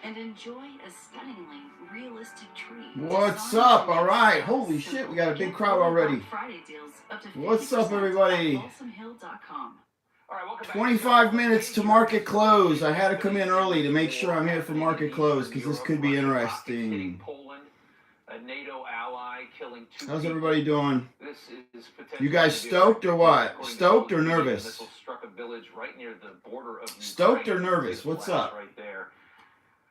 and enjoy a stunningly realistic treat. What's up? All right. Holy shit, we got a big crowd already. What's up, everybody? 25 minutes to market close. I had to come in early to make sure I'm here for market close because this could be interesting. NATO ally killing two How's everybody doing? This is you guys stoked or what? Stoked or nervous? Struck a village right near the border of stoked or nervous? What's up? Right there,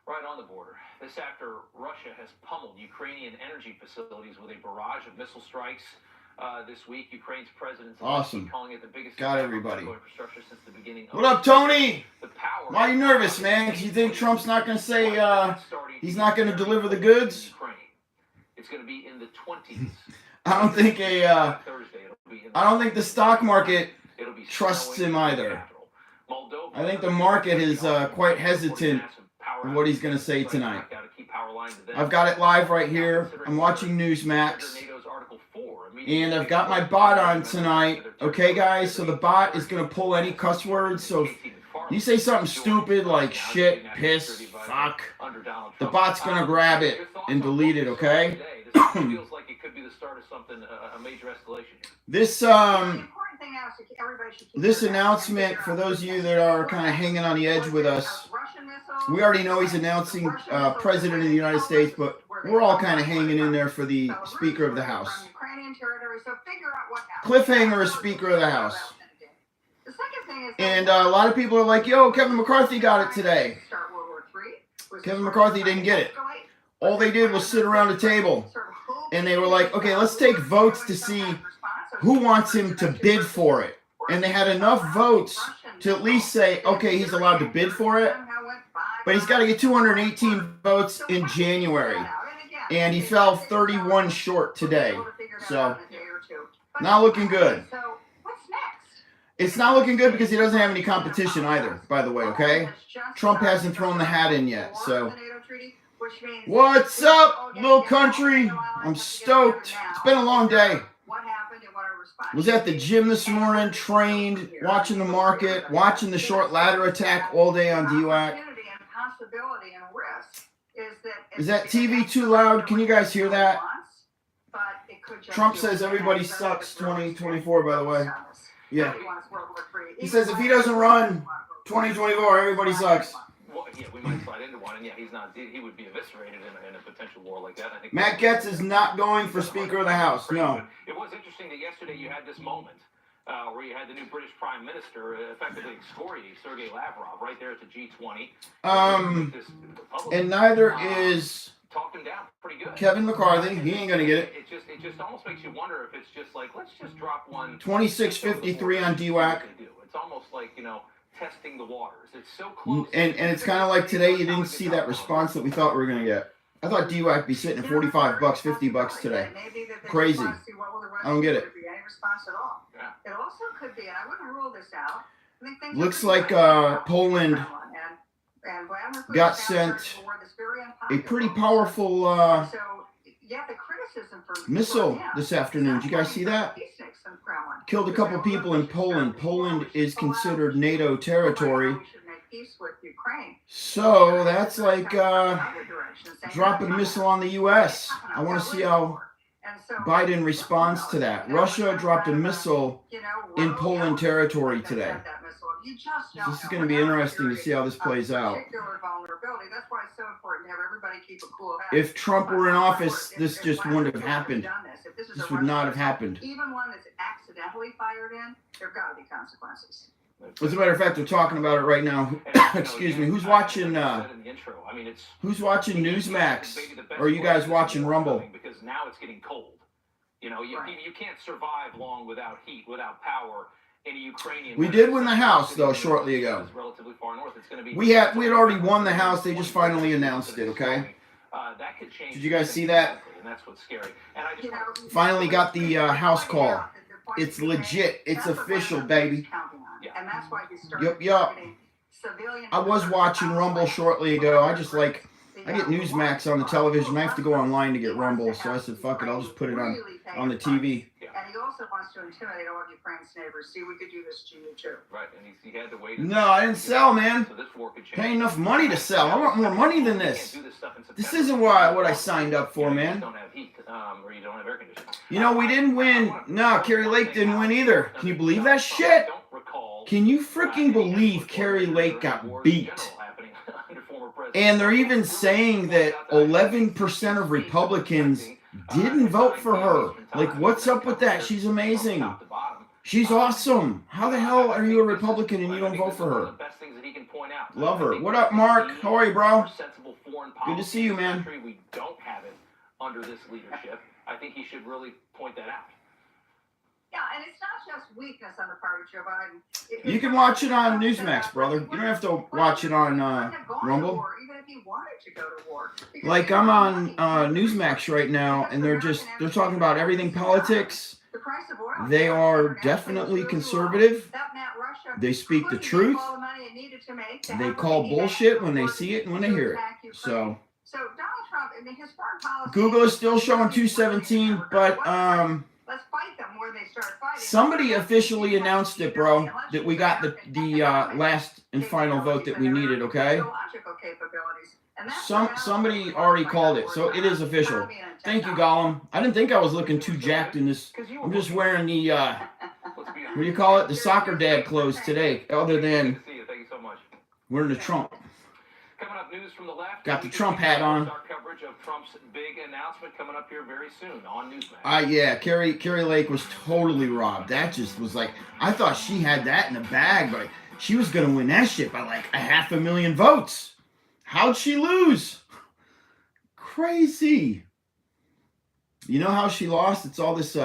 right on the border. This after Russia has pummeled Ukrainian energy facilities with a barrage of missile strikes. This week, Ukraine's president awesome. Calling it the biggest got everybody. Infrastructure since the beginning. What up, Tony? Why are you nervous, man? Because you think Trump's not going to say he's not going to deliver the goods? It's going to be in the 20s. I don't think I don't think the stock market trusts him either. I think the market is quite hesitant on what he's going to say tonight. I've got it live right here. I'm watching Newsmax. And I've got my bot on tonight. Okay, guys? So the bot is going to pull any cuss words. So if you say something stupid like shit, piss, fuck, the bot's going to grab it and delete it, okay? Feels like it could be the start of something, a major escalation. This announcement, for those of you that are kind of hanging on the edge with us, we already know he's announcing President of the United States, but we're all kind of hanging in there for the Speaker of the House. Cliffhanger is Speaker of the House. And a lot of people are like, yo, Kevin McCarthy got it today. Kevin McCarthy didn't get it. All they did was sit around a table, and they were like, okay, let's take votes to see who wants him to bid for it. And they had enough votes to at least say, okay, he's allowed to bid for it, but he's got to get 218 votes in January. And he fell 31 short today. So, not looking good. It's not looking good because he doesn't have any competition either, by the way, okay? Trump hasn't thrown the hat in yet, so... What's up, little country? I'm stoked. It's been a long day. Was at the gym this morning, trained, watching the market, watching the short ladder attack all day on DWAC. Is that TV too loud? Can you guys hear that? Trump says everybody sucks 2024, by the way. Yeah. He says if he doesn't run 2024, everybody sucks. Well, yeah, we might slide into one, and yeah, he would be eviscerated in a potential war like that. I think Matt Gaetz is not going for Speaker of the House, no. It was interesting that yesterday you had this moment where you had the new British Prime Minister effectively excoriate Sergei Lavrov right there at the G20. And neither is talked him down pretty good. Kevin McCarthy. He ain't going to get it. It just almost makes you wonder if it's just like, let's just drop one. 26.53 on DWAC. It's almost like, testing the waters. It's so close. And it's kind of like today you didn't see that response that we thought we were going to get. I thought DWAC be sitting at $45, $50 today. Crazy. I don't get it. It also could be, and I wouldn't rule this out. Looks like Poland got sent a pretty powerful missile this afternoon. Did you guys see that? Killed a couple people in Poland. Poland is considered NATO territory. So that's like dropping a missile on the U.S. I want to see how Biden responds to that. Russia dropped a missile in Poland territory today. This is going to be interesting to see how this plays out. If Trump were in office, this just wouldn't have happened. This would not have happened. Even one that's accidentally fired in, there have got to be consequences. As a matter of fact, they're talking about it right now. Excuse me. Who's watching? Who's watching Newsmax? Or are you guys watching Rumble? Because now it's getting cold. You can't survive long without heat, without power. We did win the House, though, shortly ago. We had already won the House. They just finally announced it, okay? Did you guys see that? Finally got the House call. It's legit. It's official, baby. Yup. I was watching Rumble shortly ago. I get Newsmax on the television. I have to go online to get Rumble, so I said, fuck it, I'll just put it on the TV. also wants to intimidate all of Ukraine's neighbors. See, we could do this to you too. Right, and he had to wait. No, I didn't sell, man. So this war could change. Pay enough money to sell. I want more money than this. This isn't what I signed up for, man. You don't have heat, or you don't have air conditioning. You know, we didn't win. No, Carrie Lake didn't win either. Can you believe that shit? Can you freaking believe Carrie Lake got beat? And they're even saying that 11% of Republicans didn't vote for her. Like, what's up with that? She's amazing. She's awesome. How the hell are you a Republican and you don't vote for her? Love her. What up, Mark? How are you, bro? Good to see you, man. We don't have it under this leadership. I think he should really point that out. Yeah, and it's not just weakness on the part of Joe Biden. You can watch it on Newsmax, brother. You don't have to watch it on Rumble. Even if he wanted to go to war. Like, I'm on Newsmax right now, and they're talking about everything politics. They are definitely conservative. They speak the truth. They call bullshit when they see it and when they hear it. So Donald Trump, I mean, his foreign policy. Google is still showing 217, but Let's fight them where they start fighting. somebody officially announced it, bro, that we got the last and final vote that we needed. Okay. Somebody already called it, so it is official. Thank you, Gollum. I didn't think I was looking too jacked in this. I'm just wearing the what do you call it? The soccer dad clothes today. Other than wearing the Trump. Coming up, news from the left. Got the Trump hat on. Our coverage of Trump's big announcement coming up here very soon on Newsmax. Yeah, Carrie Lake was totally robbed. That just was like, I thought she had that in the bag, but she was gonna win that shit by like 500,000 votes. How'd she lose? Crazy. You know how she lost? It's all this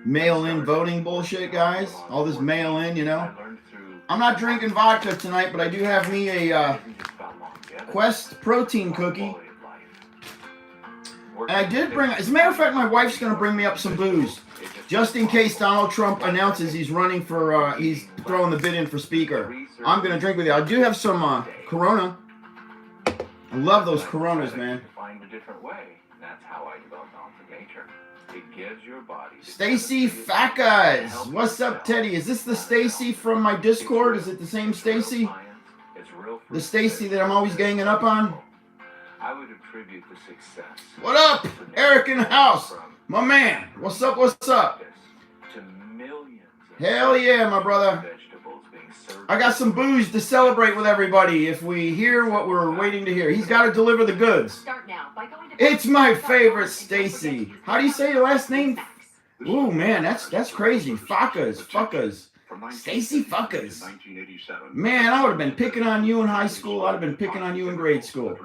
mail-in voting bullshit, guys. All this mail-in, you know. I'm not drinking vodka tonight, but I do have me a Quest protein cookie. And I did bring, as a matter of fact, my wife's going to bring me up some booze. Just in case Donald Trump announces he's running for, he's throwing the bid in for speaker. I'm going to drink with you. I do have some Corona. I love those Coronas, man. Find a different way. That's how I developed onto nature. It gives your body. Stacy Facas. What's up, Teddy? Is this the Stacy from my Discord? Is it the same Stacy? The Stacy that I'm always ganging up on? I would attribute the success. What up? Eric in the house. My man. What's up? What's up? Hell yeah, my brother. I got some booze to celebrate with everybody if we hear what we're waiting to hear. He's got to deliver the goods. It's my favorite Stacy. How do you say your last name? Ooh, man, that's crazy. Fuckas. Stacy Fuckas. Man, I would have been picking on you in high school. I'd have been picking on you in grade school.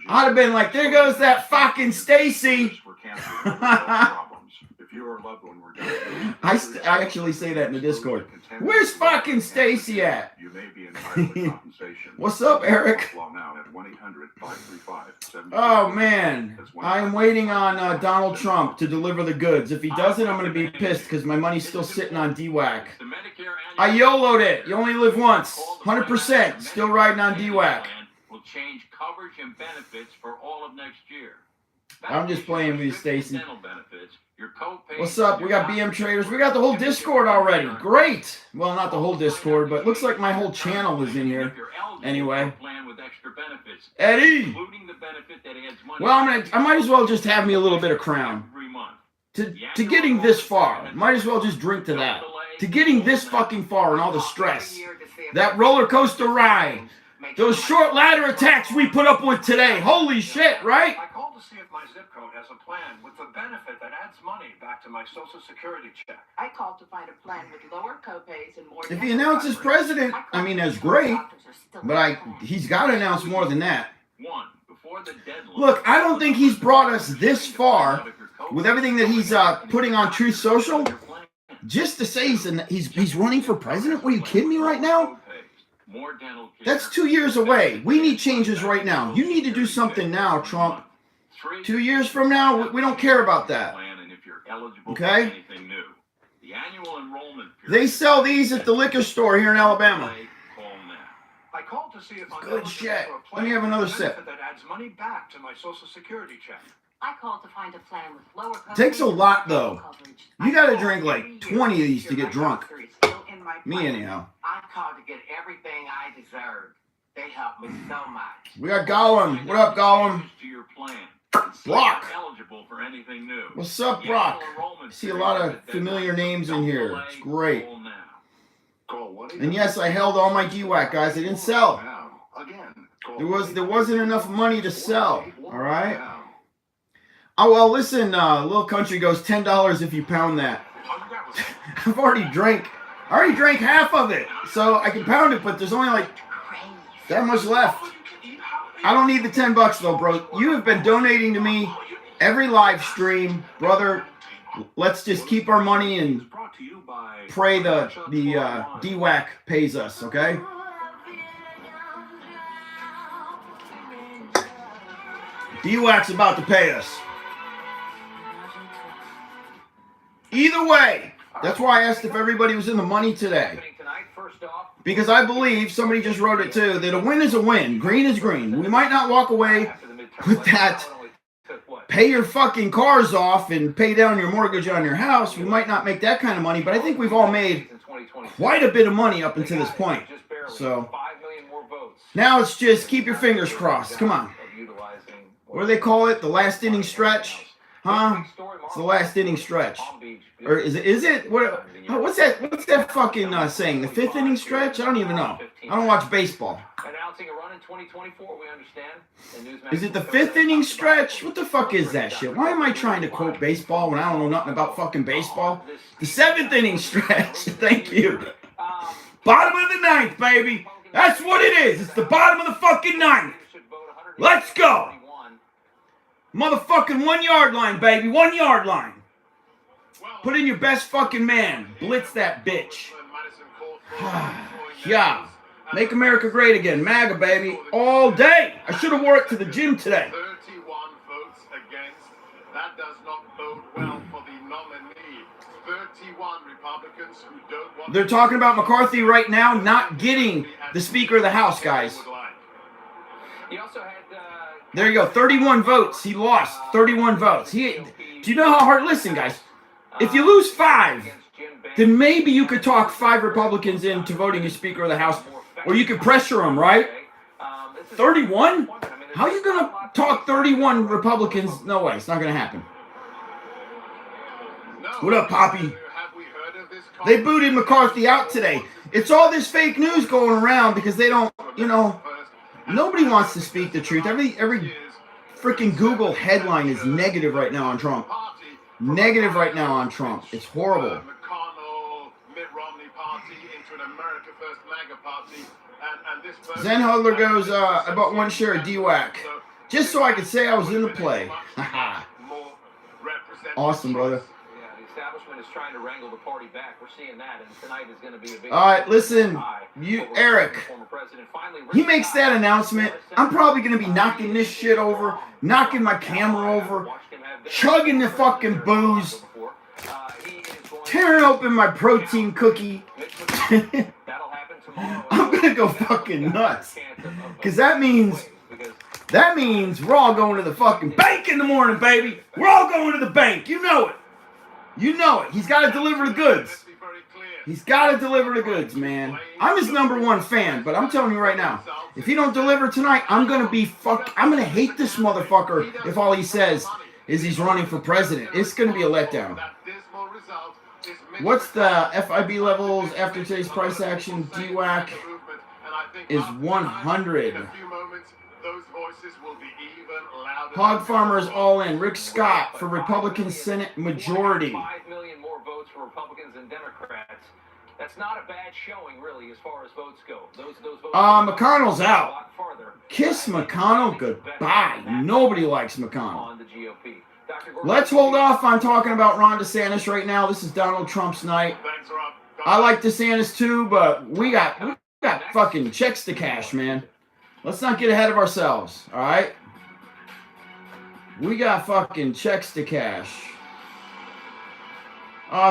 I'd have been like, there goes that fucking Stacy. I actually say that in the Discord. Where's fucking Stacy at? What's up, Eric? Oh, man. I'm waiting on Donald Trump to deliver the goods. If he doesn't, I'm going to be pissed because my money's still sitting on DWAC. I YOLO'd it. You only live once. 100%. Still riding on DWAC. Will change coverage and benefits for all of next year. I'm just playing with you, Stacy. What's up? We got BM Traders. We got the whole Discord already. Great. Well, not the whole Discord, but looks like my whole channel is in here. Anyway. Eddie. Well, I might as well just have me a little bit of Crown. To getting this far. Might as well just drink to that. To getting this fucking far and all the stress. That roller coaster ride. Those short ladder attacks we put up with today. Holy shit, right? I called to see if my zip code has a plan with a benefit that adds money back to my Social Security check. I called to find a plan with lower copays and more. If he announces president, I mean, that's great. But he's got to announce more than that. Look, I don't think he's brought us this far with everything that he's putting on Truth Social. Just to say he's running for president? What, are you kidding me right now? That's 2 years away. We need changes right now. You need to do something now, Trump. 2 years from now, we don't care about that. Okay? They sell these at the liquor store here in Alabama. I called to see if Good shit. Let me have another sip. That adds money back to my Social Security check. I called to find a plan with lower coverage. Takes a lot, though. coverage. You got to drink like 20 of these to get drunk. Me, anyhow. I called to get everything I deserved. They helped me so much. We got Gollum. What up, Gollum? To your plan. Brock. Eligible for anything new. What's up, Brock? I see a lot of familiar names in here. It's great. And yes, I held all my DWAC, guys. I didn't sell. There wasn't enough money to sell. All right. Oh well, listen. Little Country goes $10 if you pound that. I've already drank. I already drank half of it, so I can pound it. But there's only like that much left. I don't need the $10 though, bro. You have been donating to me every live stream, brother. Let's just keep our money and pray the DWAC pays us, okay? DWAC's about to pay us. Either way, that's why I asked if everybody was in the money today. Because I believe, somebody just wrote it too, that a win is a win. Green is green. We might not walk away with that, pay your fucking cars off and pay down your mortgage on your house. We might not make that kind of money, but I think we've all made quite a bit of money up until this point. So now it's just keep your fingers crossed. Come on. What do they call it? The last inning stretch? Huh? It's the last inning stretch. Or is it? What's that fucking saying? The fifth inning stretch? I don't even know. I don't watch baseball. Announcing a run in 2024, we understand. Is it the fifth inning stretch? What the fuck is that shit? Why am I trying to quote baseball when I don't know nothing about fucking baseball? The seventh inning stretch. Thank you. Bottom of the ninth, baby. That's what it is. It's the bottom of the fucking ninth. Let's go. Motherfucking 1 yard line, baby. 1 yard line. Put in your best fucking man. Blitz that bitch. Yeah. Make America great again. MAGA, baby. All day. I should have wore it to the gym today. 31 votes against. That does not bode well for the nominee. 31 Republicans who don't want... They're talking about McCarthy right now not getting the Speaker of the House, guys. He also had... There you go. 31 votes. He lost. 31 votes. Do you know how hard... Listen, guys. If you lose 5, then maybe you could talk 5 Republicans into voting as Speaker of the House, or you could pressure them, right? 31? How are you going to talk 31 Republicans? No way. It's not going to happen. What up, Poppy? They booted McCarthy out today. It's all this fake news going around because they don't, nobody wants to speak the truth. Every freaking Google headline is negative right now on Trump. Negative right now on Trump. It's horrible. McConnell, Mitt Romney party into an America First MAGA party, and this person... Zen Hudler goes, I bought 1 share of DWAC. Just so I could say I was in the play. Awesome, brother. Yeah, the establishment is trying to wrangle the party back. We're seeing that, and tonight is going to be a big... All right, listen, Eric. He makes that announcement. I'm probably going to be knocking this shit over, knocking my camera over, chugging the fucking booze, tearing open my protein cookie. I'm going to go fucking nuts. Because that means we're all going to the fucking bank in the morning, baby. We're all going to the bank. You know it. You know it. He's got to deliver the goods. He's got to deliver the goods, man. I'm his #1 fan, but I'm telling you right now, if he don't deliver tonight, I'm going to hate this motherfucker if all he says is he's running for president. It's going to be a letdown. What's the FIB levels after today's price action? DWAC is 100. Hog Farmers all in. Rick Scott for Republican Senate majority. 5 million more votes for Republicans and Democrats. That's not a bad showing, really, as far as votes go. Those votes McConnell's out. Kiss McConnell goodbye. Nobody likes McConnell. On the GOP. Let's hold off on talking about Ron DeSantis right now. This is Donald Trump's night. I like DeSantis too, but we got fucking checks to cash, man. Let's not get ahead of ourselves, all right? We got fucking checks to cash.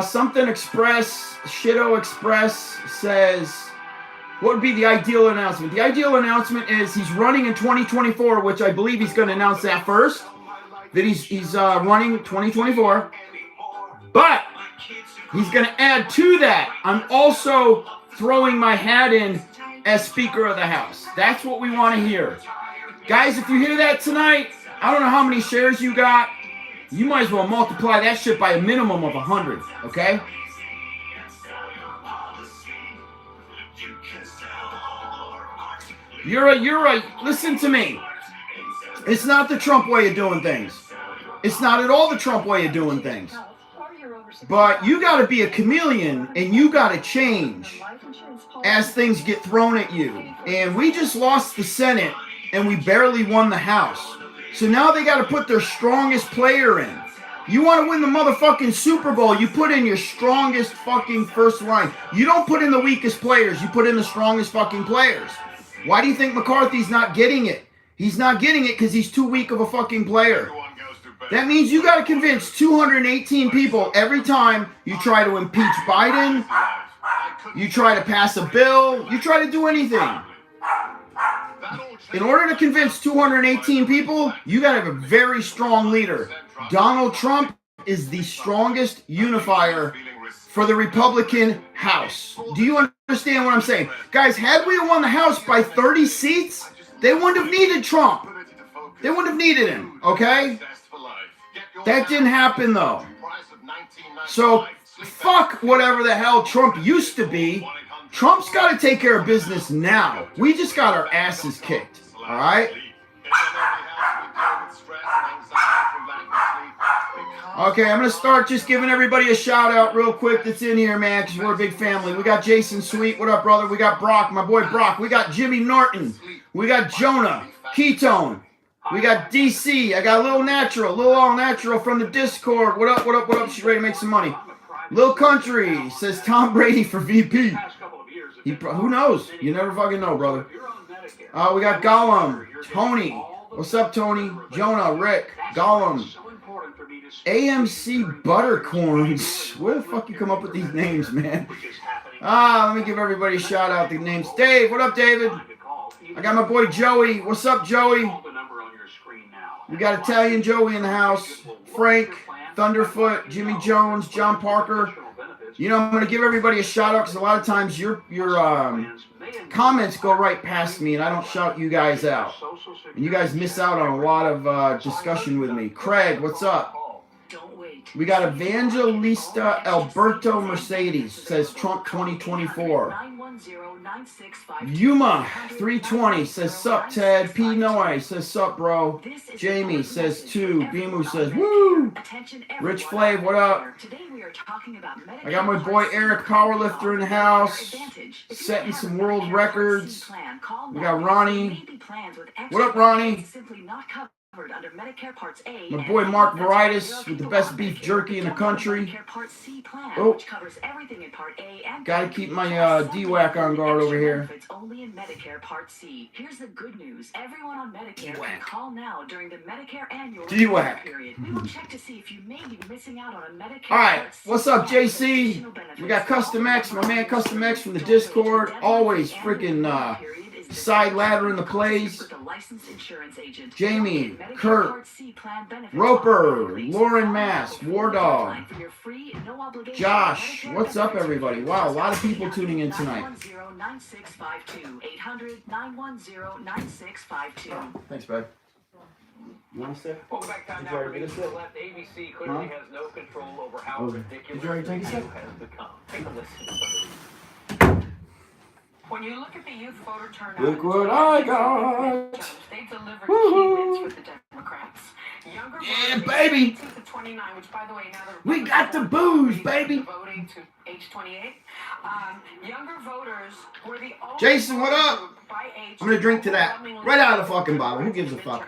Something Express, Shitto Express says, what would be the ideal announcement? The ideal announcement is he's running in 2024, which I believe he's going to announce that first. that he's running 2024. But he's going to add to that. I'm also throwing my hat in as Speaker of the House. That's what we want to hear. Guys, if you hear that tonight, I don't know how many shares you got. You might as well multiply that shit by a minimum of 100, okay? Listen to me. It's not the Trump way of doing things. It's not at all the Trump way of doing things. But you got to be a chameleon and you got to change as things get thrown at you. And we just lost the Senate and we barely won the House. So now they got to put their strongest player in. You want to win the motherfucking Super Bowl, you put in your strongest fucking first line. You don't put in the weakest players, you put in the strongest fucking players. Why do you think McCarthy's not getting it? He's not getting it because he's too weak of a fucking player. That means you got to convince 218 people every time you try to impeach Biden, you try to pass a bill, you try to do anything. In order to convince 218 people, you got to have a very strong leader. Donald Trump is the strongest unifier for the Republican House. Do you understand what I'm saying? Guys, had we won the House by 30 seats, they wouldn't have needed Trump. They wouldn't have needed him, okay? That didn't happen, though. So, fuck whatever the hell Trump used to be. Trump's got to take care of business now. We just got our asses kicked, all right? Okay, I'm going to start just giving everybody a shout out real quick that's in here, man, because we're a big family. We got Jason Sweet. What up, brother? We got Brock, my boy Brock. We got Jimmy Norton. We got Jonah, Ketone. We got DC. I got Lil All Natural from the Discord. What up, what up, what up? She's ready to make some money. Lil Country says Tom Brady for VP. Who knows? You never fucking know, brother. We got Gollum, Tony. What's up, Tony? Jonah, Rick, Gollum. AMC Buttercorns. Where the fuck you come up with these names, man? Let me give everybody a shout out. The names. Dave, what up, David? I got my boy Joey. What's up, Joey? We got Italian Joey in the house. Frank, Thunderfoot, Jimmy Jones, John Parker. You know, I'm going to give everybody a shout out because a lot of times your comments go right past me and I don't shout you guys out. And you guys miss out on a lot of discussion with me. Craig, what's up? We got Evangelista Alberto Mercedes, says Trump 2024. Yuma 320 says sup Ted. P Noy says sup bro. Jamie says 2. Bimu says woo. Rich Flav, what up? I got my boy Eric Powerlifter in the house, setting some world records. We got Ronnie. What up, Ronnie? My boy Mark Varitis with the best beef jerky in the country. Oh, gotta keep my DWAC on guard over here. Here's the good news. Everyone on Medicare can call now during the Medicare annual DWAC. period. We will check to see if you may be missing out on a Medicare. All right, what's up, JC? We got Custom X, my man Custom X from the Discord. Always freaking side ladder in the plays. Jamie, Kurt, Roper, Lauren Mass, War Dog, Josh. What's up, everybody? Wow, a lot of people tuning in tonight. Thanks, babe. You want to sip? Welcome back. Time now for news to the left. ABC clearly has no control over how ridiculous Did you already take a sip? has become. Take a listen. When you look at the youth voter turnout, Look what I got. they delivered key wins for the Democrats. Younger Yeah, voters baby. 18 to 29, which by the way now the We got the booze, baby. voting to age 28. Younger voters were the only Jason, what up? group by age I'm gonna drink to that right out of the fucking bottle. Who gives a fuck?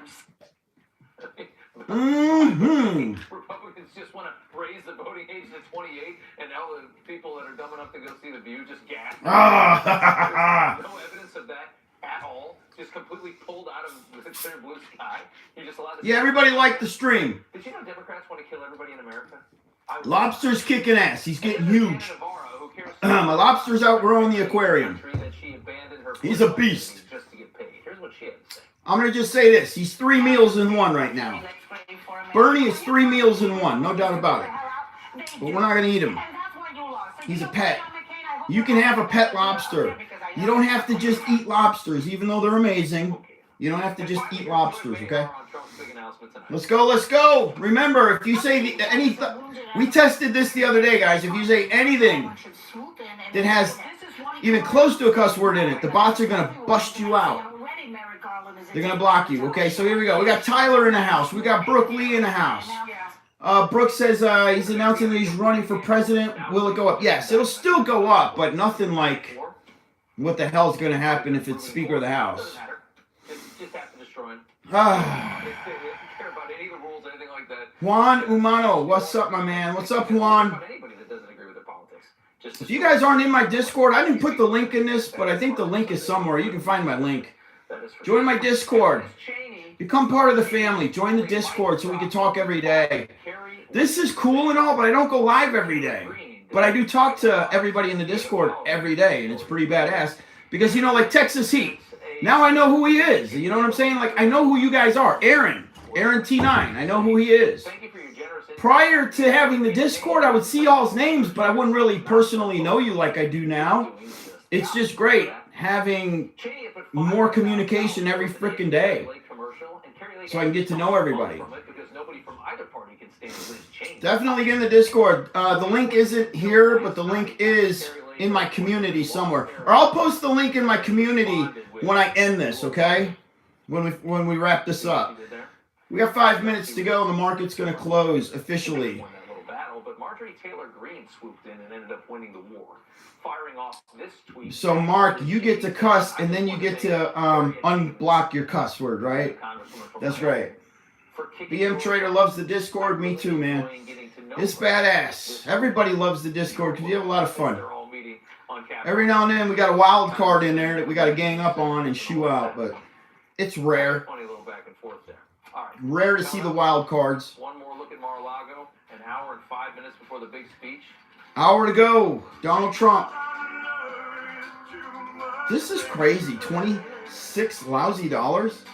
Mm-hmm. Republicans just want to raise the voting age to 28, and now the people that are dumb enough to go see The View just gasp. There's no evidence of that at all. Just completely pulled out of the clear blue sky. You're just allowed to. Yeah, everybody liked the stream. Did you know Democrats want to kill everybody in America? Lobster's kicking ass. He's getting huge. My lobster's outgrowing the aquarium. He's a beast. Just to get paid. Here's what she had to say. I'm going to just say this. He's 3 meals in one right now. Bernie is 3 meals in one, no doubt about it. But we're not going to eat him. He's a pet. You can have a pet lobster. You don't have to just eat lobsters, even though they're amazing. You don't have to just eat lobsters, okay? Let's go, let's go. Remember, if you say we tested this the other day, guys. If you say anything that has even close to a cuss word in it, the bots are going to bust you out. They're going to block you. Okay, so here we go. We got Tyler in the house. We got Brooke Lee in the house. Brooke says he's announcing that he's running for president. Will it go up? Yes, it'll still go up, but nothing like what the hell's going to happen if it's Speaker of the House. Juan Umano, what's up, my man? What's up, Juan? If you guys aren't in my Discord, I didn't put the link in this, but I think the link is somewhere. You can find my link. Join my Discord. Become part of the family. Join the Discord so we can talk every day. This is cool and all, but I don't go live every day. But I do talk to everybody in the Discord every day, and it's pretty badass. Because, you know, like Texas Heat. Now I know who he is. You know what I'm saying? Like, I know who you guys are. Aaron T9. I know who he is. Prior to having the Discord, I would see all's names, but I wouldn't really personally know you like I do now. It's just great having more communication every freaking day, so I can get to know everybody. Definitely get in the Discord. The link isn't here, but the link is in my community somewhere. Or I'll post the link in my community when I end this, okay? When we wrap this up. We got 5 minutes to go, and the market's going to close officially. So, Mark, you get to cuss, and then you get to unblock your cuss word, right? That's right. BM Trader loves the Discord. Me too, man. It's badass. Everybody loves the Discord because you have a lot of fun. Every now and then, we got a wild card in there that we got to gang up on and shoo out, but it's rare. Rare to see the wild cards. One more look at Mar-a-Lago, an hour and 5 minutes before the big speech. Hour to go. Donald Trump. This is crazy. 26 lousy dollars.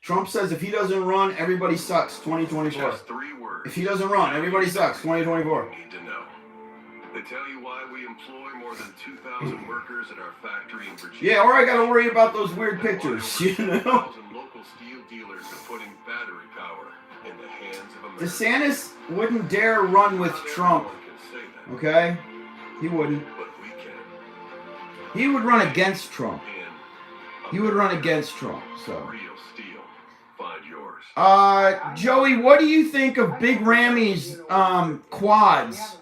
Trump says if he doesn't run, everybody sucks. 2024. Just 3 words. If he doesn't run, everybody sucks. 2024. Need to know. They tell you why we employ more than 2,000 workers at our factory in Virginia. Yeah, or I gotta worry about those weird pictures, you know? 2,000 local steel dealers are putting battery power in the hands of America. DeSantis wouldn't dare run with Trump, okay? He wouldn't. But we can. He would run against Trump. He would run against Trump, so. Real steel. Find yours. Joey, what do you think of Big Rammy's quads?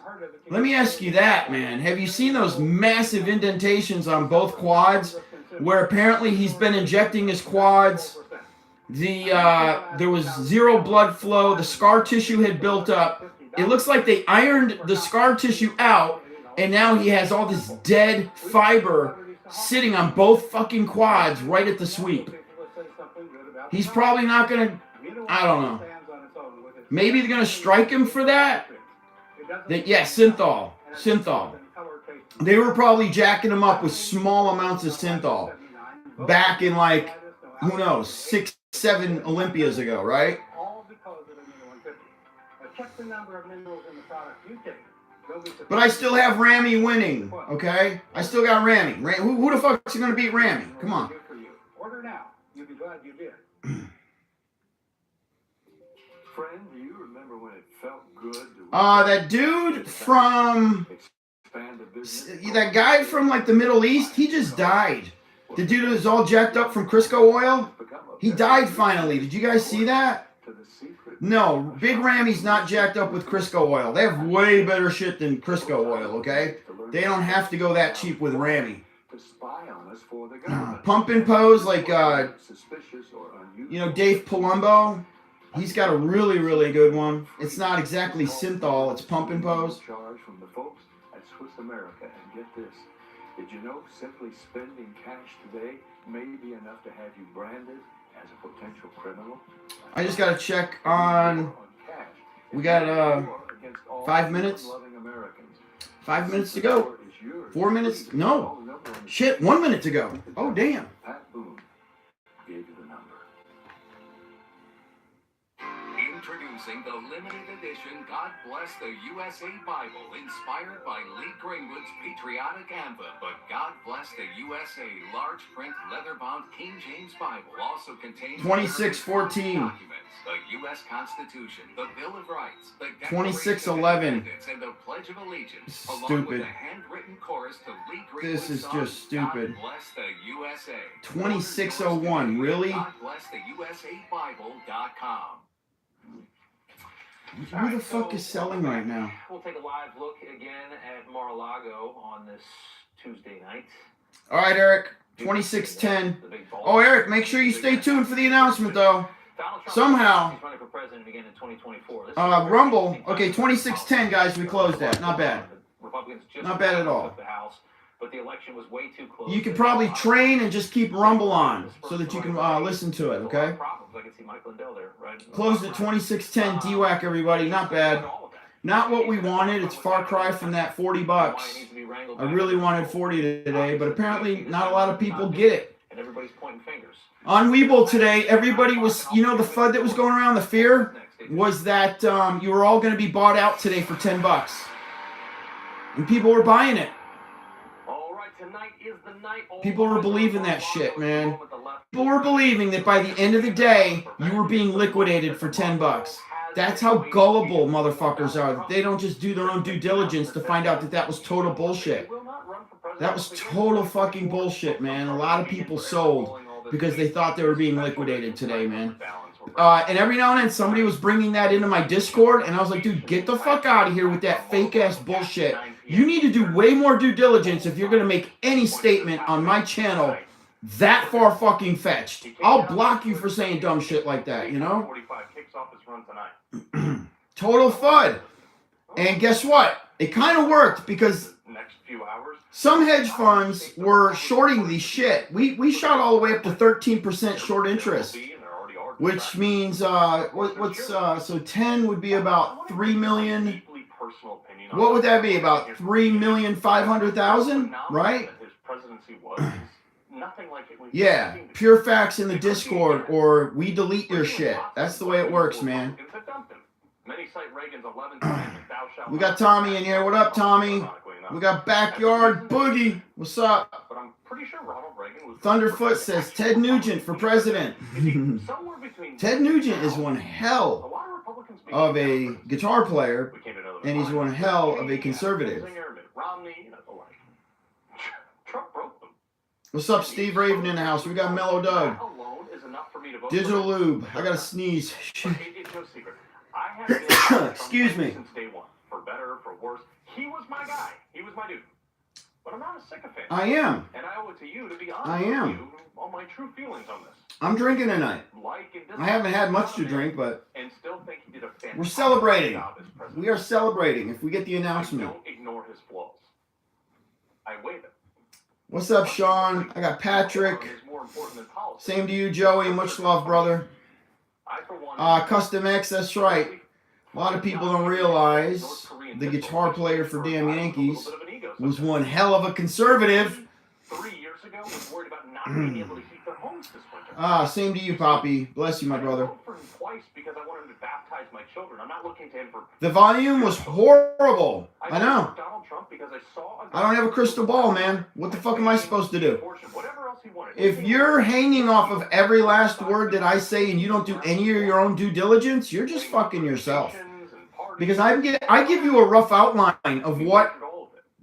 Let me ask you that, man. Have you seen those massive indentations on both quads where apparently he's been injecting his quads? There was zero blood flow. The scar tissue had built up. It looks like they ironed the scar tissue out, and now he has all this dead fiber sitting on both fucking quads right at the sweep. He's probably not going to, I don't know. Maybe they're going to strike him for that? Yeah, synthol. They were probably jacking him up with small amounts of synthol back in, like, who knows, 6, 7 Olympias ago, right? But I still have Ramy winning, okay? I still got Ramy. Who the fuck is going to beat Ramy? Come on. Order now. You'll be glad you did. Friend, do you remember when it felt good to that dude from that guy from like the Middle East, he just died. The dude who was all jacked up from Crisco oil, he died finally. Did you guys see that? No, Big Ramy's not jacked up with Crisco oil. They have way better shit than Crisco oil, okay? They don't have to go that cheap with Ramy. Pump and pose like you know, Dave Palumbo. He's got a really, really good one. It's not exactly synthol, it's pump and pose. Charge from the folks at Swiss America, and get this. Did you know simply spending cash today may be enough to have you branded as a potential criminal? I just gotta check on. We got 5 minutes. 5 minutes to go. 4 minutes? No. Shit, 1 minute to go. Oh damn. Introducing the limited edition God Bless the USA Bible, inspired by Lee Greenwood's patriotic anthem. But God Bless the USA large print leather-bound King James Bible also contains 26:14. documents, the U.S. Constitution, the Bill of Rights, the 26:11. and the Pledge of Allegiance, along Stupid. with a handwritten chorus to Lee Greenwood's This is song, just stupid. God Bless the USA. 26:01. Really? GodBlessTheUSABible.com. Who the fuck is selling right now? We'll take a live look again at Mar-a-Lago on this Tuesday night. All right, Eric. 26:10. Oh, Eric, make sure you stay tuned for the announcement, though. Somehow. He's running for president again in 2024. Rumble. Okay, 26:10, guys. We closed that. Not bad. Republicans just Not bad at all. took the House, but the election was way too close. You could probably train and just keep Rumble on so that you can listen to it, okay? I can see Mike Lindell there, right? Closed at 26:10. DWAC, everybody. Not bad. Not what we wanted. It's far cry from that $40. I really wanted 40 today, but apparently not a lot of people get it. And everybody's pointing fingers. On Weeble today, everybody was, the FUD that was going around, the fear was that you were all going to be bought out today for $10. And people were buying it. All right, tonight is the night. People were believing that shit, man. People were believing that by the end of the day, you were being liquidated for $10. That's how gullible motherfuckers are. They don't just do their own due diligence to find out that that was total bullshit. That was total fucking bullshit, man. A lot of people sold because they thought they were being liquidated today, man. And every now and then somebody was bringing that into my Discord, and I was like, dude, get the fuck out of here with that fake-ass bullshit. You need to do way more due diligence if you're going to make any statement on my channel that far fucking fetched. I'll block you for saying dumb shit like that, you know? 45 kicks off his run tonight. Total FUD. And guess what? It kind of worked because Next few hours. some hedge funds were shorting the shit. We shot all the way up to 13% short interest, which means so 10 would be about 3 million. What would that be? About 3,500,000, right? His presidency was nothing like it. Yeah, pure facts in the Discord, or we delete your shit. That's the way it works, man. We got Tommy in here. What up, Tommy? We got Backyard Boogie. What's up? But I'm pretty sure Ronald Reagan was Thunderfoot says Ted Nugent for president. somewhere between Ted Nugent is one hell a lot of Republicans of a guitar player, became another and he's one hell of a conservative. Romney, the like. Trump broke them. What's up, Steve Raven in the house? We got Mellow Doug. That alone is enough for me to vote Digital for him. Lube. I gotta sneeze. It's no secret. I have been Trump Excuse me. since day one, for better, for worse. He was my guy. He was my dude. But I'm not a sycophant. I am. And I owe it to you to be honest I with am. you on my true feelings on this. I'm drinking tonight. Like and I haven't had much to drink, but and still think he did a fantastic we're celebrating. job as president. We are celebrating if we get the I announcement. don't ignore his flaws. I waive it. What's up, Sean? I got Patrick. Is more important than policy. Same to you, Joey. Much love, brother. I, for one, Custom X, that's right. A lot of people don't realize the guitar player for Damn Yankees was one hell of a conservative. 3 years ago was worried about not being able to heat their homes this winter. Same to you, Poppy. Bless you, my brother. I voted for him twice because I wanted him to baptize my children. I'm not looking to him for. The volume was horrible. I know. voted for Donald Trump because I saw. I don't have a crystal ball, man. What the fuck am I supposed to do? Whatever else he wanted. If you're hanging off of every last word that I say and you don't do any of your own due diligence, you're just fucking yourself. Because I give you a rough outline of what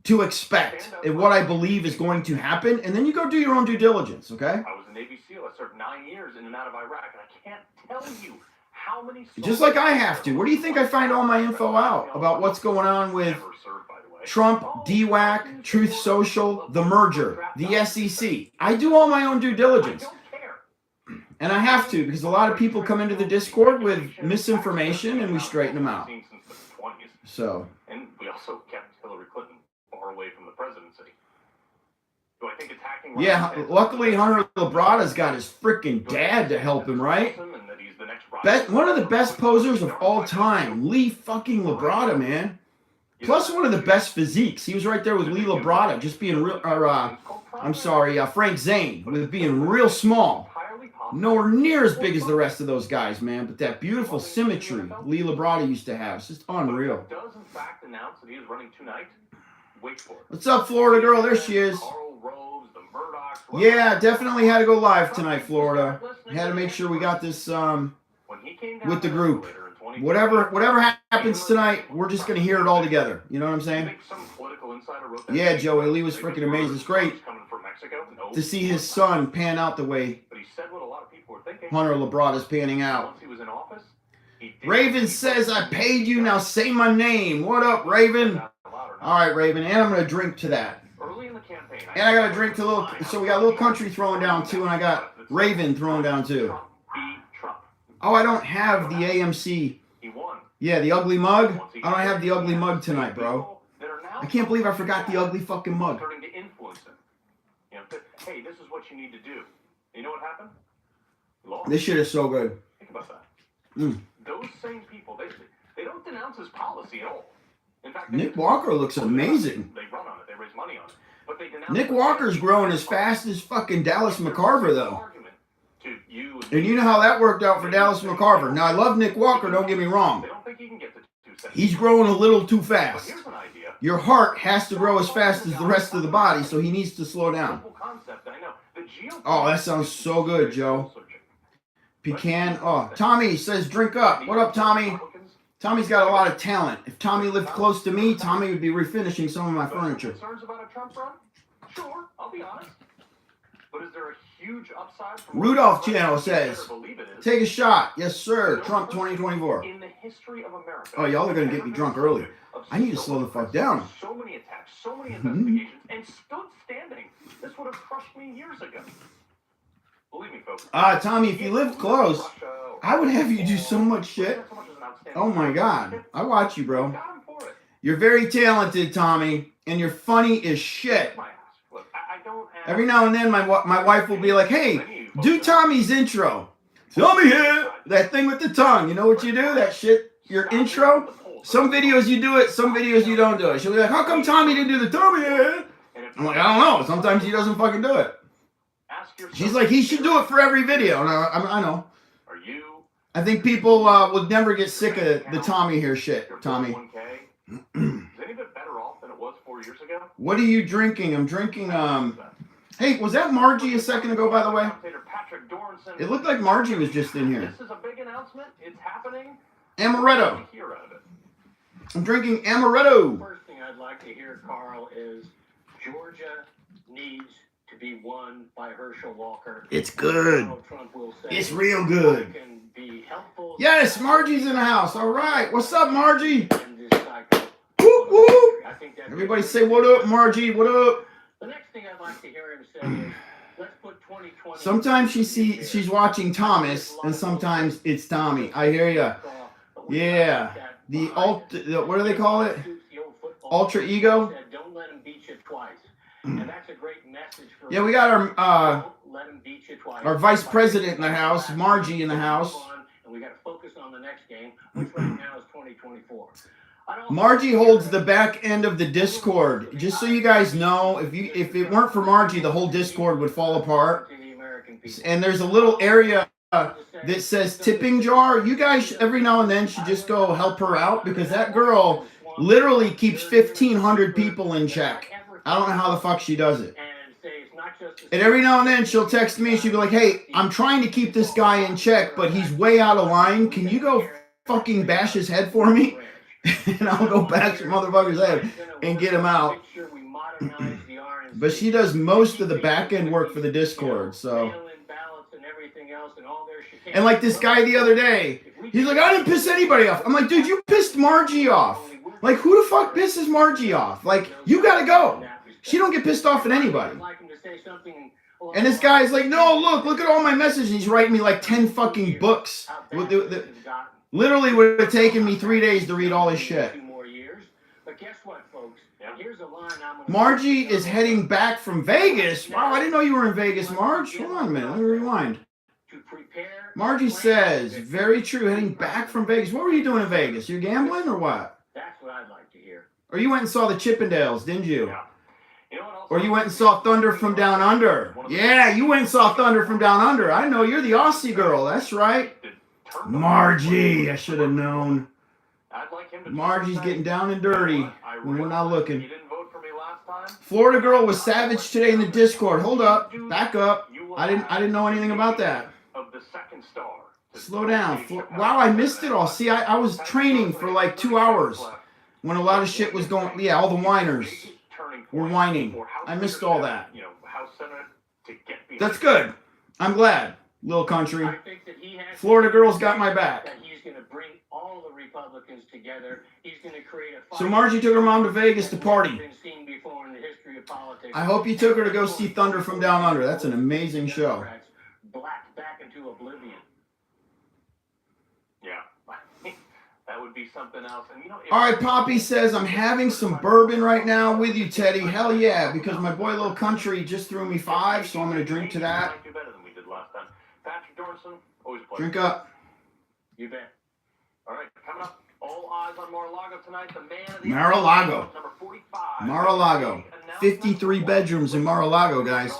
to expect and what I believe is going to happen, and then you go do your own due diligence, okay? I was a Navy SEAL. I served 9 years in and out of Iraq, and I can't tell you how many. Just like I have to. Where do you think I find all my info out about what's going on with Never served, by the way. Trump, DWAC, Truth Social, the merger, the SEC? I do all my own due diligence. I don't care. And I have to, because a lot of people come into the Discord with misinformation, and we straighten them out. Since the 20s. So, And we also kept Hillary Clinton far away from the presidency. Do I think attacking? yeah, luckily Hunter Labrada's got his freaking dad to help him, right? One of the best posers of all time, Lee fucking Labrada, man. Plus one of the best physiques. He was right there with Lee Labrada, just being real, Frank Zane, with being real small. Nowhere near as big as the rest of those guys, man. But that beautiful symmetry Lee Labrada used to have. It's just unreal. Does in fact announce that he is running tonight. Wait for it. What's up, Florida girl? There she is. Yeah, definitely had to go live tonight, Florida. Had to make sure we got this with the group. Whatever happens tonight, we're just gonna hear it all together. You know what I'm saying? Yeah, Joey Lee was freaking amazing. It's great to see his son pan out the way Hunter Labrada's panning out. Raven says, I paid you, now say my name. What up, Raven? Alright, Raven, and I'm going to drink to that. And I got to drink to a little, so we got a little country throwing down too, and I got Raven throwing down too. Oh, I don't have the AMC. Yeah, the ugly mug. I don't have the ugly mug tonight, bro. I can't believe I forgot the ugly fucking mug. Hey, this is what you need to do. You know what happened? This shit is so good. Think about that. Those same people, they don't denounce his policy at all. In fact, Nick Walker looks amazing. They run on it. They raise money on it. But they denounce Nick Walker's growing as fast as fucking Dallas McCarver, though. And you know how that worked out for Dallas McCarver. Now, I love Nick Walker, don't get me wrong. They don't think he can get to 2 seconds. He's growing a little too fast. Here's an idea. Your heart has to grow as fast as the rest of the body, so he needs to slow down. Oh, that sounds so good, Joe. Pecan. Oh, Tommy says drink up. What up, Tommy? Tommy's got a lot of talent. If Tommy lived close to me, Tommy would be refinishing some of my furniture. Concerns about a Trump run? Sure, I'll be honest. But is there a huge upside from Rudolph Channel says, take a shot. Yes, sir. Trump 2024. In the history of America. Oh, y'all are going to get me drunk early. I need to slow the fuck down. So many attacks, so many investigations, and stood standing. This would have crushed me years ago. Believe me, folks. Tommy, if you lived close, I would have you do so much shit. Oh my God. I watch you, bro. You're very talented, Tommy, and you're funny as shit. Every now and then, my wife will be like, hey, do Tommy's intro. Tommy here. That thing with the tongue. You know what you do? That shit, your intro. Some videos you do it, some videos you don't do it. She'll be like, how come Tommy didn't do the Tommy here? I'm like, I don't know. Sometimes he doesn't fucking do it. She's like, he should do it for every video. And I know. I think people would never get sick of the Tommy here shit, Tommy. Is any bit better off than it was 4 years ago? What are you drinking? I'm drinking, hey, was that Margie a second ago, by the way? It looked like Margie was just in here. This is a big announcement. It's happening. Amaretto. I'm drinking amaretto. First thing I'd like to hear, Carl, is Georgia needs to be won by Herschel Walker. It's good. Donald Trump will say It's real good. can be helpful. Yes, Margie's in the house. All right. What's up, Margie? in this cycle. Whoop, whoop. I think that's Everybody say what up, Margie. What up? The next thing I'd like to hear him say is, let's put 2020. Sometimes she's watching Thomas, and sometimes it's Tommy. I hear ya. Yeah. The what do they call it? Ultra ego. Don't let him beat you twice. And that's a great message for Yeah, we got let him beat you twice. our vice president in the house, Margie in the house. And we got to focus on the next game, which right now is 2024. Margie holds the back end of the Discord. Just so you guys know, if it weren't for Margie, the whole Discord would fall apart. And there's a little area that says tipping jar. You guys every now and then should just go help her out, because that girl literally keeps 1,500 people in check. I don't know how the fuck she does it. And every now and then she'll text me and she'll be like, hey, I'm trying to keep this guy in check, but he's way out of line. Can you go fucking bash his head for me? And I'll go bash your motherfucker's head and get him out. But she does most of the back end work for the Discord, so. And like this guy the other day, he's like, I didn't piss anybody off. I'm like, dude, you pissed Margie off. Like, who the fuck pisses Margie off? Like, you gotta go. She don't get pissed off at anybody. And this guy's like, no, look at all my messages. He's writing me like 10 fucking books. Literally would have taken me 3 days to read all his shit. Margie is heading back from Vegas. Wow, I didn't know you were in Vegas, Marge. Hold on a minute, let me rewind. Margie says, very true, heading back from Vegas. What were you doing in Vegas? You gambling or what? That's what I'd like to hear. Or you went and saw the Chippendales, didn't you? Yeah. You know what else? Or you went and saw Thunder from Down Under. Yeah, you went and saw Thunder from Down Under. I know, you're the Aussie girl. That's right. Margie, I should have known. I'd like him to Margie's getting down and dirty when we're not looking. You didn't vote for me last time. Florida girl was savage today in the Discord. Hold up. Back up. I didn't know anything about that. Of the second star. Slow down. Wow, I missed it all. See, I was training for like 2 hours when a lot of shit was going. Yeah, all the whiners were whining. I missed all that. You know, House Senate to get That's good. I'm glad. Little country. I think that he has Florida girls got my back. that he's going to bring all the Republicans together. He's going to create a So Margie took her mom to Vegas to party. Been seen before in the history of politics. I hope you took her to go see Thunder from Down Under. That's an amazing show. Democrats blacked back into oblivion. Yeah. That would be something else. And you know, All right, Poppy says, I'm having some bourbon right now with you, Teddy. Hell yeah, because my boy Little Country just threw me 5, so I'm going to drink to that. Do better than we did last time. Patrick Dorson, always a pleasure. Drink up. You bet. All right, coming up, all eyes on Mar-a-Lago tonight. The man of the Mar-a-Lago. number 45. Mar-a-Lago. 53 bedrooms in Mar-a-Lago, guys.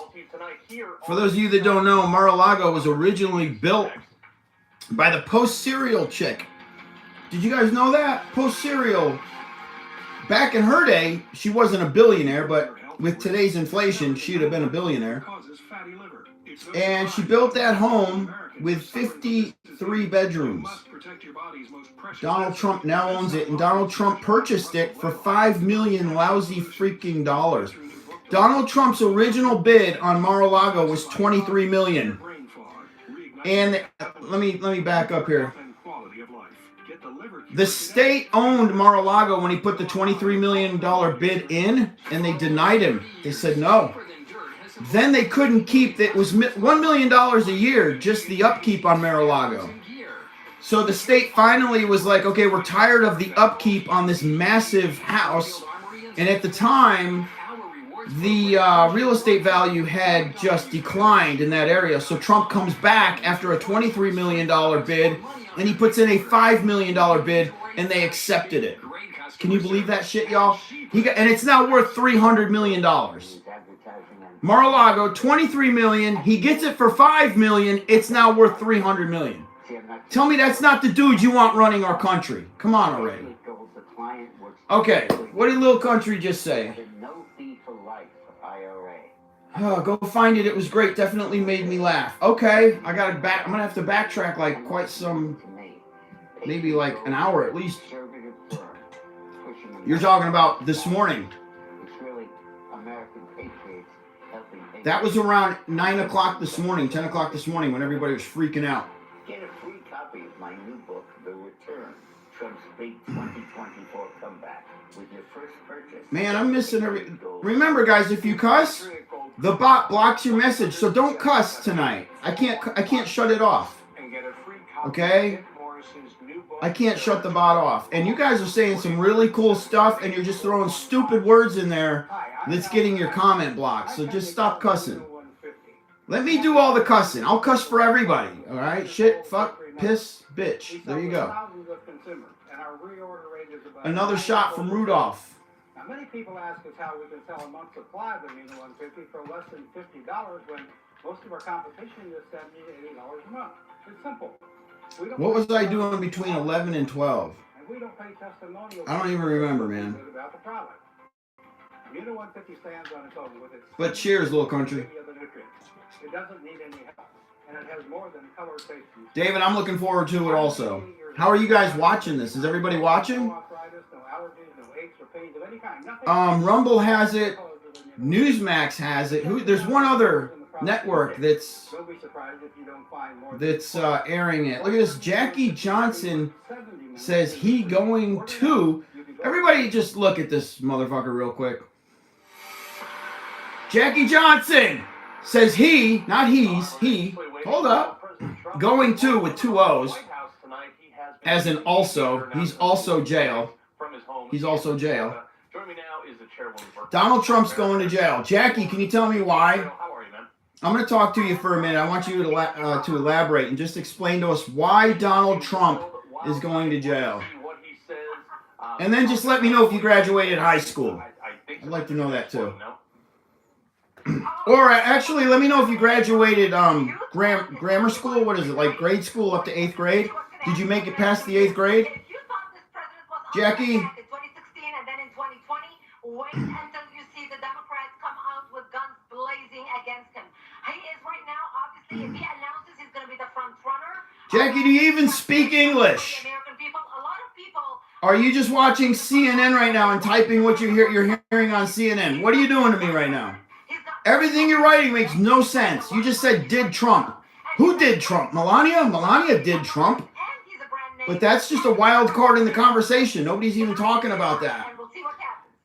For those of you that don't know, Mar-a-Lago was originally built by the Post Cereal chick. Did you guys know that? Post Cereal. Back in her day, she wasn't a billionaire, but with today's inflation, she'd have been a billionaire. And she built that home with 53 bedrooms. Donald Trump now owns it, and Donald Trump purchased it for $5 million lousy freaking dollars. Donald Trump's original bid on Mar-a-Lago was $23 million. And let me back up here. The state owned Mar-a-Lago when he put the $23 million bid in, and they denied him. They said no. Then they couldn't keep, it was $1 million a year, just the upkeep on Mar-a-Lago. So the state finally was like, okay, we're tired of the upkeep on this massive house. And at the time, the real estate value had just declined in that area. So Trump comes back after a $23 million bid, and he puts in a $5 million bid, and they accepted it. Can you believe that shit, y'all? And it's now worth $300 million. Mar-a-Lago, $23 million. He gets it for $5 million. It's now worth $300 million. Tell me that's not the dude you want running our country. Come on already. Okay, what did Little Country just say? Oh, go find it. It was great. Definitely made me laugh. Okay, I'm gonna have to backtrack like quite some, maybe like an hour at least. You're talking about this morning. That was around 9 o'clock this morning, 10 o'clock this morning, when everybody was freaking out. Get a free copy of my new book, The Return, Trump's Big 2024 Comeback, with your first purchase. Man, I'm missing every... Remember, guys, if you cuss, the bot blocks your message, so don't cuss tonight. I can't shut it off. Okay? I can't shut the bot off. And you guys are saying some really cool stuff, and you're just throwing stupid words in there that's getting your comment blocked. So just stop cussing. Let me do all the cussing. I'll cuss for everybody. All right? Shit, fuck, piss, bitch. There you go. Another shot from Rudolph. Now, many people ask us how we can sell a month's supply of the Immuno 150 for less than $50 when most of our competition is $70 to $80 a month. It's simple. What was I doing between 11 and 12? And we don't pay testimonials. I don't even remember, man. About the product. Immuno 150 stands on its own with its... But cheers, Little Country. It doesn't need any help. And it has more than color safety. David, I'm looking forward to it also. How are you guys watching this? Is everybody watching? Rumble has it. Newsmax has it. There's one other network that's airing it. Look at this. Jackie Johnson says he going to. Everybody just look at this motherfucker real quick. Jackie Johnson says he, not he's, he, hold up, going to with 2 O's, as in also, he's also jail. He's also jail. Donald Trump's going to jail. Jackie, can you tell me why? I'm going to talk to you for a minute. I want you to elaborate and just explain to us why Donald Trump is going to jail. And then just let me know if you graduated high school. I'd like to know that too. Or actually, let me know if you graduated grammar school. What is it, like grade school up to 8th grade? Did you make it past the 8th grade? Jackie? In 2016 and then in 2020, wait until you see the Democrats come out with guns blazing against him. He is right now, obviously, if he announces he's going to be the front runner. Jackie, do you even speak English? American people, a lot of people. Are you just watching CNN right now and typing what you're hearing on CNN? What are you doing to me right now? Everything you're writing makes no sense. You just said did Trump. Who did Trump? Melania? Melania did Trump. But that's just a wild card in the conversation. Nobody's even talking about that.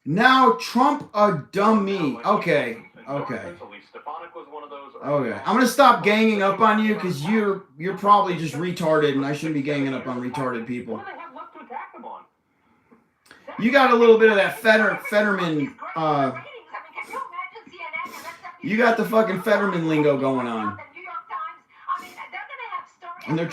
Now Trump a dummy. Okay. Okay. Okay. I'm gonna stop ganging up on you because you're probably just retarded, and I shouldn't be ganging up on retarded people. What do they have left to attack them on? You got a little bit of that Fetterman. You got the fucking Fetterman lingo going on. And they're.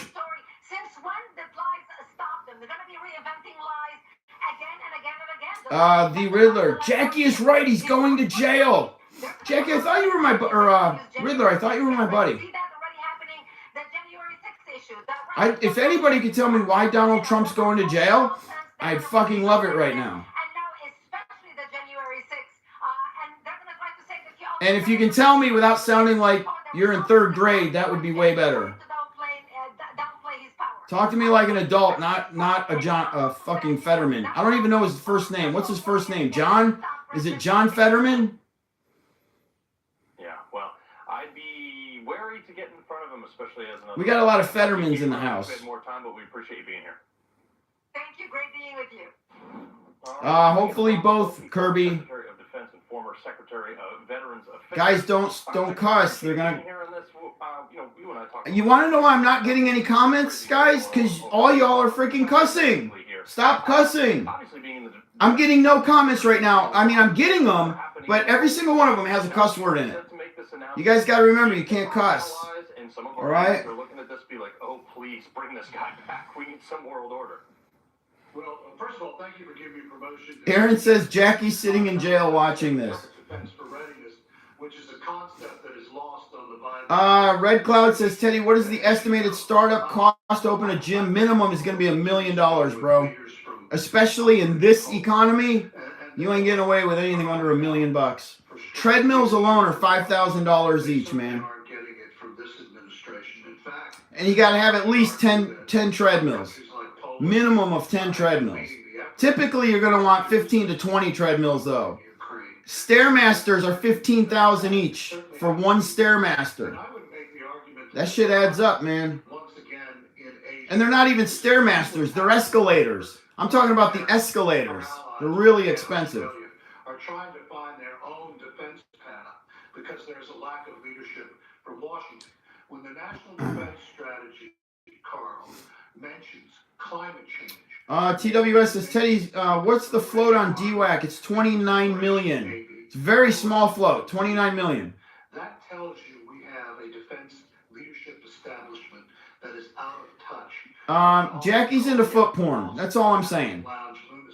The Riddler. Jackie is right. He's going to jail. Jackie, I thought you were my Riddler. I thought you were my buddy. If anybody could tell me why Donald Trump's going to jail, I'd fucking love it right now. And if you can tell me without sounding like you're in 3rd grade, that would be way better. Talk to me like an adult, not a fucking Fetterman. I don't even know his first name. What's his first name? John? Is it John Fetterman? Yeah, well, I'd be wary to get in front of him, especially as another. We got a lot of Fettermans in the house. More time, but we appreciate you being here. Thank you. Great being with you. Hopefully both, Kirby. Secretary of Defense and former Secretary of Veterans Affairs. Guys, don't cuss. They're gonna. You want to know why I'm not getting any comments, guys? Because all y'all are freaking cussing. Stop cussing. I'm getting no comments right now. I mean, I'm getting them, but every single one of them has a cuss word in it. You guys got to remember, you can't cuss. All right? They're looking at this, be like, oh, please, bring this guy back. We need some world order. Well, first of all, thank you for giving me promotion. Aaron says Jackie's sitting in jail watching this. Defense for readiness, which is a concept that is lost on the Biden. Red Cloud says, Teddy, what is the estimated startup cost to open a gym? Minimum is going to be $1 million, bro. Especially in this economy, you ain't getting away with anything under $1 million. Treadmills alone are $5,000 each, man. And you got to have at least 10 treadmills. Minimum of 10 treadmills. Typically, you're going to want 15 to 20 treadmills, though. Stairmasters are $15,000 each for one Stairmaster. That shit adds up, man. And they're not even Stairmasters. They're escalators. I'm talking about the escalators. They're really expensive. Are trying to find their own defense path because there's a lack of leadership from Washington. When the National Defense Strategy, Carl, mentions climate change. TWS says, Teddy, what's the float on DWAC? It's 29 million. It's a very small float, 29 million. That tells you we have a defense leadership establishment that is out of touch. Jackie's into foot porn. That's all I'm saying.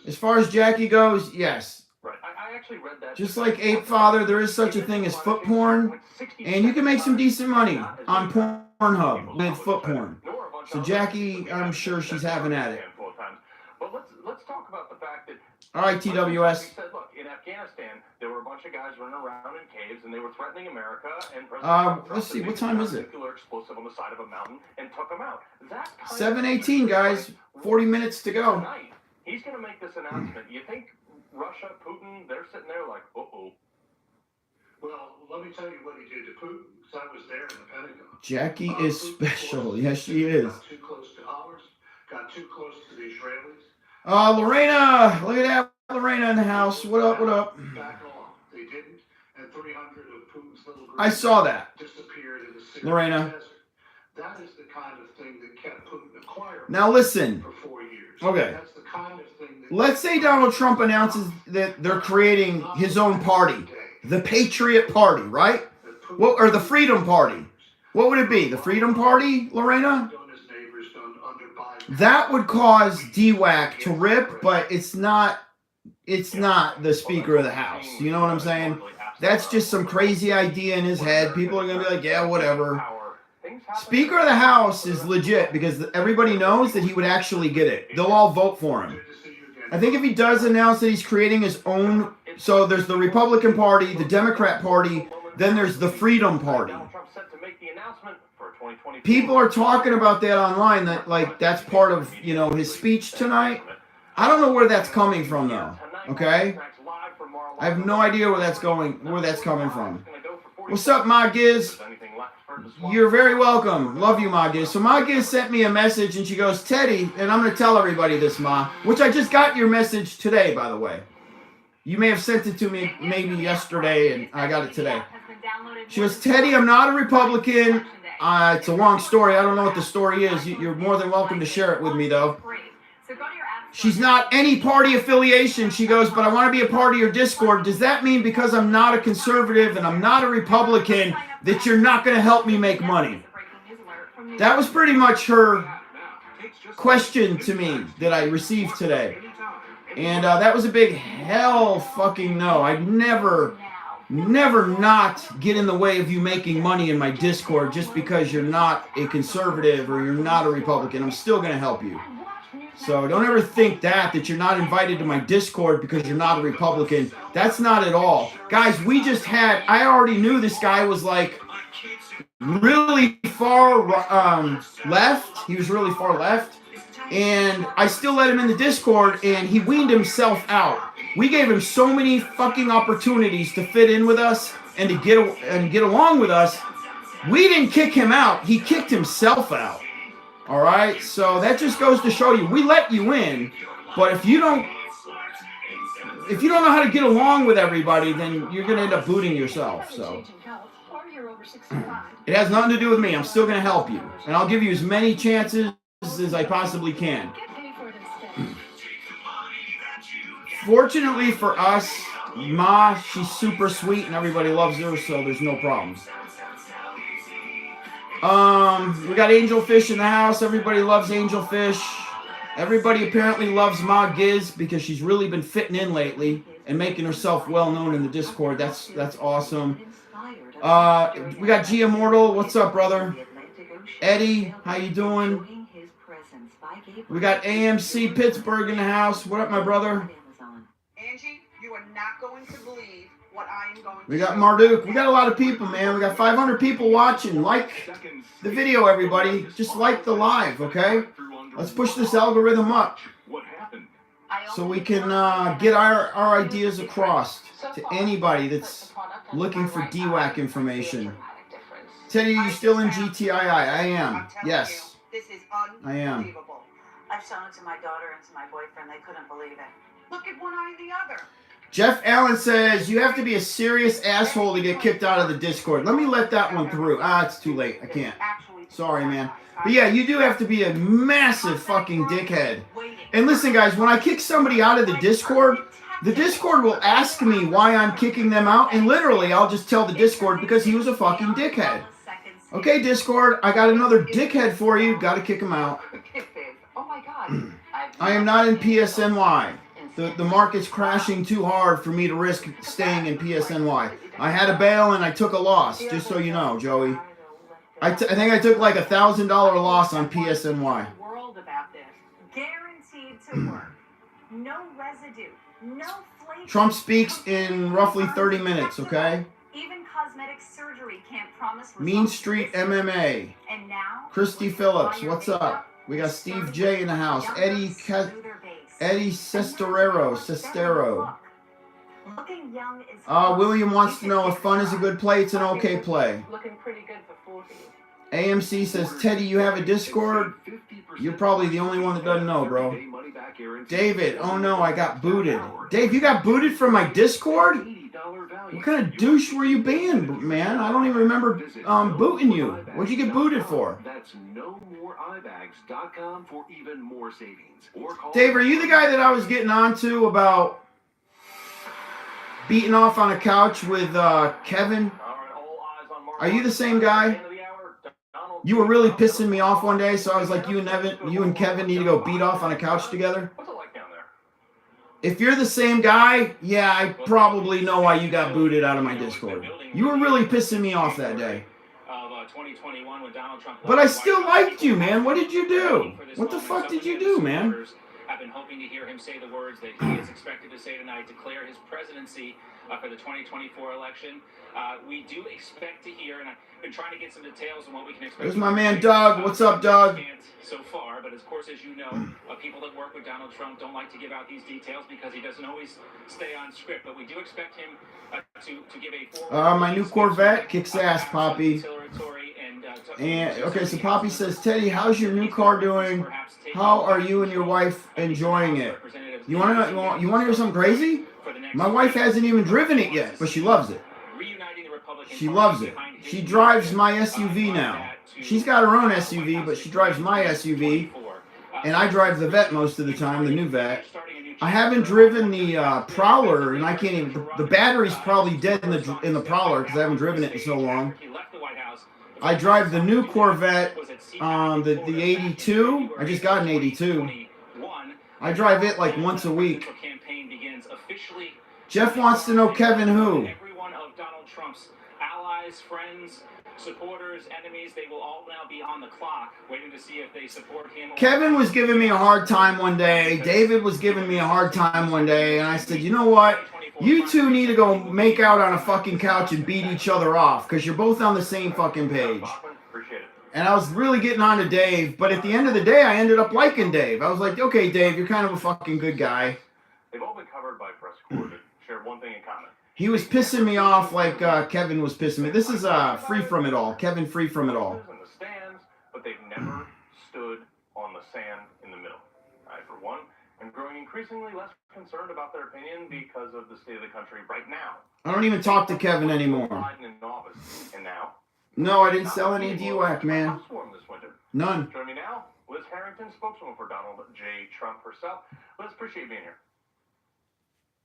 As far as Jackie goes, yes. Right. I actually read that. Just like Ape Father, there is such a thing as foot porn, and you can make some decent money on Pornhub with foot porn. So Jackie, I'm sure she's having at it. But let's talk about the fact that. All right, TWS. He said, look, in Afghanistan, there were a bunch of guys running around in caves, and they were threatening America. And President let's see, what time is it? Nuclear explosive on the side of a mountain and took them out. 7:18, guys. 40 minutes to go. Tonight, he's going to make this announcement. You think Russia, Putin, they're sitting there like, uh-oh. Well, let me tell you what he did to Putin, because I was there in the Pentagon. Jackie is special. Yes, she is. Got too close to ours, got too close to the Israelis. Lorena, look at that. Lorena in the house. What up, what up? Back off. They didn't, and 300 of Putin's little groups I saw that. Disappeared in the Syrian Lorena. desert. That is the kind of thing that kept Putin quiet Now listen. for 4 years. Okay. That's the kind of thing that Let's say Donald Trump announces that they're creating his own party. The Patriot Party, right? What, or the Freedom Party. What would it be? The Freedom Party, Lorena? That would cause DWAC to rip, but it's not the Speaker of the House. You know what I'm saying? That's just some crazy idea in his head. People are going to be like, yeah, whatever. Speaker of the House is legit because everybody knows that he would actually get it. They'll all vote for him. I think if he does announce that he's creating his own, so there's the Republican Party, the Democrat Party, then there's the Freedom Party. People are talking about that online, that like that's part of, you know, his speech tonight. I don't know where that's coming from though. Okay? I have no idea where that's coming from. What's up, Ma Giz? You're very welcome. Love you, Ma Giz. So Ma Giz sent me a message and she goes, Teddy, and I'm going to tell everybody this, Ma, which I just got your message today, by the way. You may have sent it to me maybe yesterday and I got it today. She goes, Teddy, I'm not a Republican. It's a long story. I don't know what the story is. You're more than welcome to share it with me, though. She's not any party affiliation. She goes, but I want to be a part of your Discord. Does that mean because I'm not a conservative and I'm not a Republican that you're not going to help me make money? That was pretty much her question to me that I received today. And that was a big hell fucking no. I'd never not get in the way of you making money in my Discord just because you're not a conservative or you're not a Republican. I'm still going to help you. So don't ever think that you're not invited to my Discord because you're not a Republican. That's not at all. Guys, I already knew this guy was like really far left. He was really far left. And I still let him in the Discord and he weaned himself out. We gave him so many fucking opportunities to fit in with us and to get along with us. We didn't kick him out. He kicked himself out. All right, so that just goes to show you, we let you in, but if you don't know how to get along with everybody, then you're gonna end up booting yourself. So it has nothing to do with me. I'm still gonna help you, and I'll give you as many chances as I possibly can. Fortunately for us, Ma, she's super sweet, and everybody loves her, so there's no problems. We got Angelfish in the house. Everybody loves Angelfish. Everybody apparently loves Ma Giz because she's really been fitting in lately and making herself well known in the Discord. That's awesome. We got G Immortal. What's up, brother? Eddie, how you doing? We got AMC Pittsburgh in the house. What up, my brother? Angie, you are not going to believe what I am going to We got Marduk. We got a lot of people, man. We got 500 people watching. Like the video, everybody. Just like the live, okay? Let's push this algorithm up so we can get our ideas across to anybody that's looking for DWAC information. Teddy, are you still in GTII? I am. Yes. I am. I've shown it to my daughter and to my boyfriend. They couldn't believe it. Look at one eye and the other. Jeff Allen says, you have to be a serious asshole to get kicked out of the Discord. Let me let that one through. It's too late. I can't. Sorry, man. But yeah, you do have to be a massive fucking dickhead. And listen, guys, when I kick somebody out of the Discord will ask me why I'm kicking them out. And literally, I'll just tell the Discord because he was a fucking dickhead. Okay, Discord, I got another dickhead for you. Got to kick him out. I am not in PSNY. The market's crashing too hard for me to risk staying in PSNY. I had a bail and I took a loss, just so you know, Joey. I think I took like $1,000 loss on PSNY. World about this. Guaranteed to work. No residue. No flake. Trump speaks in roughly 30 minutes, okay? Even cosmetic surgery can't promise results. Mean Street MMA. And now, Christy Phillips, what's up? We got Steve J in the house. Eddie Sestero. William wants to know if fun is a good play. It's an okay play. Looking pretty good for 40. AMC says, Teddy, you have a Discord? You're probably the only one that doesn't know, bro. David, oh no, I got booted. Dave, you got booted from my Discord? What kind of douche were you being, man? I don't even remember booting you. What'd you get booted for? That's nomoreibags.com for even more savings. Dave, are you the guy that I was getting onto about beating off on a couch with Kevin? Are you the same guy? You were really pissing me off one day, so I was like, you and Kevin need to go beat off on a couch together. What's it like down there? If you're the same guy, yeah, I probably know why you got booted out of my Discord. You were really pissing me off that day. But I still liked you, man. What did you do? What the fuck did you do, man? I've been hoping to hear him say the words that he is expected to say tonight, declare his presidency for the 2024 election. We do expect to hear, and I've been trying to get some details on what we can expect. There's my man Doug. What's up, Doug? So far, but of course, as you know, people that work with Donald Trump don't like to give out these details because he doesn't always stay on script. But we do expect him to give a forward. My new Corvette kicks ass, Poppy. And okay, so Poppy says, Teddy, how's your new car doing? How are you and your wife enjoying it? You want to hear something crazy? My wife hasn't even driven it yet, but she loves it. She loves it. She drives my SUV now. She's got her own SUV, but she drives my SUV, and I drive the Vet most of the time, the new Vet. I haven't driven the Prowler, and I can't even. The battery's probably dead in the Prowler because I haven't driven it in so long. I drive the new Corvette, the 82. I just got an 82. I drive it like once a week. Jeff wants to know Kevin who. Every one of Donald Trump's allies, friends, supporters, enemies, they will all now be on the clock, waiting to see if they support him. Kevin was giving me a hard time one day. David was giving me a hard time one day, and I said, you know what? You two need to go make out on a fucking couch and beat each other off, because you're both on the same fucking page. And I was really getting on to Dave, but at the end of the day, I ended up liking Dave. I was like, okay, Dave, you're kind of a fucking good guy. They've all been covered by press corps that share one thing in common. He was pissing me off like Kevin was pissing me. This is Free From It All. Kevin Free From It All. In the stands, but they've never stood on the sand in the middle. I, for one, am growing increasingly less concerned about their opinion because of the state of the country right now. I don't even talk to Kevin anymore. And now, no, I didn't sell any DWAC, man. None. Join me now, Liz Harrington, spokeswoman for Donald J. Trump herself. Liz, appreciate being here.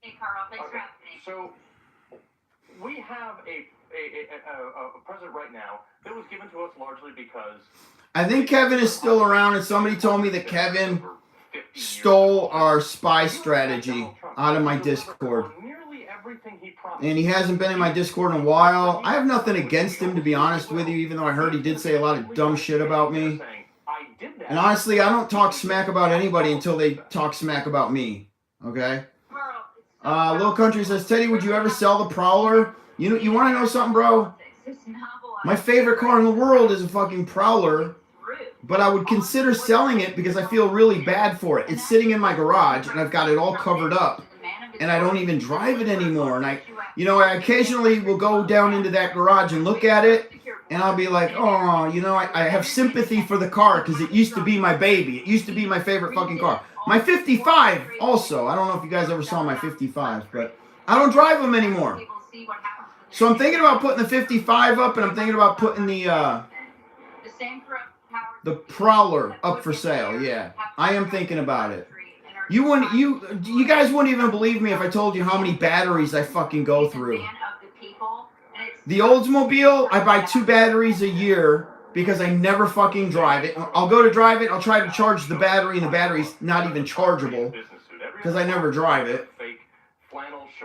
Hey, Carl, thanks for having me. So, we have a president right now that was given to us largely because... I think Kevin is still around, and somebody told me that Kevin stole our spy strategy out of my Discord. And he hasn't been in my Discord in a while. I have nothing against him, to be honest with you, even though I heard he did say a lot of dumb shit about me. And honestly, I don't talk smack about anybody until they talk smack about me. Okay? Little Country says, Teddy, would you ever sell the Prowler? You want to know something, bro? My favorite car in the world is a fucking Prowler. But I would consider selling it because I feel really bad for it. It's sitting in my garage, and I've got it all covered up. And I don't even drive it anymore. And I occasionally will go down into that garage and look at it, and I'll be like, oh, I have sympathy for the car because it used to be my baby. It used to be my favorite fucking car. My 55 also. I don't know if you guys ever saw my 55, but I don't drive them anymore. So I'm thinking about putting the 55 up, and I'm thinking about putting the Prowler up for sale. Yeah, I am thinking about it. You guys wouldn't even believe me if I told you how many batteries I fucking go through. The Oldsmobile, I buy 2 batteries a year because I never fucking drive it. I'll go to drive it, I'll try to charge the battery, and the battery's not even chargeable because I never drive it.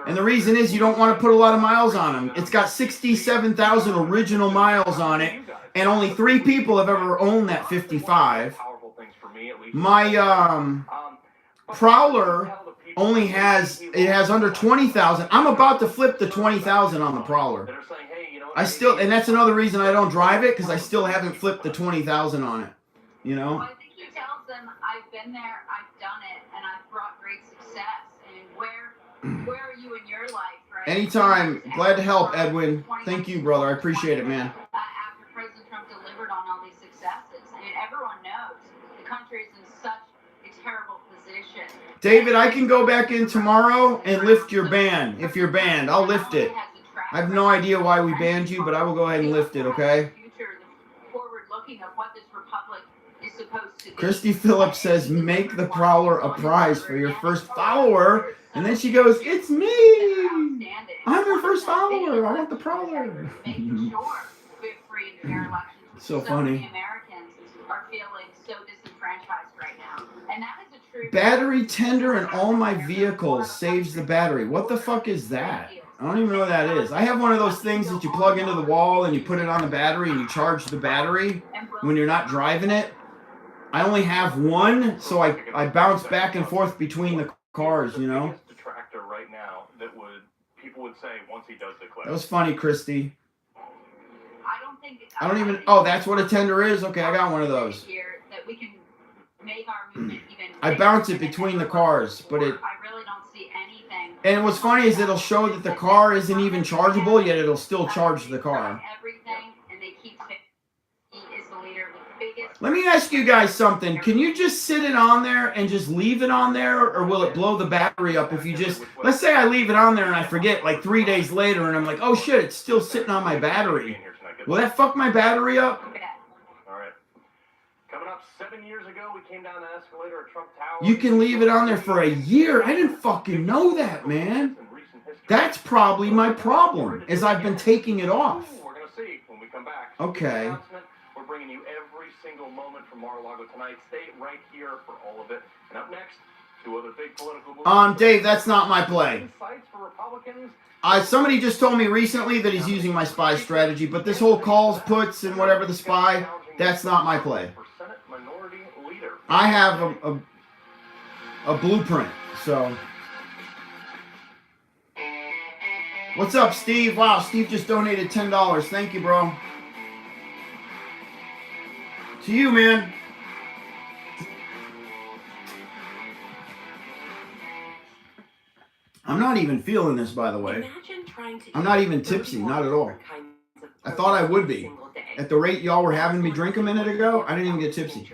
And the reason is you don't want to put a lot of miles on them. It's got 67,000 original miles on it, and only 3 people have ever owned that 55. My Prowler only has under 20,000. I'm about to flip the 20,000 on the Prowler. And that's another reason I don't drive it, because I still haven't flipped the 20,000 on it. Well, I think he tells them, I've been there, I've done it, and I've brought great success. And where are you in your life, right? Anytime. Glad to help, Edwin. Thank you, brother. I appreciate it, man. After President Trump delivered on all these successes, I mean, everyone knows the country is in such a terrible position. David, I can go back in tomorrow and lift your ban. If you're banned, I'll lift it. I have no idea why we banned you, but I will go ahead and lift it, okay? Christy Phillips says, make the Prowler a prize for your first follower. And then she goes, it's me. I'm your first follower. I want the Prowler. So funny. Americans are feeling so disenfranchised right now. And that is a Battery tender in all my vehicles saves the battery. What the fuck is that? I don't even know what that is. I have one of those things that you plug into the wall and you put it on the battery and you charge the battery when you're not driving it. I only have one, so I bounce back and forth between the cars, you know? Detractor right now that people would say once he does declare. That was funny, Christy. I don't even... Oh, that's what a tender is? Okay, I got one of those. Here that we can make our movement even I bounce it between the cars, but it... I really don't see anything. And what's funny is it'll show that the car isn't even chargeable, yet it'll still charge the car. Everything, and they keep saying he is the leader of the biggest. Let me ask you guys something. Can you just sit it on there and just leave it on there, or will it blow the battery up if you just... Let's say I leave it on there and I forget like 3 days later and I'm like, oh shit, it's still sitting on my battery. Will that fuck my battery up? All right. Coming up 7 years ago, we came down the escalator at Trump Tower. You can leave it on there for a year. I didn't fucking know that, man. That's probably my problem, is I've been taking it off. We're going to see when we come back. Okay. We're bringing you every single moment from Mar-a-Lago tonight. Stay right here for all of it. And up next, 2 other big political movements. Dave, that's not my play. Insights for Republicans. Somebody just told me recently that he's using my spy strategy, but this whole calls, puts, and whatever the spy, that's not my play. I have a blueprint, so. What's up, Steve? Wow, Steve just donated $10. Thank you, bro. To you, man. I'm not even feeling this, by the way. I'm not even tipsy, not at all. I thought I would be. At the rate y'all were having me drink a minute ago, I didn't even get tipsy.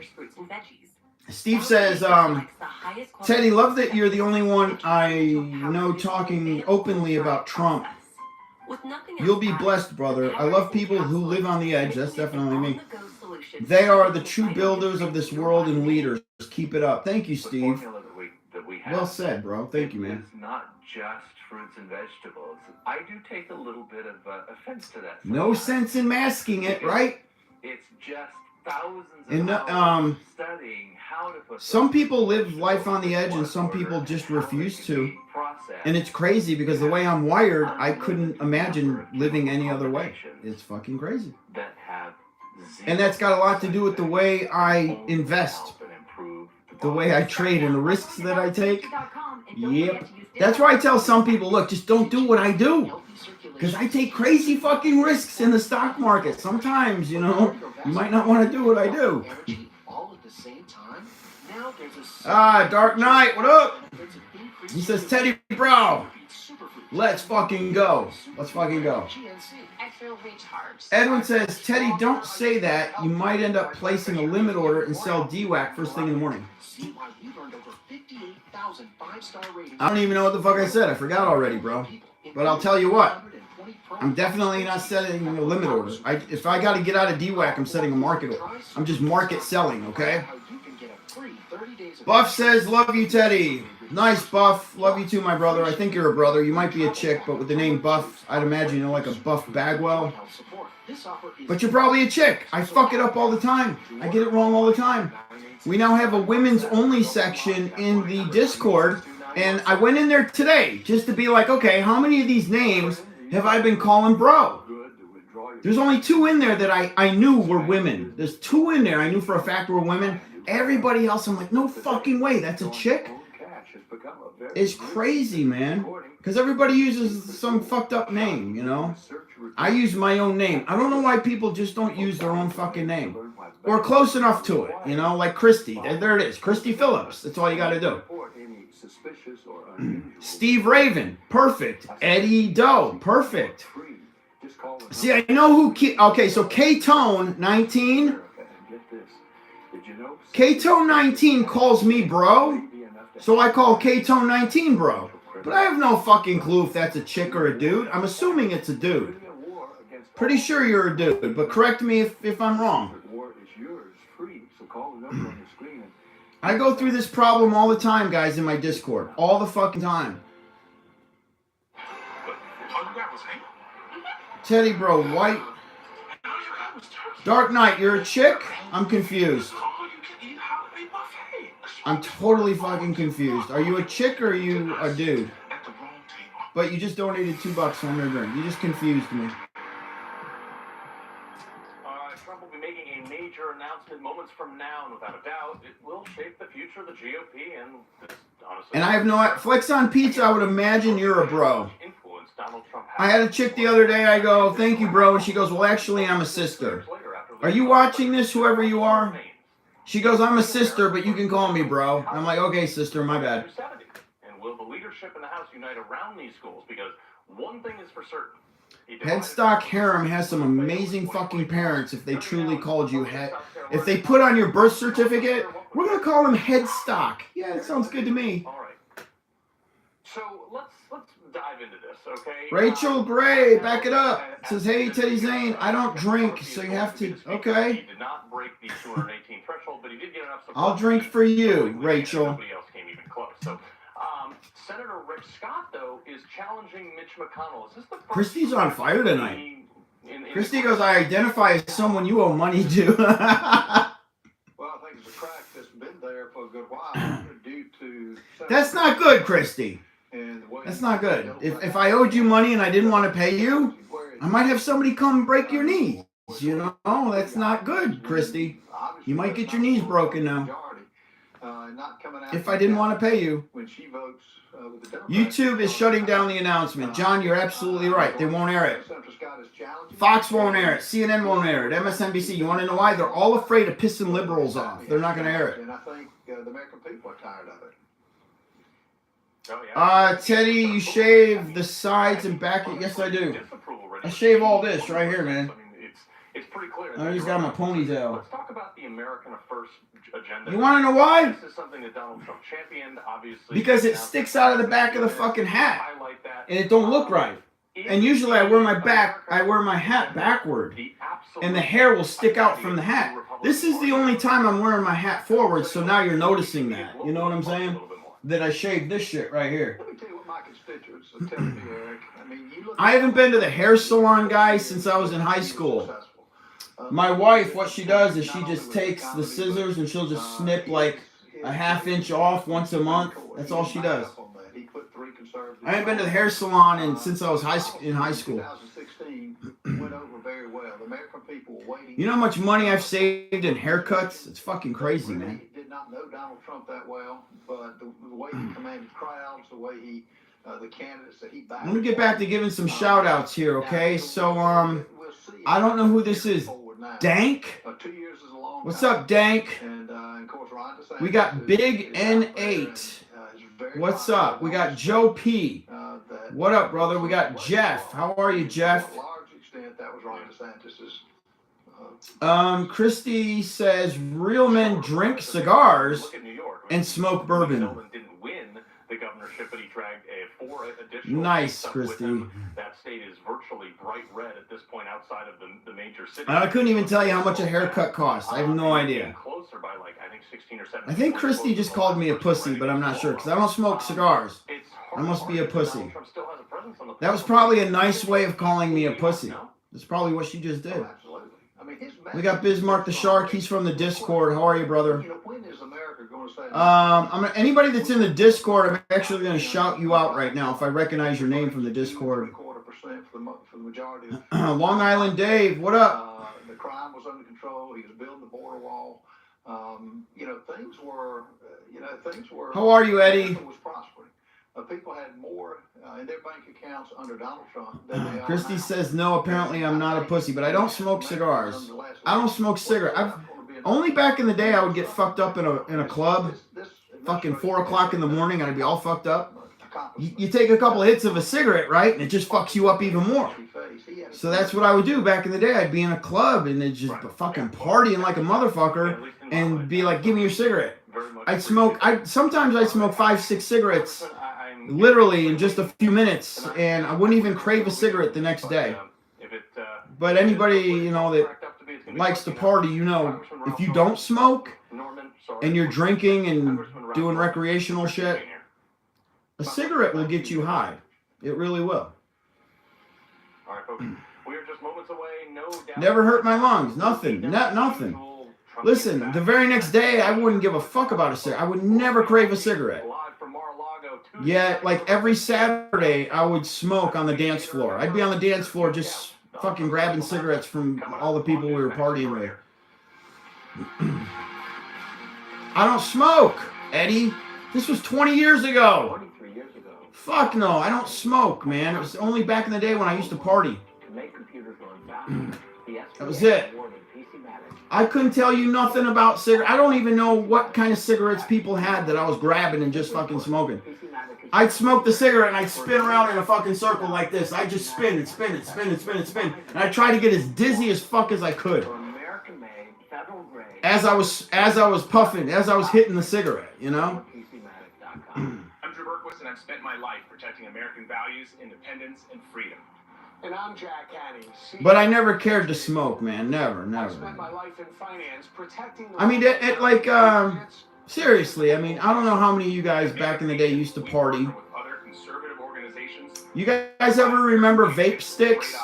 Steve says, Teddy, love that you're the only one I know talking openly about Trump. You'll be blessed, brother. I love people who live on the edge. That's definitely me. They are the true builders of this world and leaders. Keep it up. Thank you, Steve. Well said, bro. Thank you, man. It's not just fruits and vegetables. I do take a little bit of offense to that. No sense in masking it, right? It's just thousands of hours studying how to put... Some people live life on the edge and some people just refuse to. And it's crazy because the way I'm wired, I couldn't imagine living any other way. It's fucking crazy. And that's got a lot to do with the way I invest. The way I trade and the risks that I take. Yep. That's why I tell some people, look, just don't do what I do. Because I take crazy fucking risks in the stock market. Sometimes, you know, you might not want to do what I do. Dark Knight, what up? He says, Teddy bro, let's fucking go. Let's fucking go. Edwin says, Teddy, don't say that. You might end up placing a limit order and sell DWAC first thing in the morning. I don't even know what the fuck I said. I forgot already, bro. But I'll tell you what. I'm definitely not setting a limit order. If I got to get out of DWAC, I'm setting a market order. I'm just market selling, okay? Buff says, love you, Teddy. Nice, Buff. Love you too, my brother. I think you're a brother. You might be a chick, but with the name Buff, I'd imagine you're like a Buff Bagwell. But you're probably a chick. I fuck it up all the time. I get it wrong all the time. We now have a women's only section in the Discord, and I went in there today just to be like, okay, how many of these names have I been calling bro? There's only 2 in there that I knew were women. There's 2 in there I knew for a fact were women. Everybody else, I'm like, no fucking way, that's a chick? It's crazy, man. Because everybody uses some fucked up name, you know? I use my own name. I don't know why people just don't use their own fucking name. Or close enough to it, you know? Like Christy. There it is. Christy Phillips. That's all you gotta do. Steve Raven. Perfect. Eddie Doe. Perfect. See, I know who... Okay, so K-Tone 19... K-Tone 19 calls me bro, so I call K-Tone 19 bro. But I have no fucking clue if that's a chick or a dude. I'm assuming it's a dude. Pretty sure you're a dude, but correct me if I'm wrong. I go through this problem all the time, guys, in my Discord. All the fucking time. Teddy bro, white. Dark Knight, you're a chick? I'm confused. I'm totally fucking confused. Are you a chick or are you a dude? But you just donated $2 on their drink. You just confused me. Trump will be making a major announcement moments from now, and without a doubt, it will shape the future of the GOP and this, honestly. And I have no... Flex on Pizza, I would imagine you're a bro. I had a chick the other day, I go, thank you, bro. And she goes, well, actually, I'm a sister. Are you watching this, whoever you are? She goes, I'm a sister, but you can call me bro. I'm like, okay, sister, my bad. And will the leadership in the House unite around these schools? Because one thing is for certain. Headstock Harem has some amazing fucking parents if they truly called you head. If they put on your birth certificate, we're going to call them Headstock. Yeah, that sounds good to me. All right. So let's dive into this, okay? Rachel Gray, back it up. Says, hey, Teddy Zane, I don't drink, so you have to... Okay. He did not break the 218 threshold, but he did get enough support. I'll drink for you, Rachel. Nobody else came even close. So, Senator Rick Scott, though, is challenging Mitch McConnell. Is this the first... Christy's on fire tonight. Christy goes, I identify as someone you owe money to. Well, I think it's a crack that's been there for a good while due to... That's not good, Christy. That's not good. If I owed you money and I didn't want to pay you, I might have somebody come break your knees. You know, that's not good, Christy. You might get your knees broken now. If I didn't want to pay you. YouTube is shutting down the announcement. John, you're absolutely right. They won't air it. Fox won't air it. CNN won't air it. MSNBC. You want to know why? They're all afraid of pissing liberals off. They're not going to air it. And I think the American people are tired of it. Teddy, you shave the sides and back. Yes, I do. I shave all this right here, man. It's pretty clear. I just got my ponytail. Let's talk about the American First agenda. You want to know why? This is something that Donald Trump championed, obviously. Because it sticks out of the back of the fucking hat, and it don't look right. And usually I wear my hat backward, and the hair will stick out from the hat. This is the only time I'm wearing my hat forward, so now you're noticing that. You know what I'm saying? That I shaved this shit right here. Let me tell you what my constituents are telling me, Eric. I mean, I haven't been to the hair salon, guys, since I was in high school. My wife, what she does is she just takes the scissors and she'll just snip like a ½ inch off once a month. That's all she does. I haven't been to the hair salon since I was in high school. 2016 went over very well. The American people were waiting. You know how much money I've saved in haircuts? It's fucking crazy, man. Did not know Donald Trump that well, but the way he commanded crowds, the way he, the candidates that he backed. Let me get back to giving some shout outs here, okay? So, I don't know who this is. Dank? 2 years is a long What's time. up, Dank? And of course, Ron DeSantis We got Big N8. What's up? We got Joe P. What up, brother? We got Jeff. How are you, Jeff? To a large extent, that was Ron DeSantis's. Christy says real men drink cigars and smoke bourbon. The governorship, but he dragged 4 additional nice, Christy. That state is virtually bright red at this point outside of the major cities. I couldn't even tell you how much a haircut costs. I have no idea. Closer by like, I think 16 or 17. I think Christy just called me a pussy, but I'm not sure because I don't smoke cigars. I must be a pussy. That was probably a nice way of calling me a pussy. That's probably what she just did. We got Bismarck the Shark. He's from the Discord. How are you, brother? Anybody that's in the Discord, I'm actually going to shout you out right now if I recognize your name from the Discord. Long Island Dave, what up? The crime was under control. He was building the border wall. Things were. How are you, Eddie? Was prospering. People had more in their bank accounts under Donald Trump than they Christy says no. Apparently, I'm not a pussy, but I don't smoke cigars. I don't smoke cigarettes. Only back in the day, I would get fucked up in a club, fucking 4 o'clock in the morning, and I'd be all fucked up. You take a couple of hits of a cigarette, right, and it just fucks you up even more. So that's what I would do back in the day. I'd be in a club and they'd just fucking partying like a motherfucker and be like, give me your cigarette. Sometimes I'd smoke 5-6 cigarettes, literally in just a few minutes, and I wouldn't even crave a cigarette the next day. But anybody, that likes to party, if you don't smoke and you're drinking and doing recreational shit, a cigarette will get you high. It really will. All right, folks. We are just moments away. No doubt. Never hurt my lungs. Nothing. Nothing. Listen, the very next day, I wouldn't give a fuck about a cigarette. I would never crave a cigarette. Yet, like every Saturday, I would smoke on the dance floor. I'd be on the dance floor just fucking grabbing cigarettes from all the people we were partying with. I don't smoke, Eddie. This was 20 years ago. 23 years ago. Fuck no, I don't smoke, man. It was only back in the day when I used to party. To make computers run faster, the That was it. I couldn't tell you nothing about cigarettes. I don't even know what kind of cigarettes people had that I was grabbing and just fucking smoking. I'd smoke the cigarette and I'd spin around in a fucking circle like this. I'd just spin and spin and spin and spin and spin. And I'd try to get as dizzy as fuck as I could. As I was puffing, as I was hitting the cigarette, you know? I'm Drew Berquist, and I've spent my life protecting American values, independence, and freedom. And I'm Jack Hanning. But I never cared to smoke, man. Never. I spent my life in finance protecting the I mean, seriously, I mean, I don't know how many of you guys back in the day used to party. You guys ever remember vape sticks?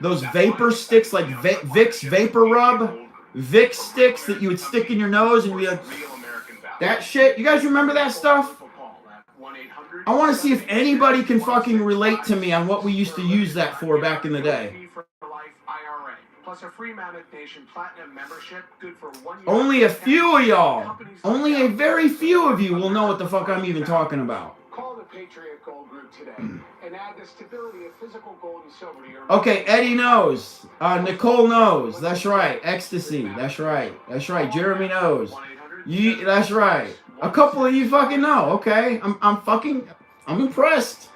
Those vapor sticks, like Vicks Vapor Rub? Vicks sticks that you would stick in your nose and be like, that shit? You guys remember that stuff? I want to see if anybody can fucking relate to me on what we used to use that for back in the day. Plus a free Mammoth Nation Platinum membership, good for 1 year. Only a few of y'all, only a very few of you will know what the fuck I'm even talking about. Call the Patriot Gold Group today and add the stability of physical gold and silver to your... Okay, Eddie knows. Nicole knows. That's right. Ecstasy. That's right. That's right. Jeremy knows. That's right. A couple of you fucking know. Okay, I'm impressed.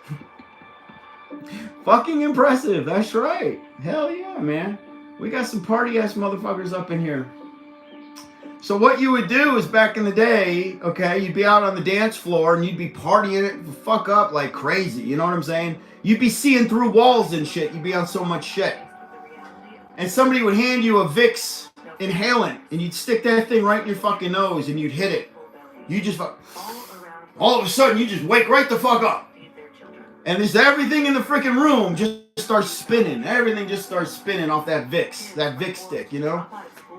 Fucking impressive. That's right. Hell yeah, man. We got some party ass motherfuckers up in here. So what you would do is back in the day, okay, you'd be out on the dance floor and you'd be partying it the fuck up like crazy. You know what I'm saying? You'd be seeing through walls and shit. You'd be on so much shit. And somebody would hand you a Vicks inhalant and you'd stick that thing right in your fucking nose and you'd hit it. You just all of a sudden you just wake right the fuck up. And there's everything in the freaking room just starts spinning. Everything just starts spinning off that Vicks stick, you know?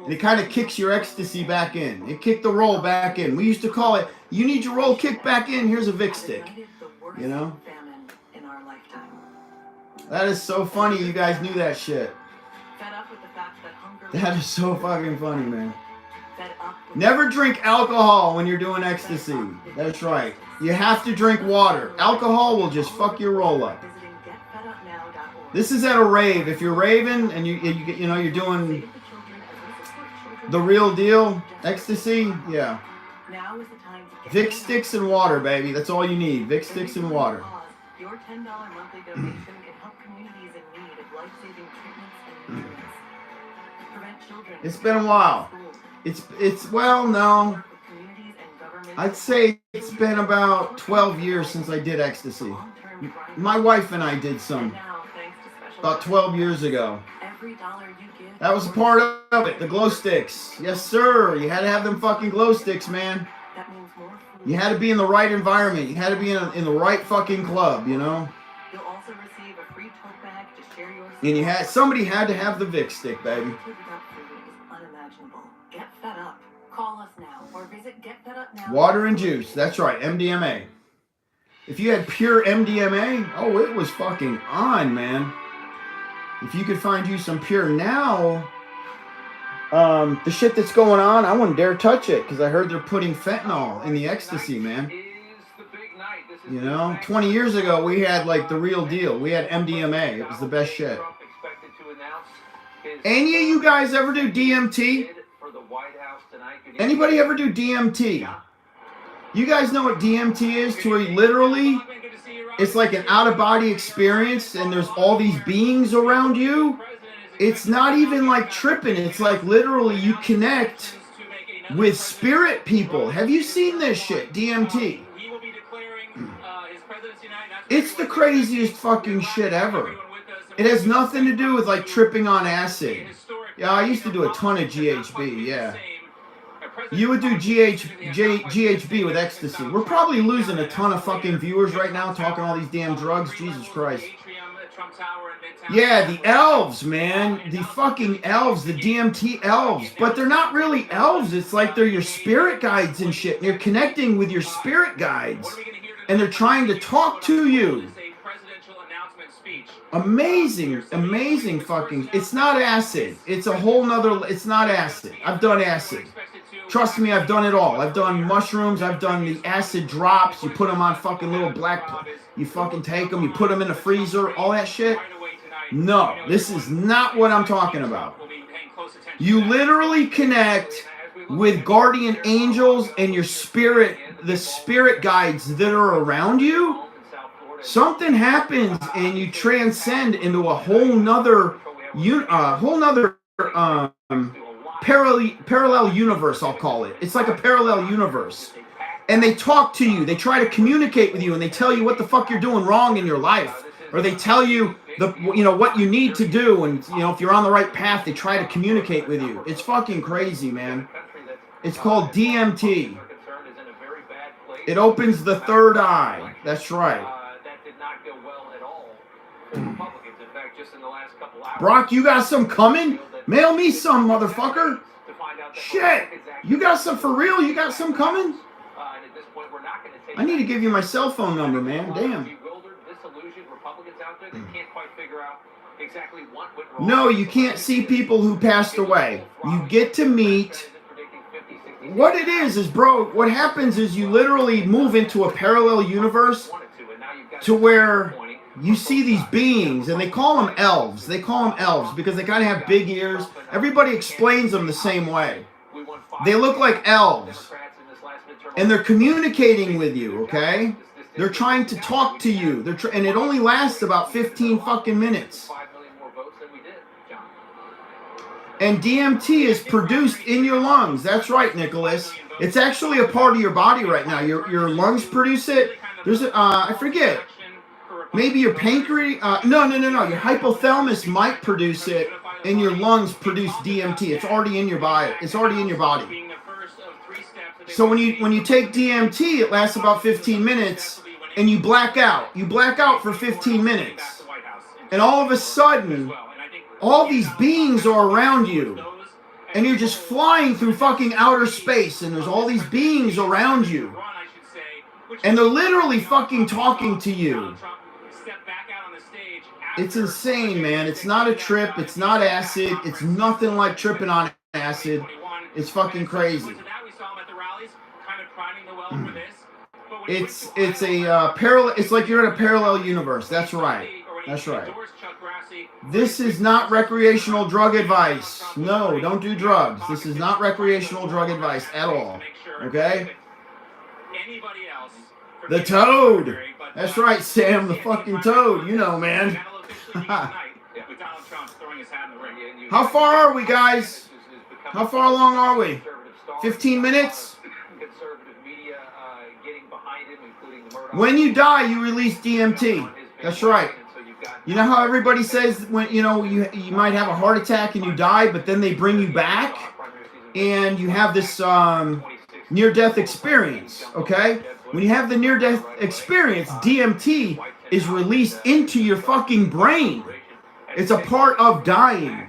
And it kind of kicks your ecstasy back in. It kicked the roll back in. We used to call it, you need your roll kicked back in, here's a Vicks stick. You know? That is so funny you guys knew that shit. That is so fucking funny, man. Never drink alcohol when you're doing ecstasy. That's right. You have to drink water. Alcohol will just fuck your roll up. This is at a rave. If you're raving and you know you're doing the real deal ecstasy, yeah. Vicks sticks and water, baby. That's all you need. Vicks sticks and water. Your $10 monthly donation can help communities in need of life-saving treatments and nutrients. Prevent children. It's been a while. It's well, no. I'd say it's been about 12 years since I did ecstasy. My wife and I did some about 12 years ago. That was a part of it, the glow sticks. Yes, sir. You had to have them fucking glow sticks, man. You had to be in the right environment. You had to be in the right fucking club, you know? You'll also receive a free tote bag to share your... And somebody had to have the Vicks stick, baby. Get fed up. Call us now or visit getfedupnow. Water and juice. That's right, MDMA. If you had pure MDMA, oh, it was fucking on, man. If you could find you some pure now, the shit that's going on, I wouldn't dare touch it because I heard they're putting fentanyl in the ecstasy, man. You know, 20 years ago, we had like the real deal. We had MDMA. It was the best shit. Any of you guys ever do DMT? Anybody ever do DMT? You guys know what DMT is? To where you literally, it's like an out-of-body experience and there's all these beings around you. It's not even like tripping. It's like literally you connect with spirit people. Have you seen this shit? DMT. It's the craziest fucking shit ever. It has nothing to do with like tripping on acid. Yeah, I used to do a ton of GHB, yeah. You would do GHB with ecstasy. We're probably losing a ton of fucking viewers right now talking all these damn drugs. Jesus Christ. Trump Tower in Midtown. Yeah, the elves, man. The fucking elves, the DMT elves. But they're not really elves. It's like they're your spirit guides and shit. And you're connecting with your spirit guides. And they're trying to talk to you. Amazing, amazing fucking. It's not acid. It's a whole nother. It's not acid. I've done acid. Trust me, I've done it all. I've done mushrooms. I've done the acid drops. You put them on fucking little black. You fucking take them. You put them in the freezer. All that shit. No, this is not what I'm talking about. You literally connect with guardian angels and your spirit, the spirit guides that are around you. Something happens and you transcend into a whole nother parallel universe, I'll call it. It's like a parallel universe. And they talk to you. They try to communicate with you, and they tell you what the fuck you're doing wrong in your life. Or they tell you what you need to do, and if you're on the right path, they try to communicate with you. It's fucking crazy, man. It's called DMT. It opens the third eye. That's right. That did not go well at all for Republicans. In fact, just in the last couple hours. Brock, you got some coming? Mail me some, motherfucker. Shit. You got some for real? You got some coming? I need to give you my cell phone number, man. Damn. No, you can't see people who passed away. You get to meet. What it is, bro, what happens is you literally move into a parallel universe to where you see these beings, and they call them elves. They call them elves because they kind of have big ears. Everybody explains them the same way. They look like elves. And they're communicating with you, okay? They're trying to talk to you. And it only lasts about 15 fucking minutes. And DMT is produced in your lungs. That's right, Nicholas. It's actually a part of your body right now. Your lungs produce it. There's I forget. Maybe your pancreas. No. Your hypothalamus might produce it, and your lungs produce DMT. It's already in your body. It's already in your body. So when you take DMT, it lasts about 15 minutes, and you black out. You black out for 15 minutes, and all of a sudden, all these beings are around you, and you're just flying through fucking outer space, and there's all these beings around you, and they're literally fucking talking to you. It's insane, man. It's not a trip. It's not acid. It's nothing like tripping on acid. It's fucking crazy. It's a parallel. It's like you're in a parallel universe. That's right. That's right. This is not recreational drug advice. No, don't do drugs. This is not recreational drug advice at all. Okay? The Toad. That's right, Sam. The fucking Toad. You know, man. How far are we, guys? How far along are we? 15 minutes? When you die, you release DMT. That's right. You know how everybody says when you might have a heart attack and you die, but then they bring you back and you have this near-death experience, okay? When you have the near-death experience, DMT is released into your fucking brain. It's a part of dying.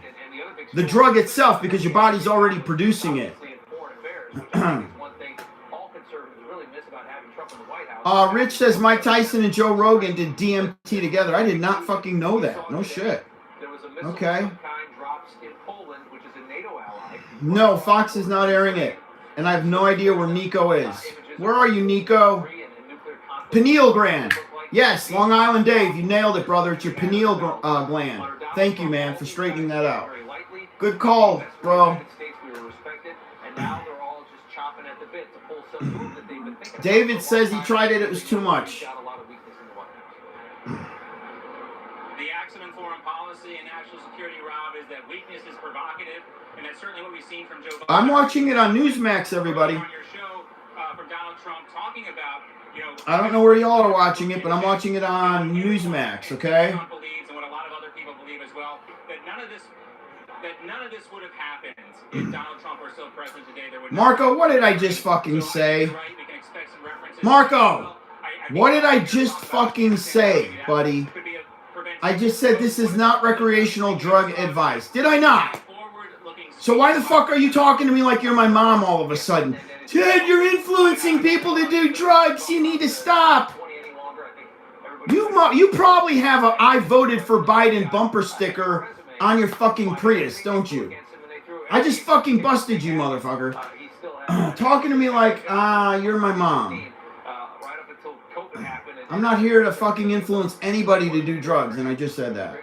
The drug itself, because your body's already producing it. Rich says Mike Tyson and Joe Rogan did DMT together. I did not fucking know that. No shit. Okay. No, Fox is not airing it. And I have no idea where Nico is. Where are you, Nico? Pineal gland. Yes, Long Island Dave, you nailed it, brother. It's your pineal gland. Thank you, man, for straightening that out. Good call, bro. David says he tried it. It was too much. The accident foreign policy and national security, Rob, is that weakness is provocative, and that's certainly what we've seen from Joe Biden. I'm watching it on Newsmax, everybody. On your show, from Donald Trump talking about, I don't know where y'all are watching it, but I'm watching it on Newsmax, okay? Trump believes, and what a lot of other people believe as well, that none of this would have happened if Donald Trump were still president today. There would Marco, what did I just fucking say? Marco, what did I just fucking say, buddy? I just said this is not recreational drug advice. Did I not? So why the fuck are you talking to me like you're my mom all of a sudden? Ted, you're influencing people to do drugs. You need to stop. You probably have a I voted for Biden bumper sticker on your fucking Prius, don't you? I just fucking busted you, motherfucker. Talking to me like, you're my mom. I'm not here to fucking influence anybody to do drugs, and I just said that.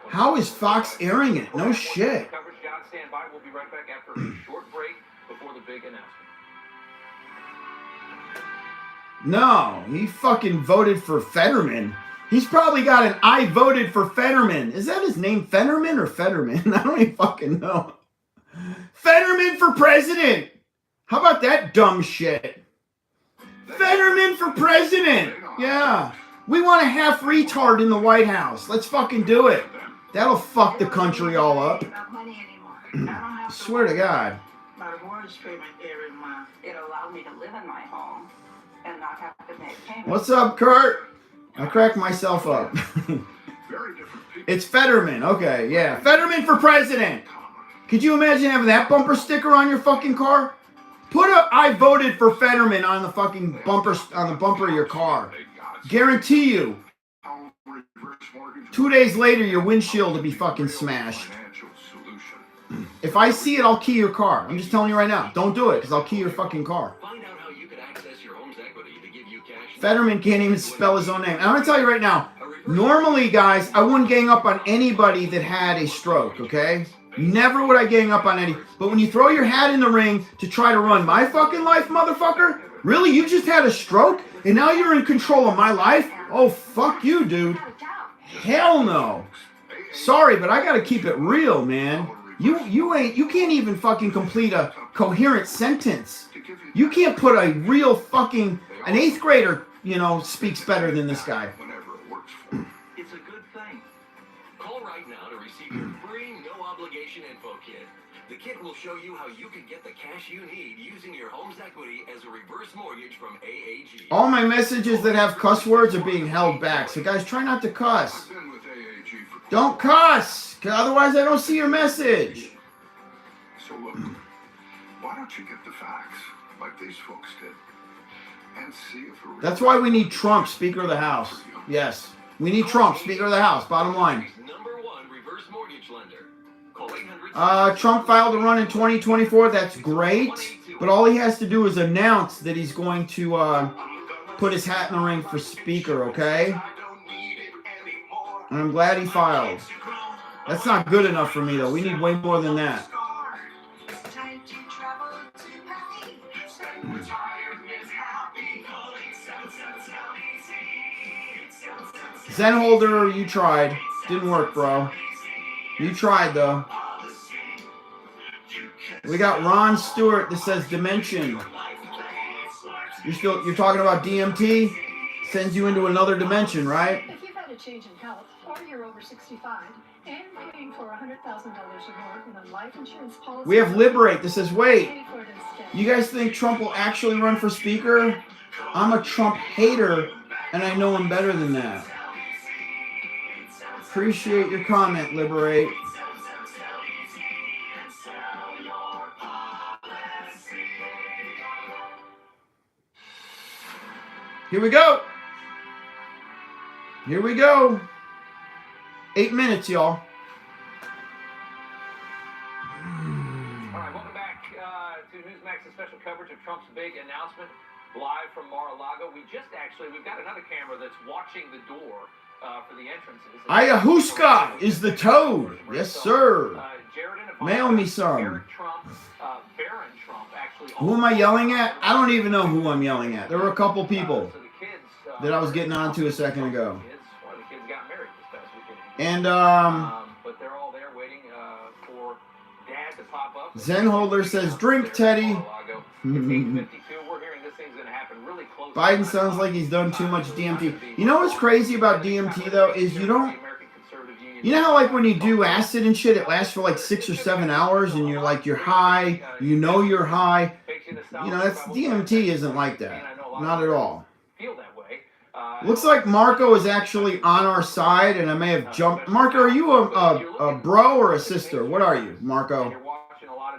How is Fox airing it? No shit. We'll be right back after a short break before the big announcement. No, he fucking voted for Fetterman. He's probably got an I voted for Fetterman. Is that his name, Fetterman or Fetterman? I don't even fucking know. Fetterman for president. How about that dumb shit? Fetterman for president. Yeah. We want a half retard in the White House. Let's fucking do it. That'll fuck the country all up. I swear to God. My mortgage payment every month. It allowed me to live in my home and not have to make payments. What's up, Kurt? I cracked myself up. It's Fetterman. Okay, yeah. Fetterman for president. Could you imagine having that bumper sticker on your fucking car? Put a I voted for Fetterman on the fucking bumper, on the bumper of your car. Guarantee you. 2 days later, your windshield will be fucking smashed. If I see it, I'll key your car. I'm just telling you right now. Don't do it, because I'll key your fucking car. Find out how you could access your home's equity to give you cash. Fetterman can't even spell his own name. I'm going to tell you right now. Normally, guys, I wouldn't gang up on anybody that had a stroke, okay? Never would I gang up on any. But when you throw your hat in the ring to try to run my fucking life, motherfucker, really? You just had a stroke? And now you're in control of my life? Oh, fuck you, dude. Hell no. Sorry, but I got to keep it real, man. You can't even fucking complete a coherent sentence. You can't put a real fucking, an 8th grader, you know, speaks better than this guy. It's a good thing. Call right now to receive your free no obligation info kit. The kit will show you how you can get the cash you need using your home's equity as a reverse mortgage from AAG. All my messages that have cuss words are being held back. So guys, try not to cuss. Don't cuss, because otherwise I don't see your message. So look, why don't you get the facts like these folks did and see if That's why we need Trump, Speaker of the House. Yes, we need Trump, Speaker of the House. Bottom line. #1 reverse mortgage lender. Call 800. Trump filed to run in 2024. That's great, but all he has to do is announce that he's going to put his hat in the ring for Speaker. Okay. And I'm glad he filed. That's not good enough for me, though. We need way more than that. Zenholder, you tried. Didn't work, bro. You tried, though. We got Ron Stewart that says Dimension. You're talking about DMT? Sends you into another dimension, right? If you've had a change in health, or you're over 65, and paying for $100,000 or more in a life insurance policy... We have Liberate that says, wait, you guys think Trump will actually run for Speaker? I'm a Trump hater, and I know him better than that. Appreciate your comment, Liberate. Here we go. Here we go. 8 minutes, y'all. All right, welcome back to Newsmax's special coverage of Trump's big announcement live from Mar-a-Lago. We've got another camera that's watching the door for the entrances. Ayahuasca is the toad. Yes, sir. Mail me some. Baron Trump actually. Who am I yelling at? I don't even know who I'm yelling at. There were a couple people that I was getting onto a second ago. One of the kids got married this past weekend. And but they're all there waiting for Dad to pop up. Zenholder says, "Drink, Teddy." Biden sounds like he's done too much DMT. You know what's crazy about DMT though is you know how like when you do acid and shit, it lasts for like 6 or 7 hours, and you're high. You know you're high. You know that's DMT isn't like that. Not at all. Feel that way. Looks like Marco is actually on our side, and I may have jumped. Marco, are you a bro or a sister? What are you, Marco?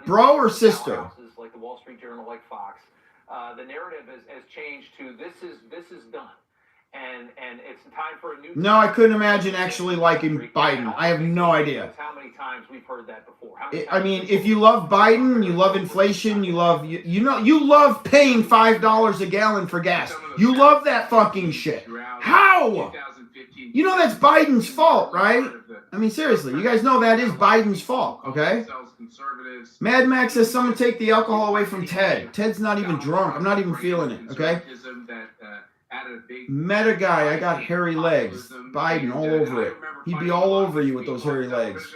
Bro or sister? Like the Wall Street Journal, like Fox, the narrative has changed to this is done, and it's time for a new. No, I couldn't imagine actually liking Biden. I have no idea. How many times we've heard that before? I mean, if you love Biden, you love inflation, you love you love paying $5 a gallon for gas. You love that fucking shit. How? You know that's Biden's fault, right? I mean, seriously, you guys know that is Biden's fault, okay? Mad Max says someone take the alcohol away from Ted. Ted's not even drunk. I'm not even feeling it, okay? Meta guy, I got hairy legs. Biden all over it. He'd be all over you with those hairy legs.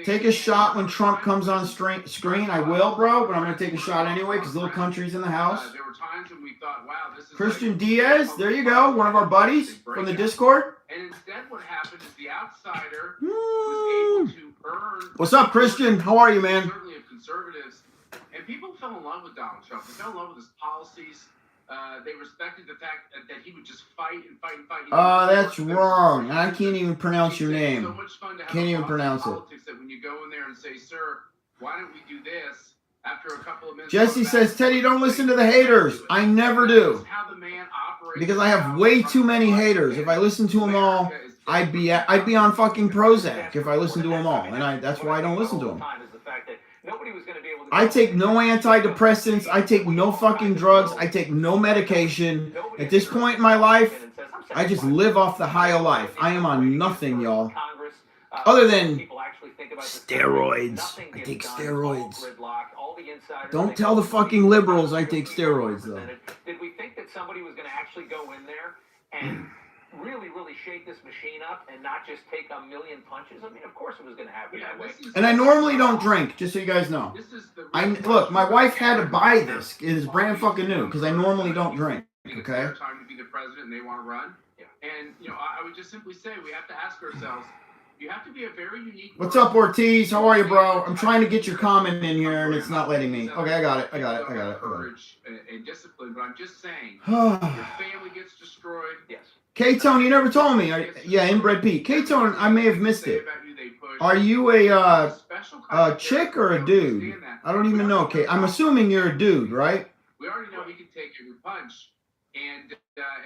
Take a shot when Trump comes on screen. I will, bro, but I'm going to take a shot anyway because little country's in the house. Christian Diaz, there you go. One of our buddies from the Discord. And instead what happened is the outsider was able to earn... What's up, Christian? How are you, man? Certainly of conservatives. And people fell in love with Donald Trump. They fell in love with his policies. They respected the fact that he would just fight and fight and fight. That's wrong. I can't even pronounce your name. So much fun to have can't even pronounce it. That when you go in there and say, sir, why don't we do this? After a couple of minutes... Jesse says, Teddy, don't listen to the haters. I never do. Because I have way too many haters. If I listen to them all, I'd be on fucking Prozac if I listen to them all. And that's why I don't listen to them. I take no antidepressants. I take no fucking drugs. I take no medication. At this point in my life, I just live off the high of life. I am on nothing, y'all. Other than steroids. I take steroids. Don't tell the fucking liberals I take steroids, though. Did we think that somebody was going to actually go in there and really, really shake this machine up and not just take a million punches? I mean, of course it was going to happen that way. And I normally don't drink, just so you guys know. Look, my wife had to buy this. It is brand fucking new, because I normally don't drink, okay? Time to be the president and they want to run. And, I would just simply say we have to ask ourselves, you have to be a very unique... What's up, Ortiz? How are you, bro? I'm trying to get your comment in here, and it's not letting me. Okay, I got it. Courage and discipline, but I'm just saying, your family gets destroyed. Yes. K-Tone, you never told me. Yeah, Inbred Pete. K-Tone, I may have missed it. Are you a chick or a dude? I don't even know, Kate. I'm assuming you're a dude, right? We already know he can take every punch. And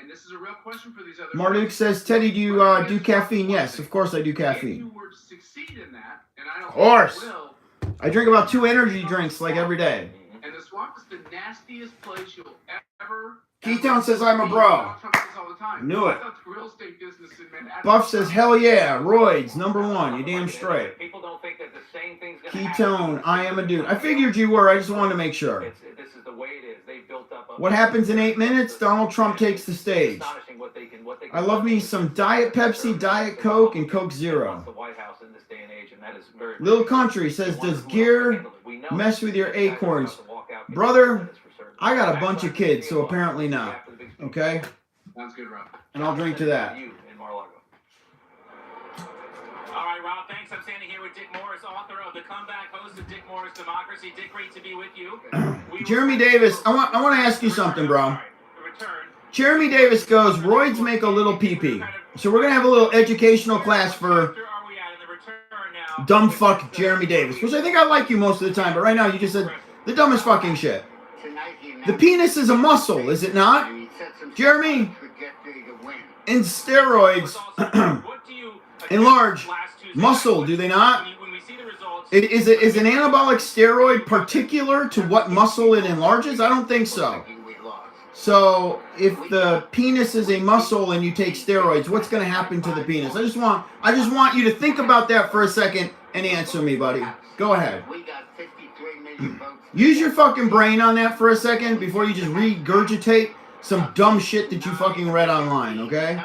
this is a real question for these other... Marduk says, Teddy, do you do caffeine? Yes, of course I do caffeine. If you were to succeed in that, and I don't of course. think you will, I drink about 2 energy drinks like every day. And the swamp is the nastiest place you'll ever... Ketone says I'm a bro. Knew it. Buff says, hell yeah, roids, #1. You damn straight. People don't think that the same thing's going to happen. Ketone, I am a dude. I figured you were. I just wanted to make sure. This is the way it is. They built up. What happens in 8 minutes? Donald Trump takes the stage. I love me some Diet Pepsi, Diet Coke, and Coke Zero. Little Country says, does gear mess with your acorns? Brother, I got a bunch of kids, so apparently not. Okay? Sounds good, Rob. And I'll drink to that. All right, Rob, thanks. I'm standing here with Dick Morris, author of The Comeback, host of Dick Morris Democracy. Dick, great to be with you. Jeremy Davis, I want to ask you something, bro. Jeremy Davis goes, roids make a little pee-pee. So we're going to have a little educational class for dumb fuck Jeremy Davis, which I think I like you most of the time, but right now you just said the dumbest fucking shit. The penis is a muscle, is it not? Jeremy, in steroids enlarge muscle, do they not? Is an anabolic steroid particular to what muscle it enlarges? I don't think so. So if the penis is a muscle and you take steroids, what's going to happen to the penis? I just want you to think about that for a second and answer me, buddy. Go ahead. Use your fucking brain on that for a second before you just regurgitate some dumb shit that you fucking read online, okay?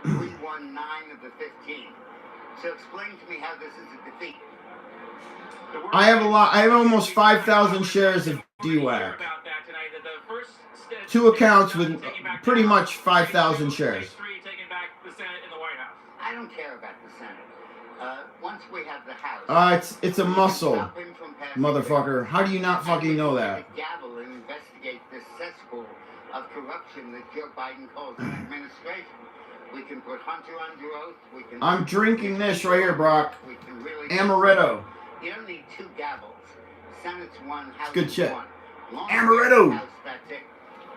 We won 9 of the 15. So explain to me how this is a defeat. I have almost 5,000 shares of DWAC. 2 accounts with pretty much 5,000 shares. I don't care about the Senate. Once we have the House... It's a muscle, motherfucker. How do you not fucking know that? Gavel and investigate this cesspool of corruption that Joe Biden calls an administration. We can put Hunter under oath. We can. I'm drinking this right here, Brock. We can really Amaretto. You don't need 2 gavels. Senate's 1, House Good is shit. 1. Long Amaretto. House, that's it.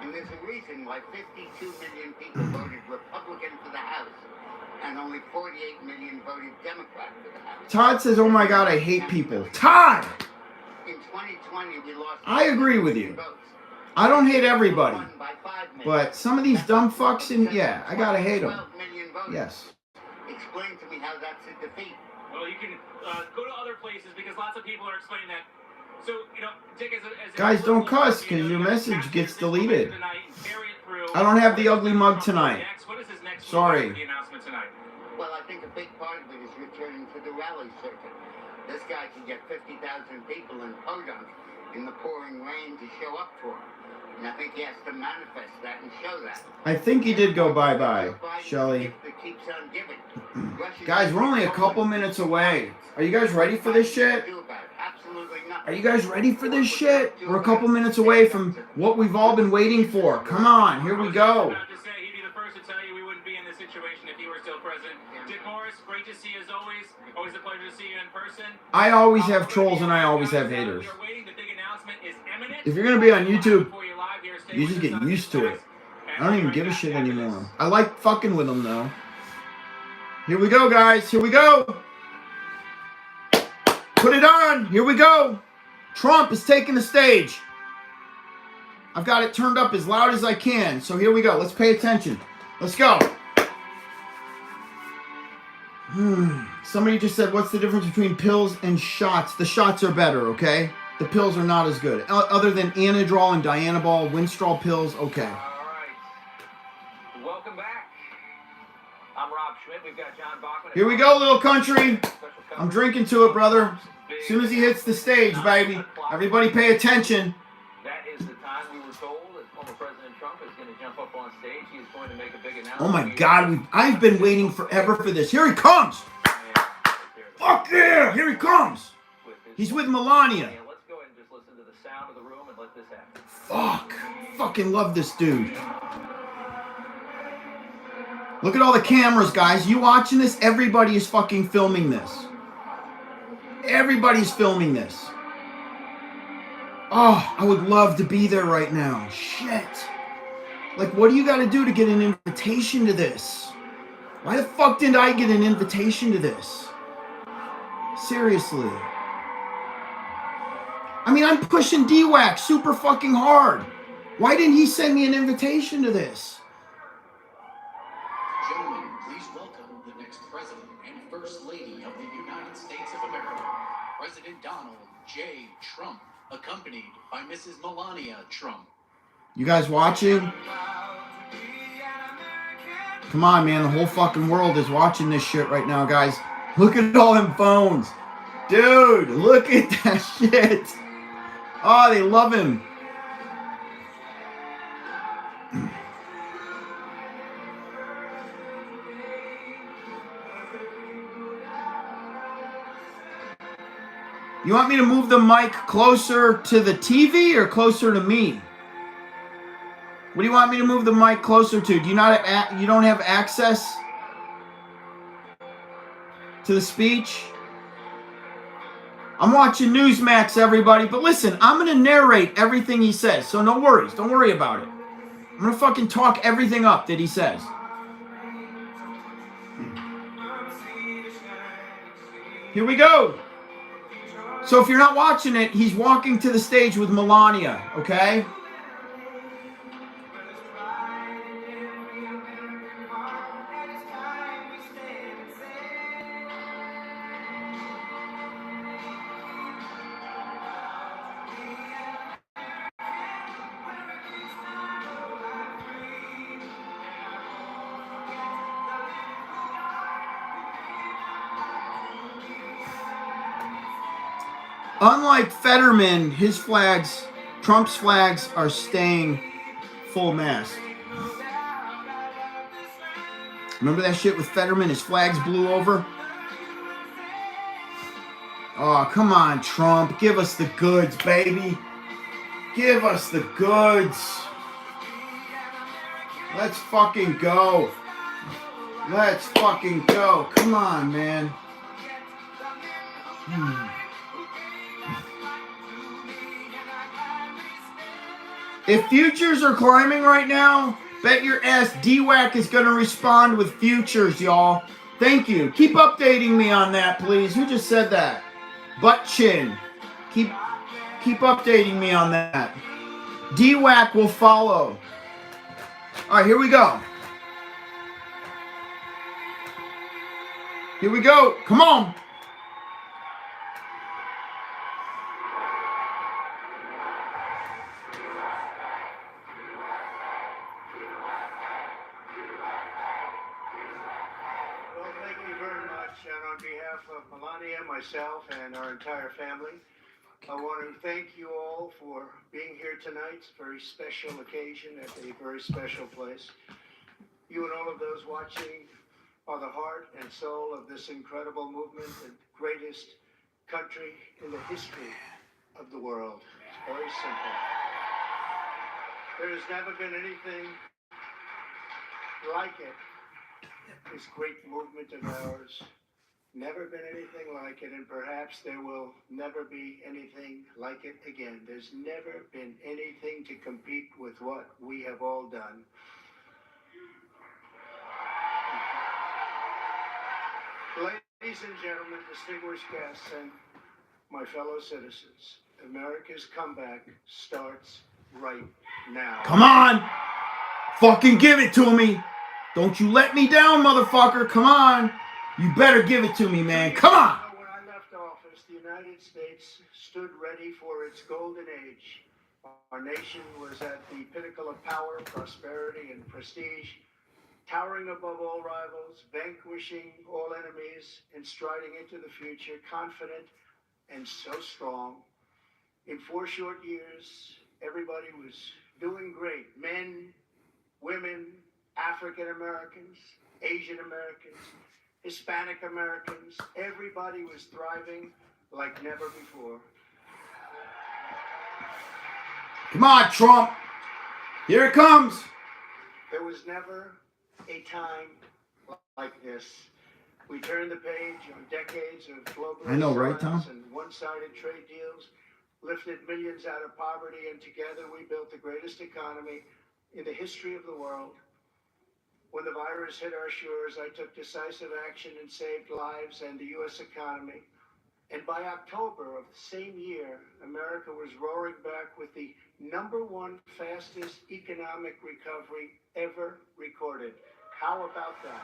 And there's a reason why 52 million people voted Republican for the House and only 48 million voted Democrat for the House. Todd says, oh my God, I hate people. Todd! In 2020, we lost. I agree with you. Votes. I don't hate everybody. Won by 5 million. But some of these dumb fucks, yeah, I gotta hate them. 12 million voters. Yes. Explain to me how that's a defeat. Well, you can go to other places because lots of people are explaining that. So, you know, Dick, as a Guys, don't cuss because your message gets deleted. I don't have the ugly mug tonight. What is his next Sorry. the announcement tonight? Well, I think a big part of it is returning to the rally circuit. This guy can get 50,000 people in Podunk in the pouring rain to show up for him. And I think he has to manifest that and show that. I think he did go bye-bye, Shelly. Guys, we're only a couple minutes away. Are you guys ready for this shit? Are you guys ready for this shit? We're a couple minutes away from what we've all been waiting for. Come on, here we go. He'd be the first to tell you we wouldn't be in this situation if he were still president. Dick Morris, great to see you as always. Always a pleasure to see you in person. I always have trolls and I always have haters. If you're going to be on YouTube, you just get used to it. I don't even give a shit anymore. I like fucking with them, though. Here we go, guys. Here we go. Put it on. Here we go. Trump is taking the stage. I've got it turned up as loud as I can. So here we go. Let's pay attention. Let's go. Somebody just said, what's the difference between pills and shots? The shots are better, okay? The pills are not as good. Other than Anadrol and Dianabol, Winstrol pills, okay. All right. Welcome back. I'm Rob Schmidt. We've got John Bachman. Here we go, little country. I'm drinking to it, brother. As soon as he hits the stage, baby. Everybody pay attention. That is the time we were told that former President Trump is going to jump up on stage. He is going to make a big announcement. Oh my God, I've been waiting forever for this. Here he comes. Fuck yeah, here he comes. He's with Melania. Let's go ahead and just listen to the sound of the room and let this happen. Fuck. Fucking love this dude. Look at all the cameras, guys. You watching this? Everybody is fucking filming this. Everybody's filming this. Oh, I would love to be there right now. Shit. Like, what do you got to do to get an invitation to this? Why the fuck didn't I get an invitation to this? Seriously. I mean, I'm pushing DWAC super fucking hard. Why didn't he send me an invitation to this? Gentlemen, please welcome the next President and First Lady of the United States of America, President Donald J. Trump, accompanied by Mrs. Melania Trump. You guys watching? Come on, man. The whole fucking world is watching this shit right now, guys. Look at all them phones. Dude, look at that shit. Oh, they love him. You want me to move the mic closer to the TV or closer to me? What do you want me to move the mic closer to? Do you not you don't have access to the speech? I'm watching Newsmax, everybody. But listen, I'm going to narrate everything he says. So no worries. Don't worry about it. I'm going to fucking talk everything up that he says. Here we go. So if you're not watching it, he's walking to the stage with Melania, okay? Unlike Fetterman, his flags, Trump's flags, are staying full mast. Remember that shit with Fetterman? His flags blew over? Oh, come on, Trump. Give us the goods, baby. Give us the goods. Let's fucking go. Let's fucking go. Come on, man. If futures are climbing right now, bet your ass DWAC is going to respond with futures, y'all. Thank you. Keep updating me on that, please. Who just said that? Butt chin. Keep updating me on that. DWAC will follow. All right, here we go. Here we go. Come on. Well, thank you very much. And on behalf of Melania, myself, and our entire family, I want to thank you all for being here tonight. It's a very special occasion at a very special place. You and all of those watching are the heart and soul of this incredible movement, the greatest country in the history of the world. It's very simple. There has never been anything like it. This great movement of ours. Never been anything like it, and perhaps there will never be anything like it again. There's never been anything to compete with what we have all done. Ladies and gentlemen, distinguished guests, and my fellow citizens, America's comeback starts right now. Come on. Fucking give it to me. Don't you let me down, motherfucker. Come on. You better give it to me, man. Come on. When I left office, the United States stood ready for its golden age. Our nation was at the pinnacle of power, prosperity, and prestige, towering above all rivals, vanquishing all enemies, and striding into the future, confident and so strong. In 4 short years, everybody was doing great. Men, women, African Americans, Asian Americans, Hispanic Americans, everybody was thriving like never before. Come on, Trump. Here it comes. There was never a time like this. We turned the page on decades of global I know, right, Tom? and one-sided trade deals, lifted millions out of poverty, and together we built the greatest economy in the history of the world. When the virus hit our shores, I took decisive action and saved lives and the U.S. economy. And by October of the same year, America was roaring back with the #1 fastest economic recovery ever recorded. How about that?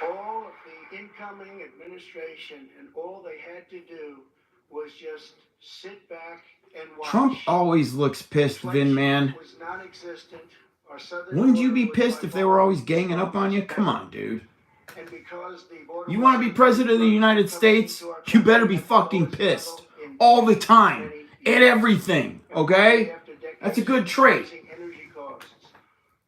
All of the incoming administration and all they had to do was just sit back and watch. Trump always looks pissed, Vin, man. Was non-existent. Our southern Wouldn't you border be was pissed by if they far were always the ganging up on you? strongest Come ever. on, dude. And because the border You want to be president of the United States? You better be fucking pissed all the time at everything, okay? That's a good trait. Energy costs.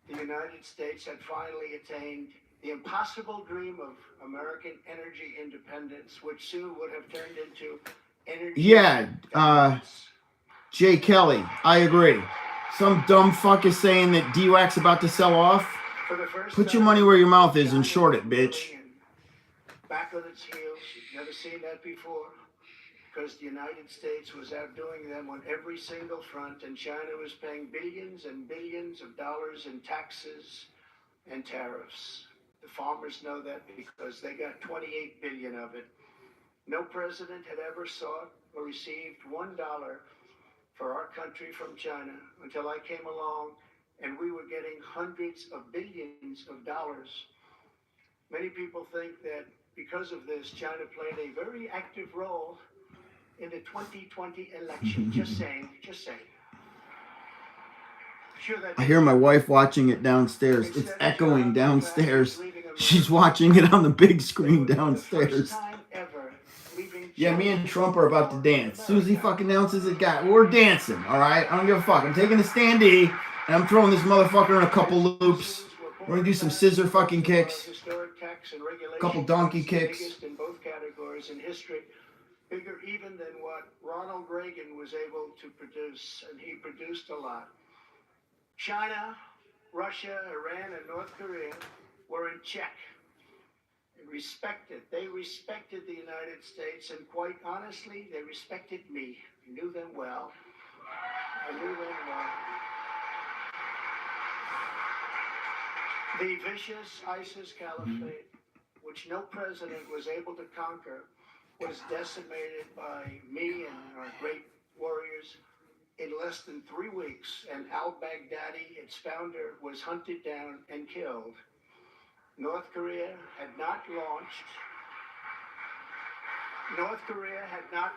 The United States had finally attained the impossible dream of American energy independence, which soon would have turned into energy. Yeah, Jay Kelly, I agree. Some dumb fuck is saying that DWAC's about to sell off. Put your money where your mouth is and short it, bitch. Back on its heels, you've never seen that before, because the United States was outdoing them on every single front, and China was paying billions and billions of dollars in taxes and tariffs. The farmers know that because they got 28 billion of it. No president had ever sought or received $1 for our country from China until I came along, and we were getting hundreds of billions of dollars. Many people think that because of this, China played a very active role in the 2020 election. Just saying, just saying. Sure, that I hear my wife watching it downstairs. It's echoing downstairs. She's watching it on the big screen downstairs. Yeah, me and Trump are about to dance. As soon as he fucking announces it, we're dancing, all right? I don't give a fuck. I'm taking the standee, and I'm throwing this motherfucker in a couple loops. We're going to do some scissor fucking kicks. A couple donkey kicks. In both categories in history. bigger even than what Ronald Reagan was able to produce, and he produced a lot. China, Russia, Iran, and North Korea were in check and respected. They respected the United States, and quite honestly, they respected me. I knew them well. The vicious ISIS caliphate, which no president was able to conquer, was decimated by me and our great warriors in less than 3 weeks, and al-Baghdadi, its founder, was hunted down and killed. North Korea had not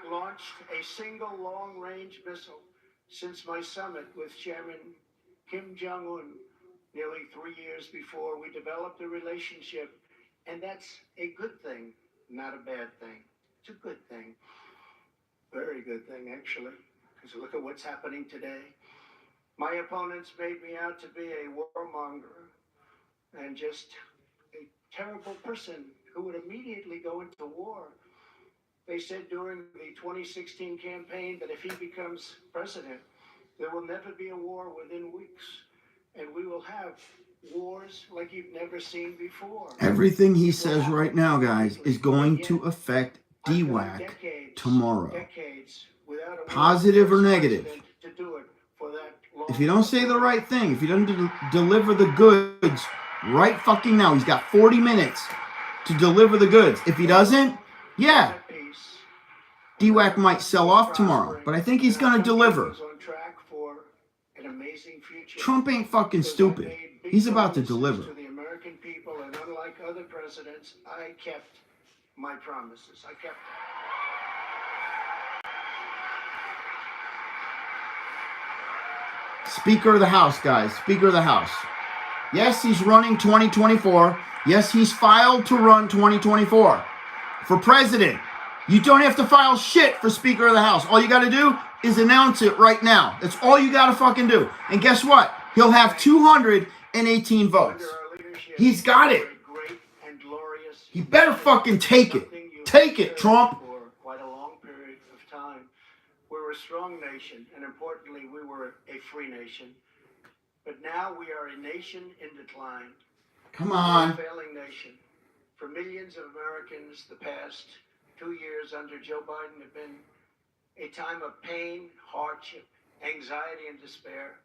launched a single long-range missile since my summit with Chairman Kim Jong-un nearly 3 years before. We developed a relationship, and that's a good thing, not a bad thing. It's a good thing. Very good thing, actually, because look at what's happening today. My opponents made me out to be a warmonger and just a terrible person who would immediately go into war. They said during the 2016 campaign that if he becomes president, there will never be a war within weeks, and we will have wars like you've never seen before. Everything he says right now, guys, is going to affect DWAC tomorrow. Positive or negative. If you don't say the right thing, if you don't deliver the goods right fucking now, he's got 40 minutes to deliver the goods. If he doesn't, yeah, DWAC might sell off tomorrow, but I think he's going to deliver. Trump ain't fucking stupid. He's about to deliver. To the American people, and unlike other presidents, I kept my promises. I kept them. Speaker of the House, guys. Speaker of the House. Yes, he's running 2024. Yes, he's filed to run 2024. For president, you don't have to file shit for Speaker of the House. All you got to do is announce it right now. That's all you got to fucking do. And guess what? He'll have 218 votes. He's got it. He better fucking take it. Take it, Trump. For quite a long period of time, we were a strong nation, and importantly, we were a free nation. But now we are a nation in decline. Come on. We're a failing nation. For millions of Americans, the past 2 years under Joe Biden have been a time of pain, hardship, anxiety, and despair.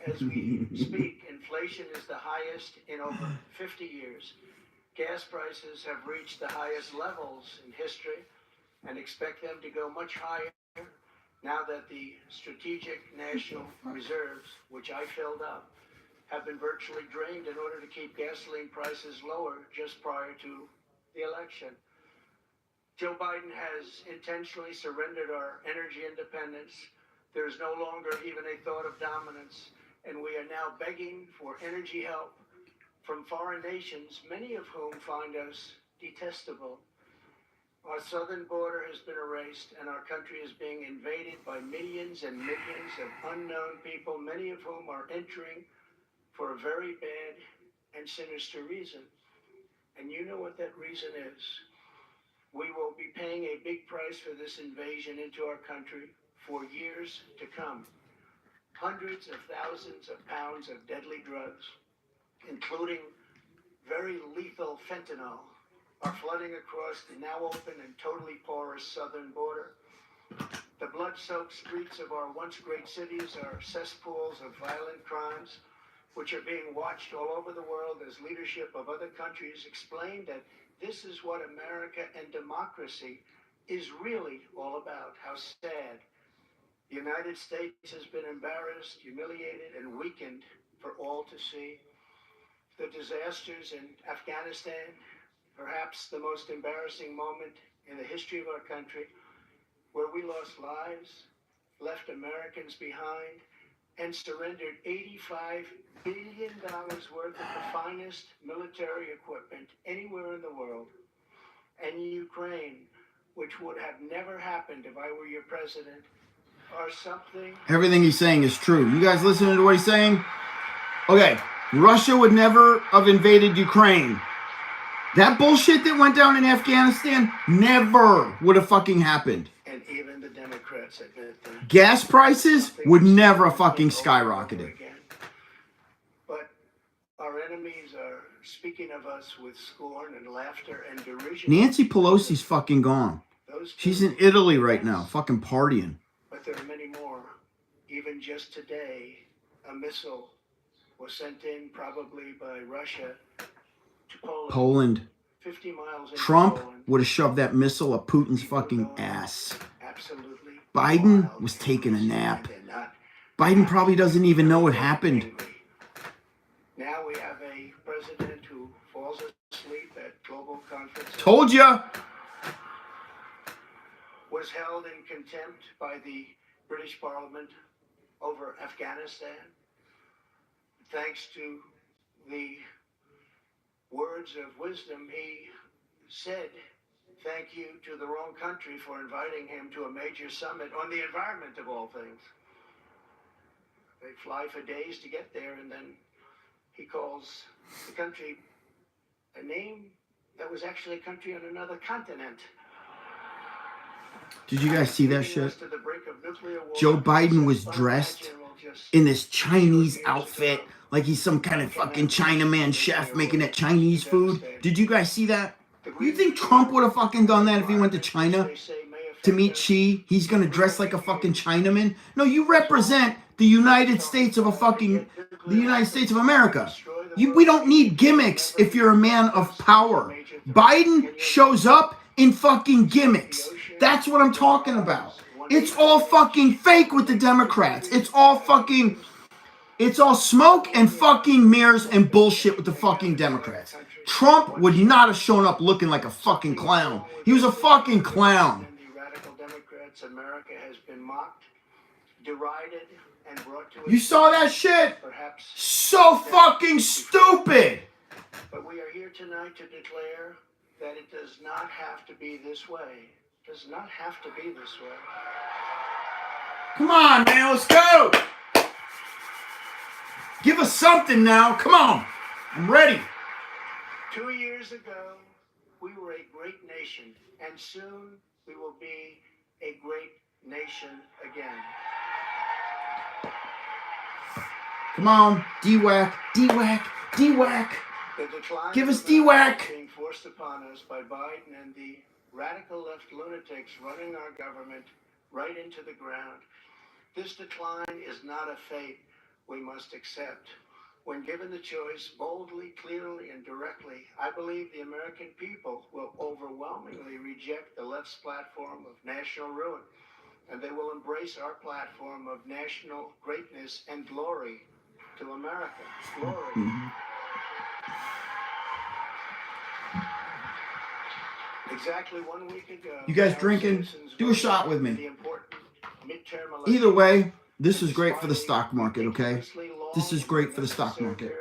As we speak, inflation is the highest in over 50 years. Gas prices have reached the highest levels in history and expect them to go much higher now that the strategic national reserves, which I filled up, have been virtually drained in order to keep gasoline prices lower just prior to the election. Joe Biden has intentionally surrendered our energy independence. There is no longer even a thought of dominance, and we are now begging for energy help from foreign nations, many of whom find us detestable. Our southern border has been erased, and our country is being invaded by millions and millions of unknown people, many of whom are entering for a very bad and sinister reason. And you know what that reason is. We will be paying a big price for this invasion into our country for years to come. Hundreds of thousands of pounds of deadly drugs, including very lethal fentanyl, are flooding across the now open and totally porous southern border. The blood-soaked streets of our once great cities are cesspools of violent crimes, which are being watched all over the world as leadership of other countries explain that this is what America and democracy is really all about. How sad. The United States has been embarrassed, humiliated, and weakened for all to see. The disasters in Afghanistan, perhaps the most embarrassing moment in the history of our country, where we lost lives, left Americans behind, and surrendered $85 billion worth of the finest military equipment anywhere in the world. And Ukraine, which would have never happened if I were your president, are something... Everything he's saying is true. You guys listening to what he's saying? Okay, Russia would never have invaded Ukraine That bullshit that went down in Afghanistan never would have fucking happened. And even the Democrats admit that. Gas prices would never have fucking skyrocketed. But our enemies are speaking of us with scorn and laughter and derision. Nancy Pelosi's fucking gone. She's in Italy right now, fucking partying. But there are many more. Even just today, a missile was sent in, probably by Russia, to Poland. 50 miles into Trump Poland. would have shoved that missile up Putin's fucking ass. Absolutely. Biden was taking a nap. Biden probably doesn't even know what happened. Now we have a president who falls asleep at global conferences. Told ya! Was held in contempt by the British Parliament over Afghanistan. Thanks to the words of wisdom, he said thank you to the wrong country for inviting him to a major summit on the environment of all things. They fly for days to get there, and then he calls the country a name that was actually a country on another continent. Did you guys see that shit? Joe Biden was dressed in this Chinese outfit like he's some kind of fucking Chinaman chef making that Chinese food. Did you guys see that? You think Trump would have fucking done that if he went to China to meet Xi? He's gonna dress like a fucking Chinaman? No, you represent the United States of the United States of America. We don't need gimmicks if you're a man of power. Biden shows up in fucking gimmicks. That's what I'm talking about. It's all fucking fake with the Democrats. It's all smoke and fucking mirrors and bullshit with the fucking Democrats. Trump would not have shown up looking like a fucking clown. He was a fucking clown. The radical Democrats, America has been mocked, derided, and brought to You saw that shit? So fucking stupid. But we are here tonight to declare that it does not have to be this way. It does not have to be this way. Come on, man, let's go. Give us something now. Come on. I'm ready. 2 years ago, we were a great nation, and soon we will be a great nation again. Come on, DWAC, DWAC, DWAC. The decline Give us of America DWAC. being forced upon us by Biden and the radical left lunatics running our government right into the ground. This decline is not a fate we must accept. When given the choice, boldly, clearly, and directly, I believe the American people will overwhelmingly reject the left's platform of national ruin, and they will embrace our platform of national greatness and glory to America. Glory. Exactly 1 week ago. You guys drinking? Do a shot with me. Either way, this is great for the stock market, okay? This is great for the stock market.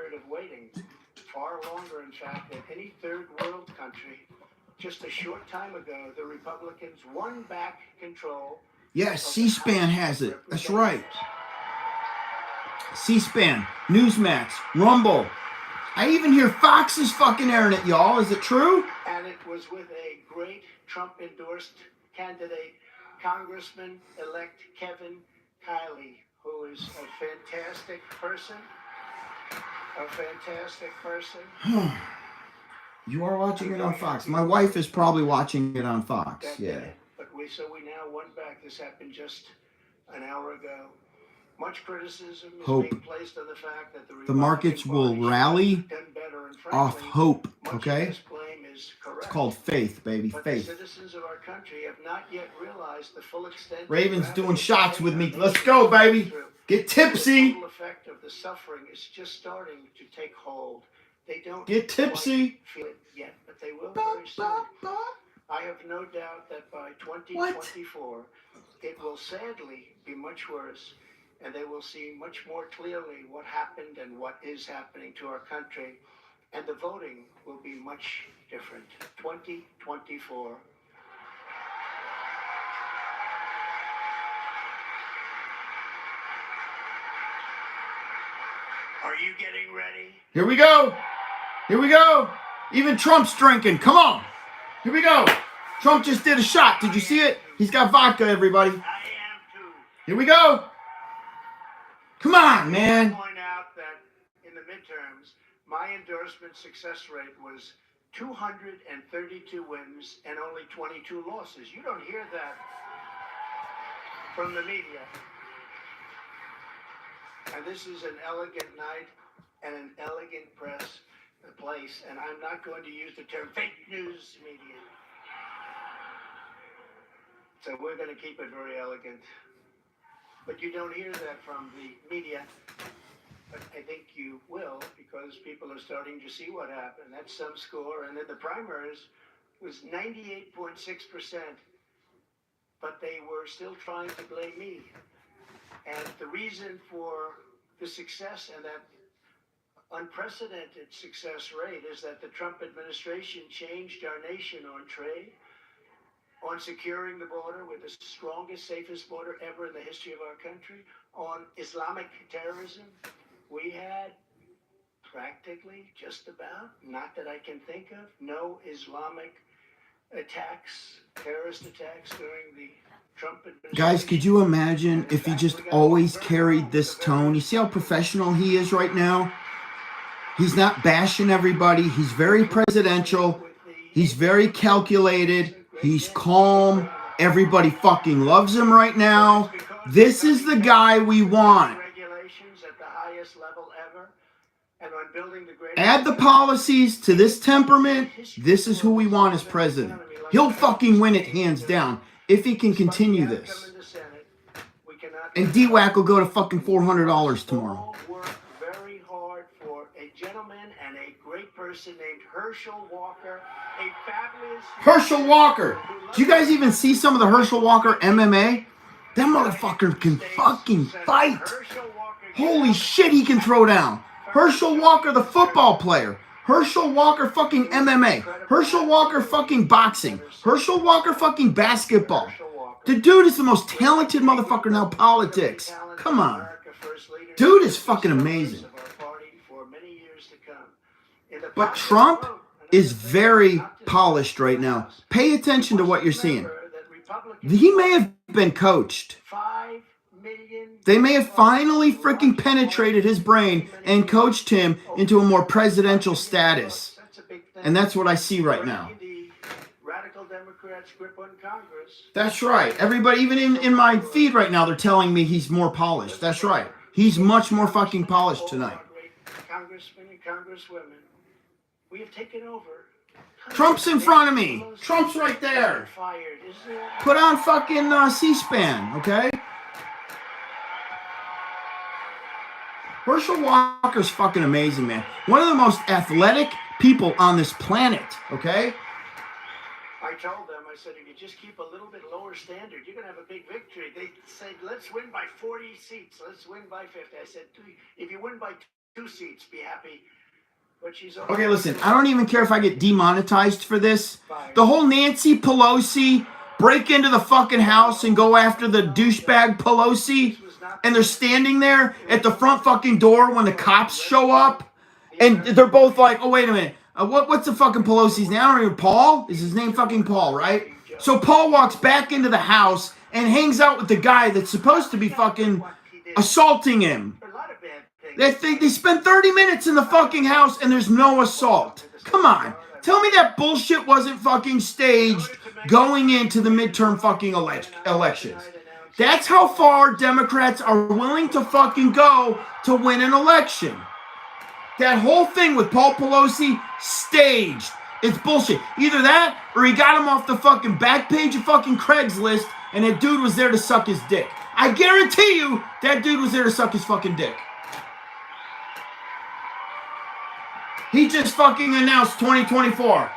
Far longer, in fact, than any third world country. Just a short time ago, the Republicans won back control. Yes, C-SPAN has it. That's right. C-SPAN, Newsmax, Rumble. I even hear Fox is fucking airing it, y'all. Is it true? And it was with a great Trump-endorsed candidate, Congressman-elect Kevin Kiley, who is a fantastic person. A fantastic person. You are watching it on Fox. My wife is probably watching it on Fox. Yeah. But we now won back. This happened just an hour ago. Much criticism is being placed on the fact that the markets will rally off hope, okay? It's called faith, baby, faith. The citizens of our country have not yet realized the full extent. Raven's doing shots with me. Let's go, baby. Get tipsy. The full effect of the suffering is just starting to take hold. They don't get tipsy. Feel it yet, but they will very soon. I have no doubt that by 2024, it will sadly be much worse, and they will see much more clearly what happened and what is happening to our country, and the voting will be much different. 2024. Are you getting ready? Here we go. Here we go. Even Trump's drinking. Come on. Here we go. Trump just did a shot. Did you see it? He's got vodka, everybody. Here we go. Come on, man. I point out that in the midterms, my endorsement success rate was 232 wins and only 22 losses. You don't hear that from the media. And this is an elegant night and an elegant place, and I'm not going to use the term fake news media. So we're going to keep it very elegant. But you don't hear that from the media. But I think you will, because people are starting to see what happened. That's some score. And then the primaries was 98.6%. But they were still trying to blame me. And the reason for the success and that unprecedented success rate is that the Trump administration changed our nation on trade, on securing the border with the strongest, safest border ever in the history of our country, on Islamic terrorism. We had practically just about, not that I can think of, no Islamic attacks, terrorist attacks during the Trump administration. Guys, could you imagine if he just always carried this tone? You see how professional he is right now? He's not bashing everybody. He's very presidential. He's very calculated. He's calm. Everybody fucking loves him right now. This is the guy we want. Add the policies to this temperament. This is who we want as president. He'll fucking win it hands down if he can continue this. And DWAC will go to fucking $400 tomorrow. Very hard for a gentleman and a great person named Herschel Walker, a fabulous Herschel Walker. Do you guys even see some of the Herschel Walker MMA? That motherfucker can fucking fight. Holy shit, he can throw down. Herschel Walker, the football player. Herschel Walker fucking MMA. Herschel Walker fucking boxing. Herschel Walker fucking basketball. The dude is the most talented motherfucker now politics. Come on. Dude is fucking amazing. But Trump is very polished right now. Pay attention to what you're seeing. He may have been coached. They may have finally freaking penetrated his brain and coached him into a more presidential status. And that's what I see right now. That's right. Everybody, even in my feed right now, they're telling me he's more polished. That's right. He's much more fucking polished tonight. Congressmen and congresswomen, we have taken over. Trump's in front of me. Trump's right there. Put on fucking C-SPAN, okay? Herschel Walker's fucking amazing, man. One of the most athletic people on this planet, okay? I told them, I said, if you just keep a little bit lower standard, you're going to have a big victory. They said, let's win by 40 seats. Let's win by 50. I said, if you win by 2 seats, be happy. But she's okay, listen, I don't even care if I get demonetized for this. The whole Nancy Pelosi break into the fucking house and go after the douchebag Pelosi, and they're standing there at the front fucking door when the cops show up, and they're both like, oh, wait a minute. What's the fucking Pelosi's name? I don't even, Paul? Is his name fucking Paul, right? So Paul walks back into the house and hangs out with the guy that's supposed to be fucking assaulting him. They spent 30 minutes in the fucking house and there's no assault. Come on. Tell me that bullshit wasn't fucking staged going into the midterm fucking elections. That's how far Democrats are willing to fucking go to win an election. That whole thing with Paul Pelosi, staged. It's bullshit. Either that, or he got him off the fucking back page of fucking Craigslist, and that dude was there to suck his dick. I guarantee you, that dude was there to suck his fucking dick. He just fucking announced 2024.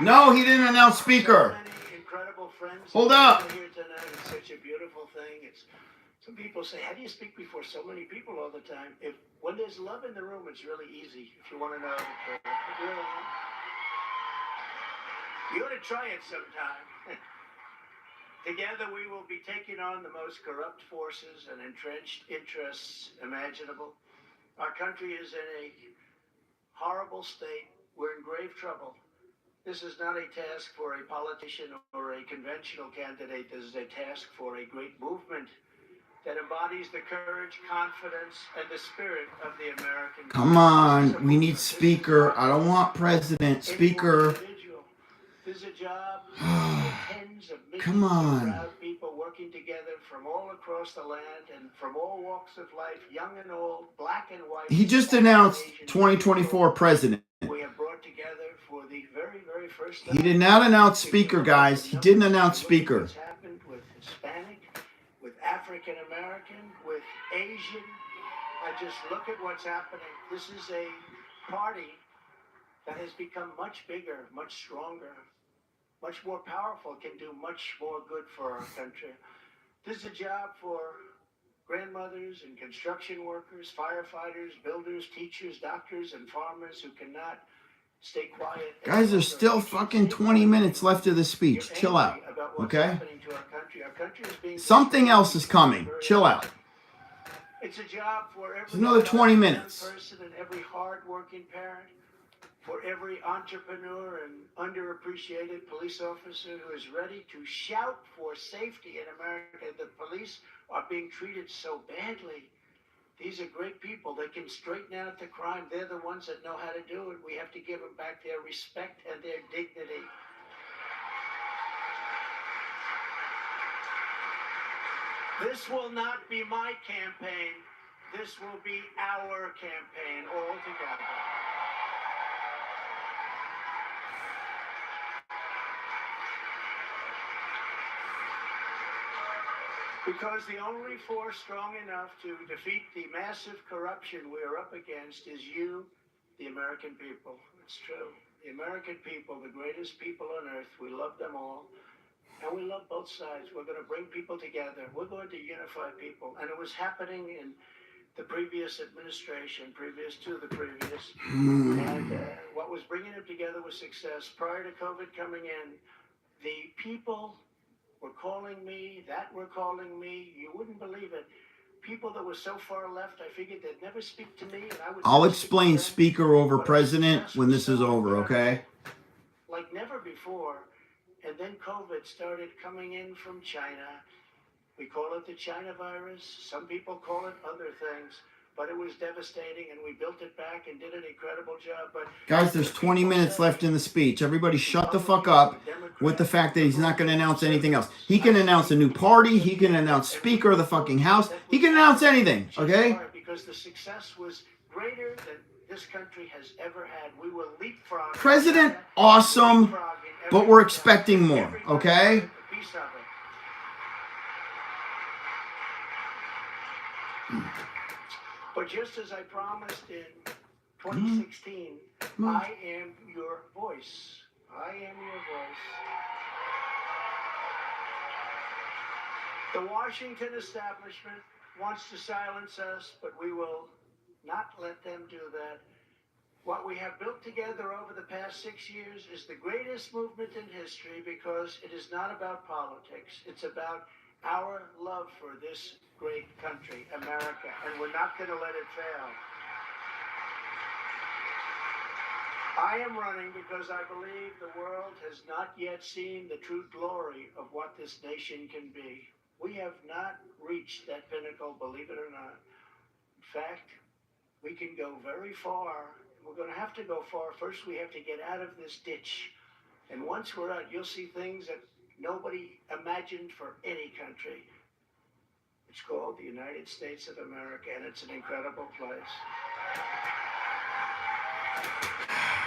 No, he didn't announce speaker. Hold up. It's such a beautiful thing. Some people say, how do you speak before so many people all the time? When there's love in the room, it's really easy. If you want to know, you ought to try it sometime. Together we will be taking on the most corrupt forces and entrenched interests imaginable. Our country is in a horrible state. We're in grave trouble. This is not a task for a politician or a conventional candidate. This is a task for a great movement that embodies the courage, confidence, and the spirit of the American people. Come on, we need speaker. I don't want president. Speaker. This is a job for tens of millions Come on. of proud people working together from all across the land and from all walks of life, young and old, black and white. He just announced 2024 president. We have brought together for the very, very first time. He did not announce speaker, guys. He didn't announce speaker. What's happened with Hispanic, with African American, with Asian. I just look at what's happening. This is a party that has become much bigger, much stronger, much more powerful, can do much more good for our country. This is a job for grandmothers and construction workers, firefighters, builders, teachers, doctors, and farmers who cannot stay quiet. Guys, there's still fucking 20 minutes left of the speech. Chill out, okay? Something else is coming. Chill out. It's a job for every another 20 minutes. person and every hard-working parent, for every entrepreneur and underappreciated police officer who is ready to shout for safety in America. The police are being treated so badly. These are great people. They can straighten out the crime. They're the ones that know how to do it. We have to give them back their respect and their dignity. This will not be my campaign. This will be our campaign all together. Because the only force strong enough to defeat the massive corruption we're up against is you, the American people. It's true. The American people, the greatest people on earth, we love them all. And we love both sides. We're going to bring people together. We're going to unify people. And it was happening in the previous administration, previous to the previous. And what was bringing them together was success. Prior to COVID coming in, the people were calling me, were calling me. You wouldn't believe it. People that were so far left, I figured they'd never speak to me. And I would I'll never speak explain to them. speaker over But president when this is so over, okay? like never before. And then COVID started coming in from China. We call it the China virus. Some people call it other things. But it was devastating, and we built it back and did an incredible job. But Guys, there's 20 minutes left in the speech. Everybody shut the fuck up with the fact that he's not going to announce anything else. He can announce a new party. He can announce Speaker of the fucking House. He can announce anything, okay? Because the success was greater than this country has ever had. We will leapfrog. President, awesome, but we're expecting more, okay? Piece of it. But just as I promised in 2016, I am your voice. I am your voice. The Washington establishment wants to silence us, but we will not let them do that. What we have built together over the past 6 years is the greatest movement in history because it is not about politics. It's about our love for this great country, America, and we're not going to let it fail. I am running because I believe the world has not yet seen the true glory of what this nation can be. We have not reached that pinnacle, believe it or not. In fact, we can go very far. We're going to have to go far. First, we have to get out of this ditch. And once we're out, you'll see things that nobody imagined for any country. It's called the United States of America, and it's an incredible place.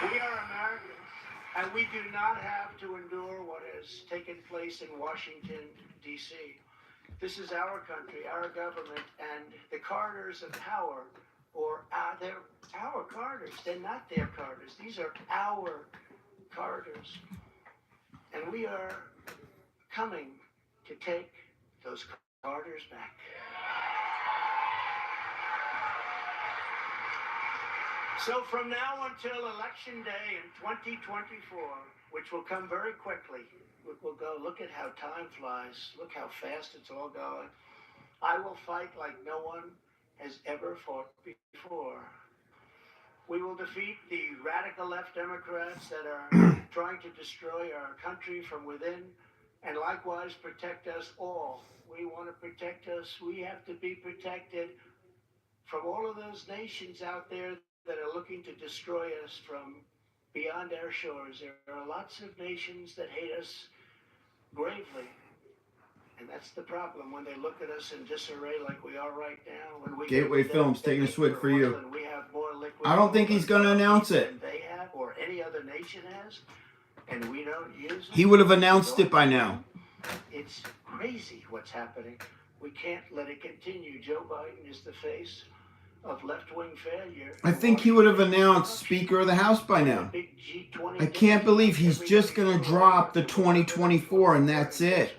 We are Americans, and we do not have to endure what has taken place in Washington, D.C. This is our country, our government, and the corridors of power, they're our corridors. They're not their corridors. These are our corridors. And we are coming to take those corridors back. So from now until Election Day in 2024, which will come very quickly, we'll go, look at how time flies, look how fast it's all going. I will fight like no one has ever fought before. We will defeat the radical left Democrats that are trying to destroy our country from within, and likewise protect us all. We want to protect us. We have to be protected from all of those nations out there that are looking to destroy us from beyond our shores. There are lots of nations that hate us gravely. And that's the problem when they look at us in disarray like we are right now. When we Gateway Films taking a swig for you. We have more liquid I don't think he's going to announce it. than they have or any other nation has, and we don't use it. He would have announced it by now. It's crazy what's happening. We can't let it continue. Joe Biden is the face of left-wing failure. I think he would have announced Speaker of the House by now. I can't believe he's just going to drop the 2024 and that's it.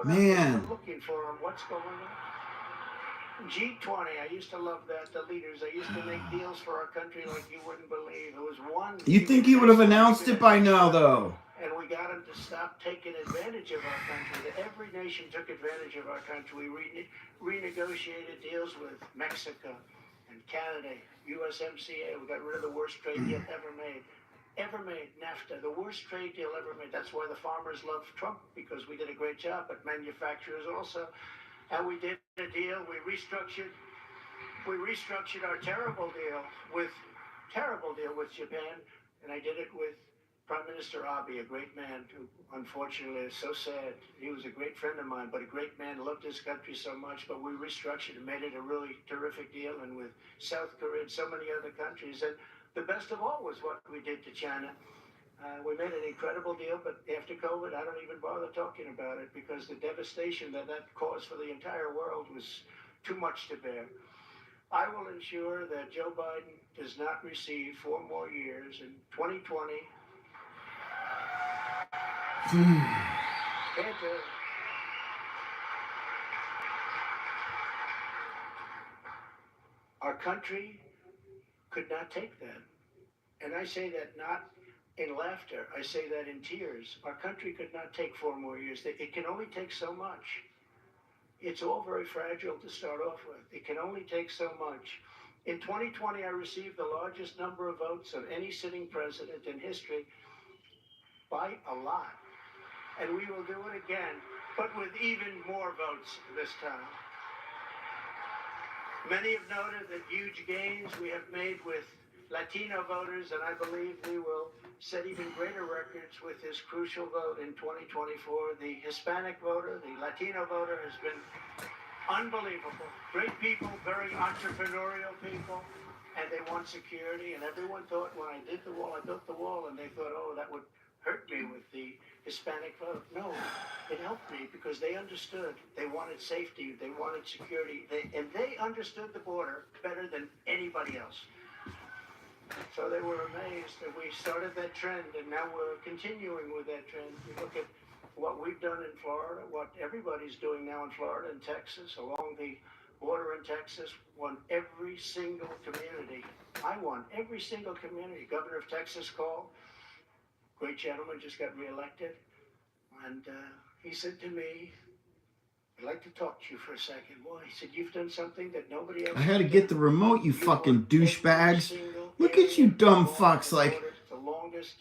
Man. Looking for him. What's going on? G20, I used to love that. The leaders, they used to make deals for our country like you wouldn't believe. It was one. You think he would have announced it by now, though? And we got him to stop taking advantage of our country. Every nation took advantage of our country. We renegotiated deals with Mexico and Canada, USMCA. We got rid of the worst trade deal ever made. NAFTA, the worst trade deal ever made. That's why the farmers love Trump, because we did a great job, but manufacturers also. And we did a deal, we restructured our terrible deal with Japan, and I did it with Prime Minister Abe, a great man who unfortunately is so sad. He was a great friend of mine, but a great man, loved his country so much, but we restructured and made it a really terrific deal, and with South Korea and so many other countries. And the best of all was what we did to China. We made an incredible deal, but after COVID, I don't even bother talking about it because the devastation that caused for the entire world was too much to bear. I will ensure that Joe Biden does not receive 4 more years in 2020. Our country could not take that. And I say that not in laughter, I say that in tears. Our country could not take 4 more years. It can only take so much. It's all very fragile to start off with. It can only take so much. In 2020, I received the largest number of votes of any sitting president in history by a lot. And we will do it again, but with even more votes this time. Many have noted that huge gains we have made with Latino voters, and I believe we will set even greater records with this crucial vote in 2024. The Hispanic voter, the Latino voter has been unbelievable. Great people, very entrepreneurial people, and they want security. And everyone thought when I did the wall, I built the wall, and they thought, oh, that would hurt me with the Hispanic vote. No, it helped me because they understood. They wanted safety. They wanted security. And they understood the border better than anybody else. So they were amazed that we started that trend, and now we're continuing with that trend. You look at what we've done in Florida, what everybody's doing now in Florida and Texas, along the border in Texas, won every single community. I won every single community. Governor of Texas called. Great gentleman, just got reelected. And he said to me, I'd like to talk to you for a second. Well, he said, you've done something that nobody else I had to get the remote, you fucking douchebags. Look at you dumb fucks. Like,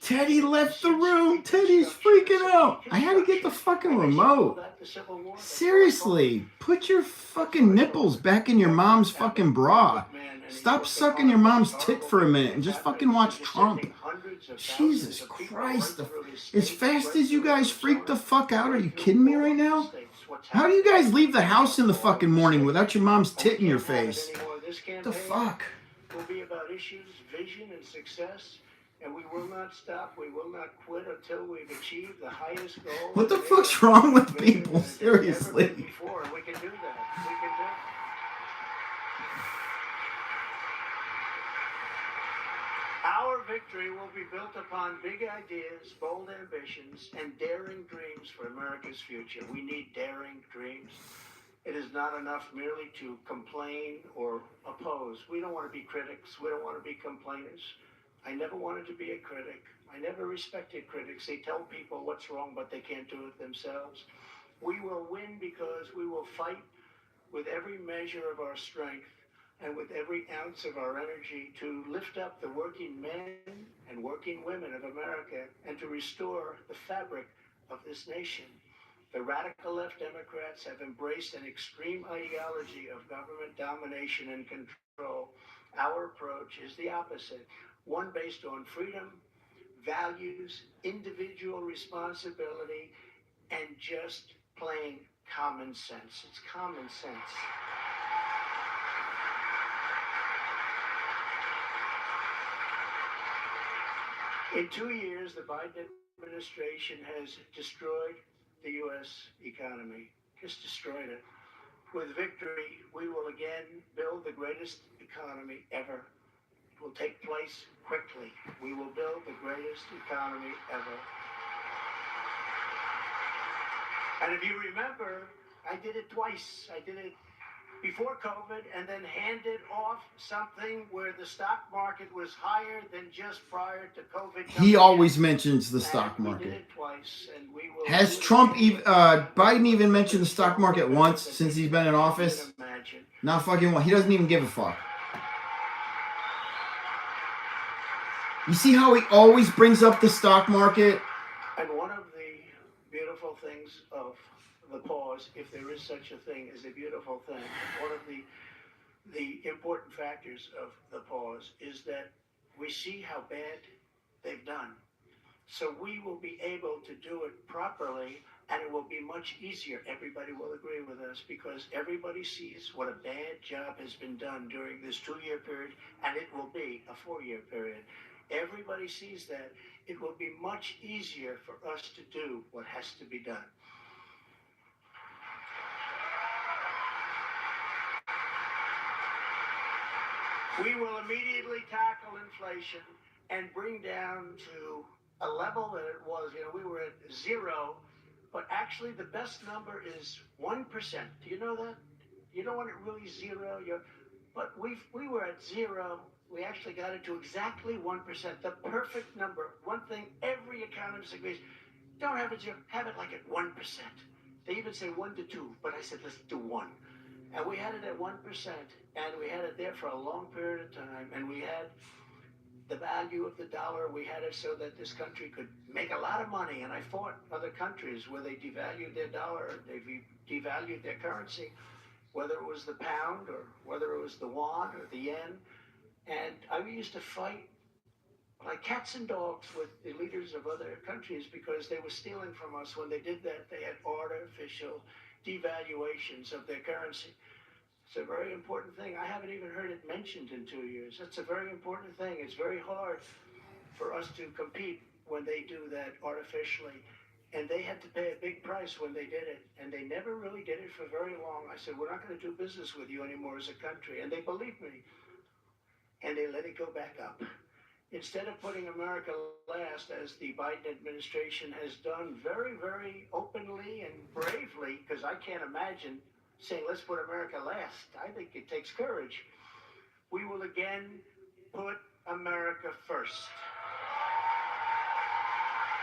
Teddy left the room. Teddy's freaking out. I had to get the fucking remote. Seriously, put your fucking nipples back in your mom's fucking bra. Stop sucking your mom's tit for a minute and just fucking watch Trump. Jesus Christ. As fast as you guys freak the fuck out, are you kidding me right now? How do you guys leave the house in the fucking morning without your mom's tit in your face? What the fuck? Will be about issues, vision, and success, and we will not stop. We will not quit until we've achieved the highest goal. What the fuck's wrong with people? Seriously. Before, we can do that. We can do it. Our victory will be built upon big ideas, bold ambitions, and daring dreams for America's future. We need daring dreams. It is not enough merely to complain or oppose. We don't want to be critics. We don't want to be complainers. I never wanted to be a critic. I never respected critics. They tell people what's wrong, but they can't do it themselves. We will win because we will fight with every measure of our strength and with every ounce of our energy to lift up the working men and working women of America and to restore the fabric of this nation. The radical left Democrats have embraced an extreme ideology of government domination and control. Our approach is the opposite, one based on freedom, values, individual responsibility, and just plain common sense. It's common sense. In 2 years, the Biden administration has destroyed the U.S. economy, just destroyed it. With victory, we will again build the greatest economy ever. It will take place quickly. We will build the greatest economy ever. And if you remember, I did it twice. I did it before COVID and then handed off something where the stock market was higher than just prior to COVID. He always mentions the stock market. We did it twice, and we will Has Trump even, Biden even mentioned the stock market once since he's been in office? Not fucking one. He doesn't even give a fuck. You see how he always brings up the stock market? And one of the beautiful things of the pause, if there is such a thing as a beautiful thing, one of the important factors of the pause is that we see how bad they've done. So we will be able to do it properly, and it will be much easier. Everybody will agree with us because everybody sees what a bad job has been done during this 2-year period, and it will be a 4-year period. Everybody sees that. It will be much easier for us to do what has to be done. We will immediately tackle inflation and bring down to a level that it was. We were at 0, but actually the best number is 1%. Do you know that? You know when it really is 0? But we were at 0. We actually got it to exactly 1%, the perfect number. One thing every economist agrees, don't have it 0, have it like at 1%. They even say 1 to 2, but I said let's do 1. And we had it at 1%, and we had it there for a long period of time, and we had the value of the dollar. We had it so that this country could make a lot of money, and I fought other countries where they devalued their dollar, they devalued their currency, whether it was the pound or whether it was the yuan or the yen. And I used to fight like cats and dogs with the leaders of other countries because they were stealing from us. When they did that, they had artificial devaluations of their currency. It's a very important thing. I haven't even heard it mentioned in 2 years. That's a very important thing. It's very hard for us to compete when they do that artificially. And they had to pay a big price when they did it. And they never really did it for very long. I said, we're not going to do business with you anymore as a country. And they believed me. And they let it go back up. Instead of putting America last, as the Biden administration has done very, very openly and bravely, because I can't imagine saying, let's put America last. I think it takes courage. We will again put America first.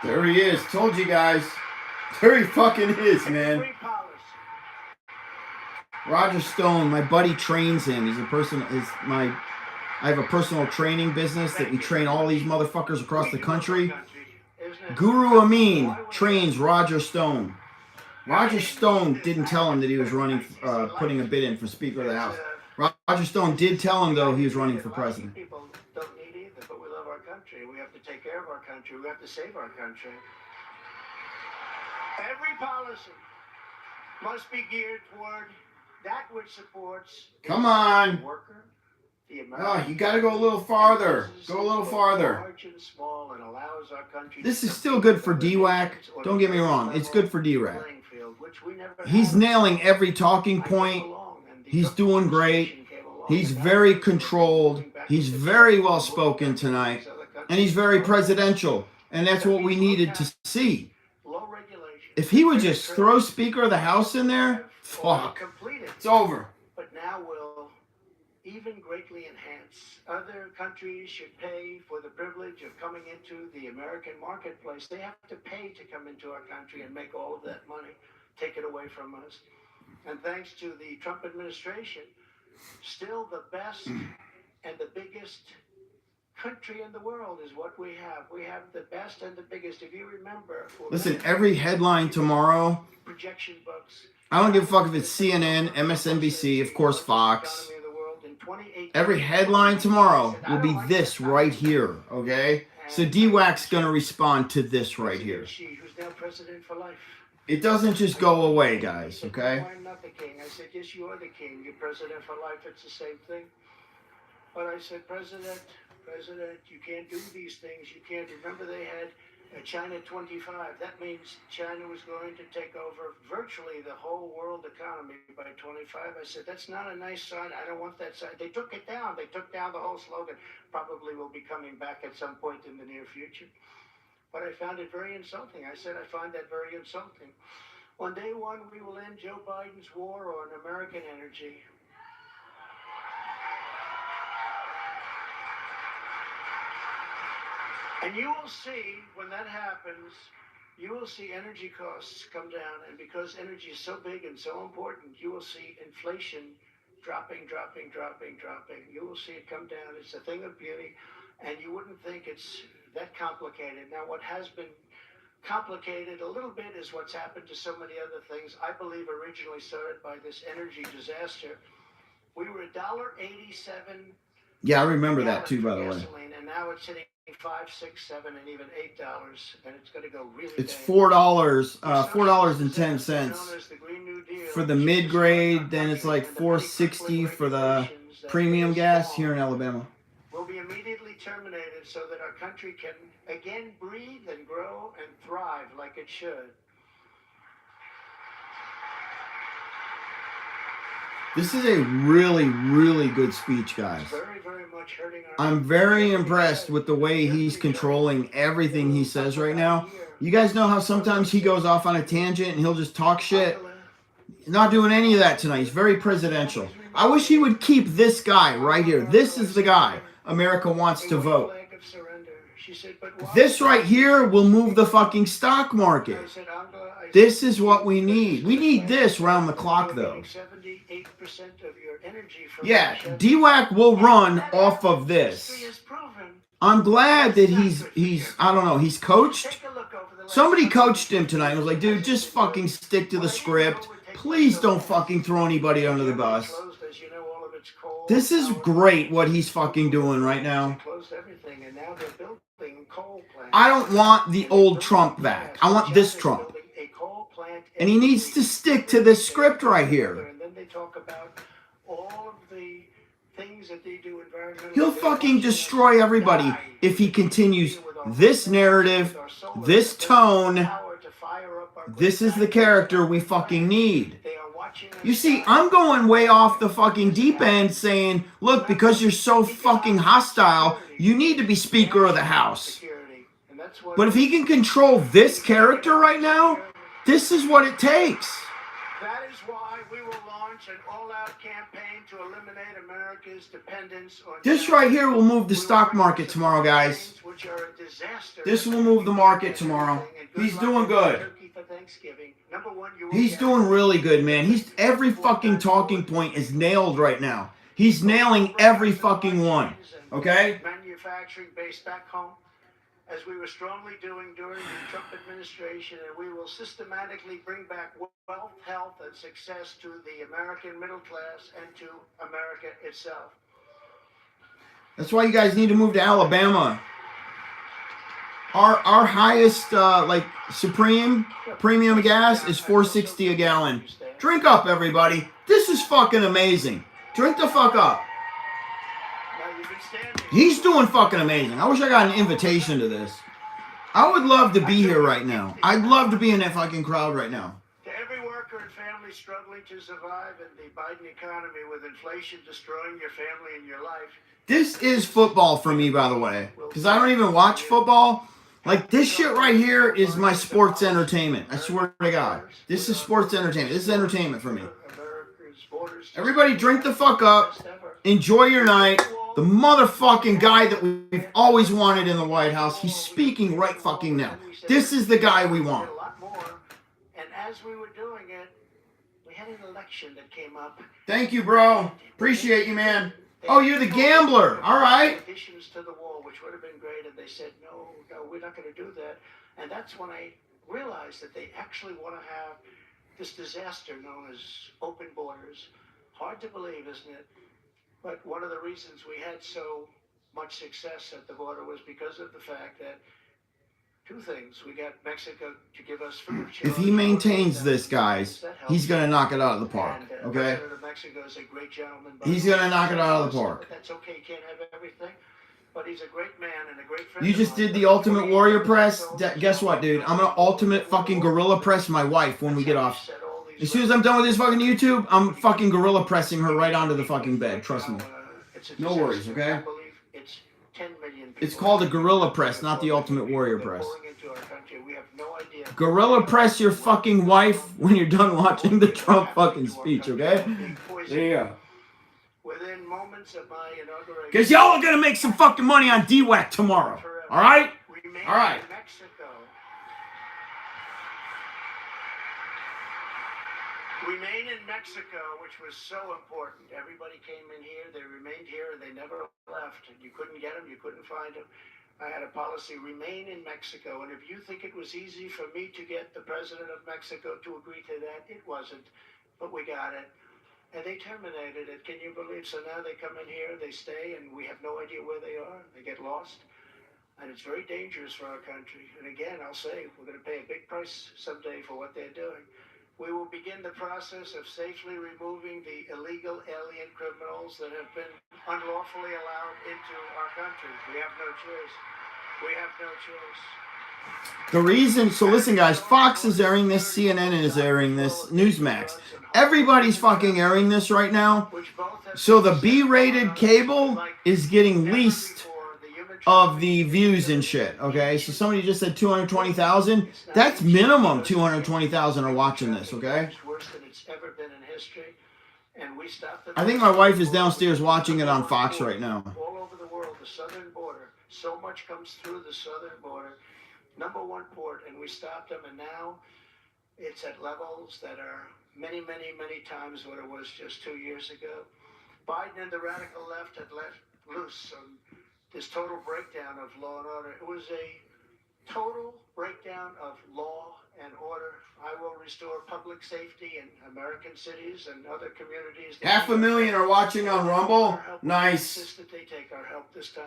There he is. Told you guys. There he fucking is, man. Roger Stone, my buddy trains him. He's a person, I have a personal training business that we train all these motherfuckers across the country. Guru Amin trains Roger Stone. Roger Stone didn't tell him that he was running, putting a bid in for Speaker of the House. Roger Stone did tell him, though, he was running for president. People don't need either, but we love our country. We have to take care of our country. We have to save our country. Every policy must be geared toward that which supports Come on. the worker, the Oh, you got to go a little farther. Go a little farther. large and small, and allows our country This to is still good for DWAC. Don't get me wrong. It's good for DWAC. playing field, which we never He's had. nailing every talking I point. came along, and the He's doing great. Constitution came along, He's and very that was controlled. moving back He's to very the well table, spoken tonight. these other countries. And he's very presidential. And that's what we needed to see. Low regulation. If he would just throw Speaker of the House in there, Or fuck. complete created. It's over. But now will even greatly enhance. Other countries should pay for the privilege of coming into the American marketplace. They have to pay to come into our country and make all of that money, take it away from us. And thanks to the Trump administration, still the best and the biggest country in the world is what we have. We have the best and the biggest. If you remember, listen, every headline tomorrow, projection books, I don't give a fuck if it's CNN, MSNBC, of course Fox. Every headline tomorrow will be this right here, okay? So DWAC's going to respond to this right here. Who's now president for life. It doesn't just go away, guys, okay? No, I'm not the king. I said, yes, you are the king. You're president for life. It's the same thing. But I said, President, you can't do these things. You can't. Remember they had China 25. That means China was going to take over virtually the whole world economy by 25. I said, that's not a nice sign. I don't want that sign. They took it down. They took down the whole slogan. Probably will be coming back at some point in the near future. But I found it very insulting. I said, I find that very insulting. On day one, we will end Joe Biden's war on American energy. And you will see, when that happens, you will see energy costs come down. And because energy is so big and so important, you will see inflation dropping. You will see it come down. It's a thing of beauty. And you wouldn't think it's that complicated. Now, what has been complicated a little bit is what's happened to so many other things. I believe originally started by this energy disaster. We were $1.87. Yeah, I remember that too, by the way. Gasoline, and now it's hitting $5, $6, $7, and even $8, and it's going to go really. It's bad. $4.10 for the mid grade. Then it's like $4.60 for the premium gas here in Alabama. Will be immediately terminated so that our country can again breathe and grow and thrive like it should. This is a really, really good speech, guys. I'm very impressed with the way he's controlling everything he says right now. You guys know how sometimes he goes off on a tangent and he'll just talk shit? Not doing any of that tonight. He's very presidential. I wish he would keep this guy right here. This is the guy America wants to vote. This right here will move the fucking stock market. This is what we need. We need this round the clock, though. Yeah, DWAC will run off of this. I'm glad that he's I don't know, he's coached. Somebody coached him tonight and was like, dude, just fucking stick to the script. Please don't fucking throw anybody under the bus. This is great what he's fucking doing right now. I don't want the old Trump back. I want this Trump. And he needs to stick to this script right here. He'll fucking destroy everybody if he continues this narrative, this tone. This is the character we fucking need. You see, I'm going way off the fucking deep end saying, look, because you're so fucking hostile, you need to be Speaker of the House. But if he can control this character right now, this is what it takes. That is why we will launch an all-out campaign to eliminate America's dependence on... This right here will move the stock market tomorrow, guys. This will move the market tomorrow. He's doing good. He's doing really good, man. Every fucking talking point is nailed right now. He's nailing every fucking one. Okay? Manufacturing based back home, as we were strongly doing during the Trump administration, and we will systematically bring back wealth, health, and success to the American middle class and to America itself. That's why you guys need to move to Alabama. Our highest premium gas is $4.60 a gallon. Drink up, everybody. This is fucking amazing. Drink the fuck up. He's doing fucking amazing. I wish I got an invitation to this. I would love to be here right now. I'd love to be in that fucking crowd right now. To every worker and family struggling to survive in the Biden economy with inflation destroying your family and your life. This is football for me, by the way. Because I don't even watch football. Like, this shit right here is my sports entertainment. I swear to God. This is sports entertainment. This is entertainment for me. borders. Everybody drink the fuck up. Enjoy your night. The motherfucking guy that we've always wanted in the White House, he's speaking right fucking now. This is the guy we want. A lot more. And as we were doing it, we had an election that came up. Thank you, bro. Appreciate you, man. Oh, you're the gambler. All right. Additions to the wall, which would have been great, and they said, no, we're not going to do that. And that's when I realized that they actually want to have this disaster known as open borders. Hard to believe, isn't it? But one of the reasons we had so much success at the border was because of the fact that two things. We got Mexico to give us free of charge. If he maintains this, guys, he's going to knock it out of the park. And, Okay? President of Mexico is a great gentleman. He's going to knock it out of the park. But that's okay. You can't have everything. But he's a great man and a great friend. You just did the Ultimate Warrior press. Guess what, dude? I'm going to ultimate fucking gorilla press my wife when we get off. As soon as I'm done with this fucking YouTube, I'm fucking gorilla pressing her right onto the fucking bed. Trust me. No worries, okay? It's called a gorilla press, not the Ultimate Warrior press. Gorilla press your fucking wife when you're done watching the Trump fucking speech, okay? There you go. Within moments of my inauguration. Because y'all are going to make some fucking money on DWAC tomorrow. All right? All right. Remain in Mexico, which was so important. Everybody came in here, they remained here, and they never left. And you couldn't get them, you couldn't find them. I had a policy, remain in Mexico. And if you think it was easy for me to get the president of Mexico to agree to that, it wasn't. But we got it. And they terminated it. Can you believe? So now they come in here, they stay, and we have no idea where they are. They get lost. And it's very dangerous for our country. And again, I'll say, we're going to pay a big price someday for what they're doing. We will begin the process of safely removing the illegal alien criminals that have been unlawfully allowed into our country. We have no choice. We have no choice. The reason, so listen guys, Fox is airing this, CNN is airing this, Newsmax. Everybody's fucking airing this right now. So the B-rated cable is getting least of the views and shit, okay? So somebody just said 220,000. That's minimum 220,000 are watching this, okay? I think my wife is downstairs watching it on Fox right now. All over the world, the southern border, so much comes through the southern border. Number one port, and we stopped them, and now it's at levels that are many, many, many times what it was just 2 years ago. Biden and the radical left had let loose this total breakdown of law and order. It was a total breakdown of law and order. I will restore public safety in American cities and other communities. 500,000 are watching on Rumble. Nice. That they take our help this time.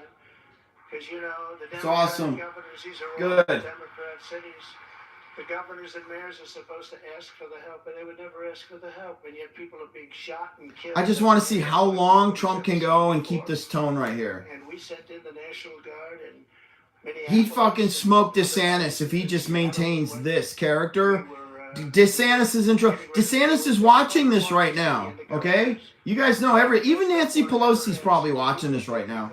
Because, you know, the It's Democratic awesome. governors, these are all Good. Democrat cities. The governors and mayors are supposed to ask for the help, and they would never ask for the help, and yet people are being shot and killed. I just want to see how long Trump can go and keep this tone right here. And we sent in the National Guard, and He'd fucking smoke DeSantis if he just maintains this character. DeSantis is in trouble. DeSantis is watching this right now, okay? You guys know even Nancy Pelosi's probably watching this right now.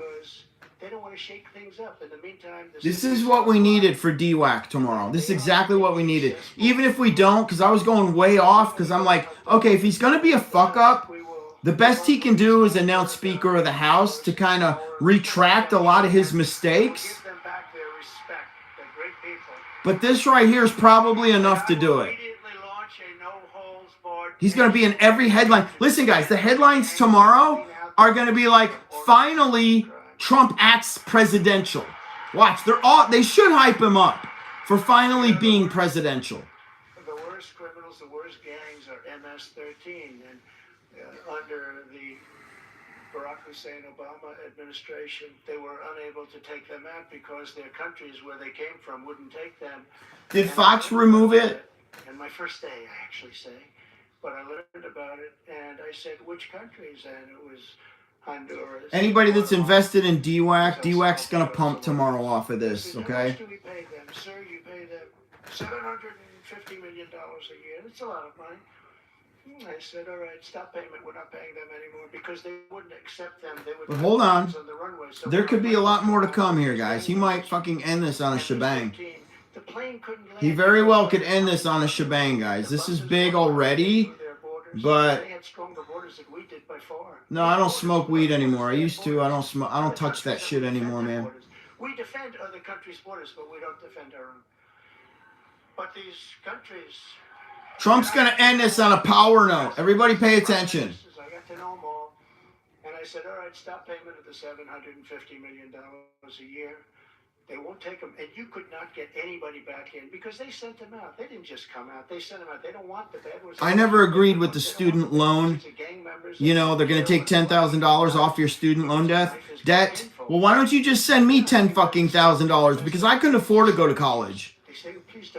They don't want to shake things up. In the meantime, This is what we needed for DWAC tomorrow. This is exactly what we needed. Even if we don't, because I was going way off, because I'm like, okay, if he's going to be a fuck-up, the best he can do is announce Speaker of the House to kind of retract a lot of his mistakes. But this right here is probably enough to do it. He's going to be in every headline. Listen, guys, the headlines tomorrow are going to be like, finally, Trump acts presidential. Watch, they should hype him up for finally being presidential. The worst criminals, the worst gangs are MS-13, and under the Barack Hussein Obama administration, they were unable to take them out because their countries where they came from wouldn't take them. Did Fox remove it? And my first day, I actually say, but I learned about it, and I said, which countries? And it was Honduras. Anybody that's invested in DWAC, DWAC's going to pump tomorrow off of this, okay? How much do we pay them? Sir, you pay them $750 million a year. That's a lot of money. I said, all right, stop payment. We're not paying them anymore because they wouldn't accept them. They would But hold on. the runway. So There could be a lot more to come here, guys. He might fucking end this on a shebang. the plane couldn't land. He very well could end this on a shebang, guys. This is big already, but No, I don't smoke weed anymore. I used to. I don't smoke. I don't touch that shit anymore, man. We defend other countries' borders, but we don't defend our own. But these countries... Trump's going to end this on a power note. Everybody pay attention. I got to know them all. And I said, all right, stop payment of the $750 million a year. They won't take them. And you could not get anybody back in because they sent them out. They didn't just come out. They sent them out. They don't want the bad ones. I never agreed with the student loan. You know, they're going to take $10,000 off your student loan debt. Well, why don't you just send me $10,000 because I couldn't afford to go to college.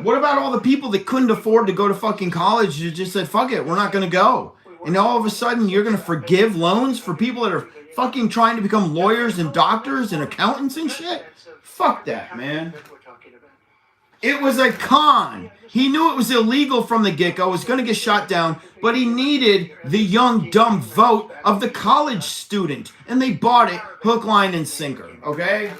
What about all the people that couldn't afford to go to fucking college? You just said, fuck it, we're not going to go. And all of a sudden, you're going to forgive loans for people that are fucking trying to become lawyers and doctors and accountants and shit? Fuck that, man. It was a con. He knew it was illegal from the get-go. It was going to get shot down. But he needed the young, dumb vote of the college student. And they bought it hook, line, and sinker. Okay?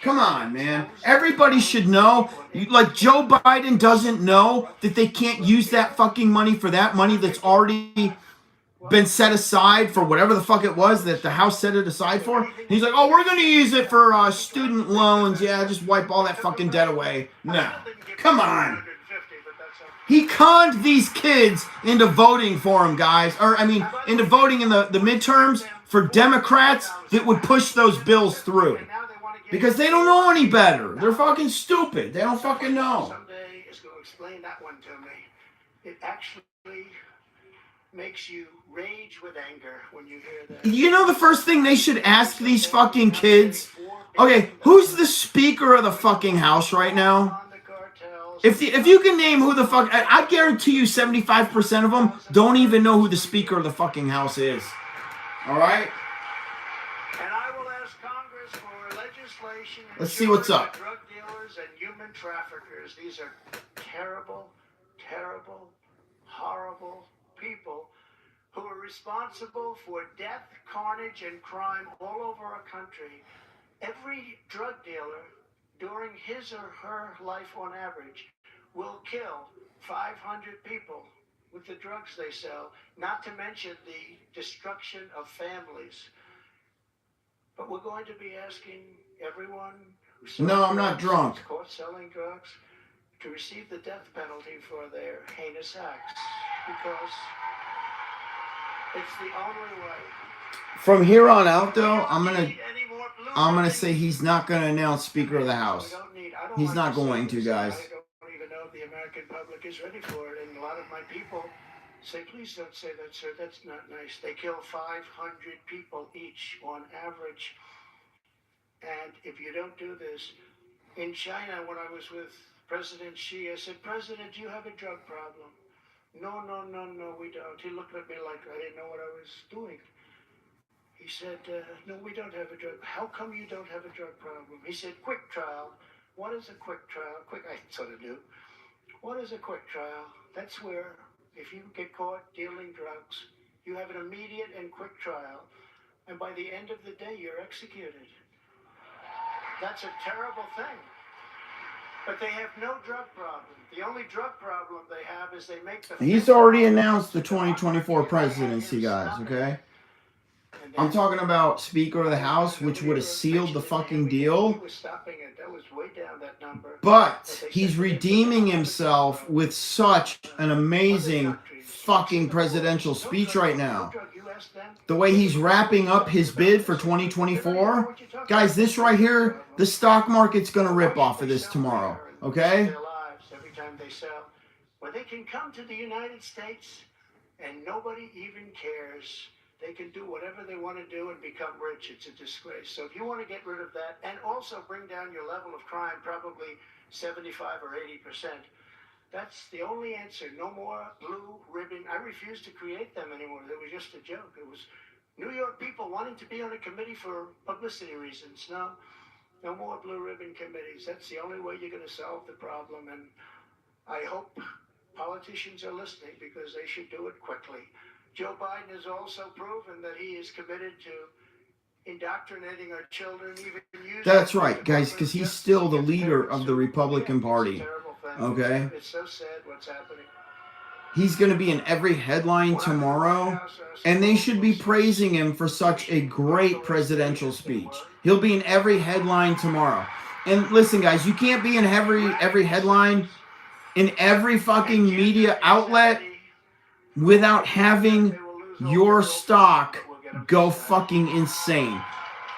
Come on, man. Everybody should know. Like, Joe Biden doesn't know that they can't use that fucking money for that money that's already been set aside for whatever the fuck it was that the House set it aside for. And he's like, oh, we're going to use it for student loans. Yeah, just wipe all that fucking debt away. No. Come on. He conned these kids into voting for him, guys. Or, I mean, into voting in the midterms for Democrats that would push those bills through. Because they don't know any better. They're fucking stupid. They don't fucking know. Someday is going to explain that one to me. It actually makes you rage with anger when you hear that. You know the first thing they should ask these fucking kids? Okay, who's the Speaker of the fucking House right now? If you can name who the fuck... I guarantee you 75% of them don't even know who the Speaker of the fucking House is. Alright? Let's see what's up. Drug dealers and human traffickers. These are terrible, terrible, horrible people who are responsible for death, carnage, and crime all over our country. Every drug dealer during his or her life on average will kill 500 people with the drugs they sell, not to mention the destruction of families. But we're going to be asking everyone who No, I'm not drunk. Caught selling drugs to receive the death penalty for their heinous acts because it's the only way. From here on out, though, I'm gonna say he's not gonna announce Speaker of the House. He's not going to, guys. I don't even know if the American public is ready for it, and a lot of my people say, please don't say that, sir. That's not nice. They kill 500 people each on average. And if you don't do this, in China, when I was with President Xi, I said, President, do you have a drug problem? No, we don't. He looked at me like I didn't know what I was doing. He said, no, we don't have a drug. How come you don't have a drug problem? He said, quick trial. What is a quick trial? I sort of knew. What is a quick trial? That's where, if you get caught dealing drugs, you have an immediate and quick trial. And by the end of the day, you're executed. That's a terrible thing. But they have no drug problem. The only drug problem they have is they make the... He's already announced the 2024 presidency, guys, okay? I'm talking about Speaker of the House, which would have sealed the fucking deal. But he's redeeming himself with such an amazing fucking presidential speech right now. The way he's wrapping up his bid for 2024. Guys, this right here, the stock market's going to rip off of this tomorrow. Okay? Every time they sell. When they can come to the United States and nobody even cares. They can do whatever they want to do and become rich. It's a disgrace. So if you want to get rid of that and also bring down your level of crime, probably 75 or 80%, that's the only answer. No more blue ribbon. I refuse to create them anymore. It was just a joke. It was New York people wanting to be on a committee for publicity reasons. No more blue ribbon committees. That's the only way you're going to solve the problem. And I hope politicians are listening because they should do it quickly. Joe Biden has also proven that he is committed to indoctrinating our children, even using... That's right, guys, because he's still the leader of the Republican Party. Okay? It's so sad what's happening. He's going to be in every headline tomorrow, and they should be praising him for such a great presidential speech. He'll be in every headline tomorrow. And listen, guys, you can't be in every headline in every fucking media outlet without having your stock go fucking insane.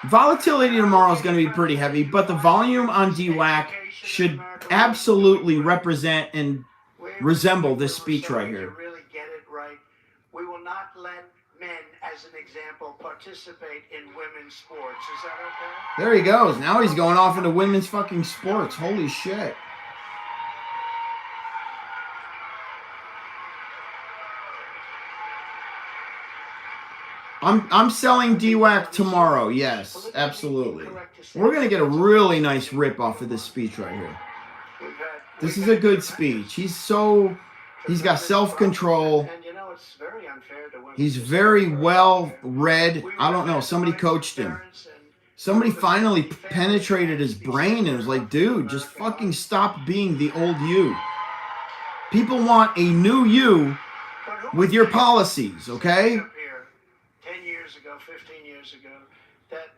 Volatility tomorrow is going to be pretty heavy, but the volume on DWAC should absolutely represent and resemble this speech right here. Really get it right. We will not let men, as an example, participate in women's sports. Is that okay? There he goes. Now he's going off into women's fucking sports. Holy shit. I'm selling DWAC tomorrow. Yes, absolutely. We're going to get a really nice rip off of this speech right here. This is a good speech. He's got self-control. He's very well read. I don't know. Somebody coached him. Somebody finally penetrated his brain and was like, dude, just fucking stop being the old you. People want a new you with your policies, okay? 10 years ago, 15 years ago, that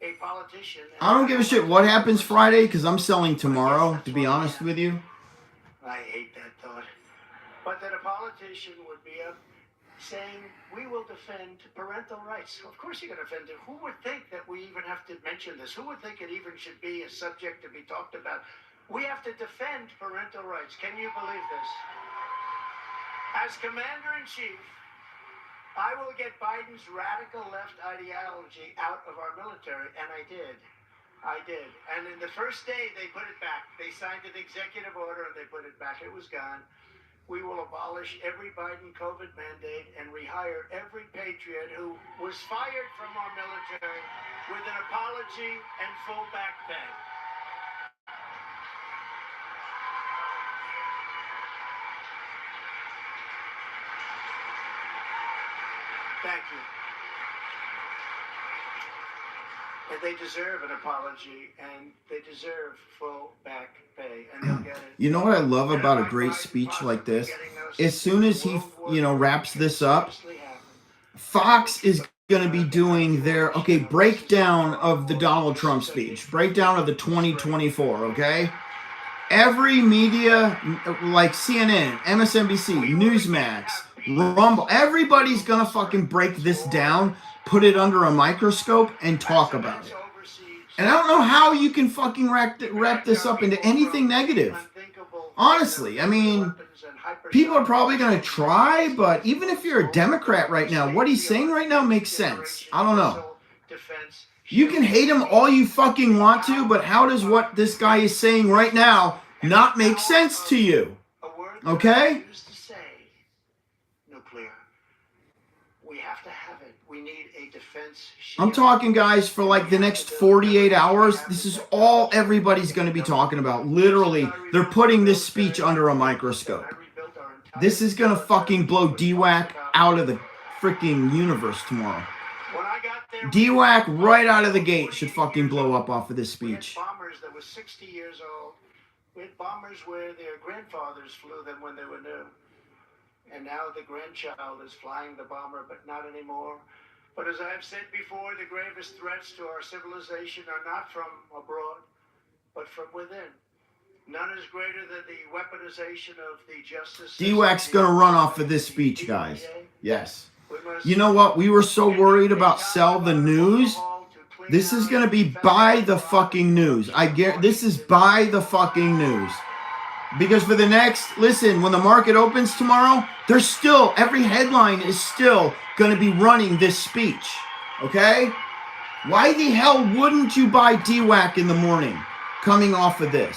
a politician... I don't give a shit what happens Friday because I'm selling tomorrow, to be honest with you. I hate that thought. But that a politician would be up saying, we will defend parental rights. Of course you're going to defend it. Who would think that we even have to mention this? Who would think it even should be a subject to be talked about? We have to defend parental rights. Can you believe this? As Commander-in-Chief, I will get Biden's radical left ideology out of our military, and I did. I did. And in the first day, they put it back. They signed an executive order, and they put it back. It was gone. We will abolish every Biden COVID mandate and rehire every patriot who was fired from our military with an apology and full back pay. Thank you. And they deserve an apology, and they deserve full back pay, and they'll get it. You know what I love about a great speech like this? As soon as he, wraps this up, Fox is going to be doing their, breakdown of the Donald Trump speech, breakdown of the 2024, okay? Every media, like CNN, MSNBC, Newsmax, Rumble, everybody's going to fucking break this down, put it under a microscope, and talk about it. And I don't know how you can fucking wrap this up into anything negative. Honestly, I mean, people are probably going to try, but even if you're a Democrat right now, what he's saying right now makes sense. I don't know. You can hate him all you fucking want to, but how does what this guy is saying right now not make sense to you? Okay? We have to have it. We need a defense shield. I'm talking, guys, for like the next 48 hours. This is all everybody's going to be talking about. Literally, they're putting this speech under a microscope. This is going to fucking blow DWAC out of the freaking universe tomorrow. DWAC right out of the gate should fucking blow up off of this speech. We had bombers that were 60 years old. We had bombers where their grandfathers flew them when they were new. And now the grandchild is flying the bomber, but not anymore. But as I've said before, the gravest threats to our civilization are not from abroad, but from within. None is greater than the weaponization of the justice system. DWAC's going to run off of this speech, guys. Yes. You know what? We were so worried about sell the news. This is going to be buy the fucking news. This is buy the fucking news. Because for the next, listen, when the market opens tomorrow, there's still, every headline is still going to be running this speech. Okay? Why the hell wouldn't you buy DWAC in the morning coming off of this?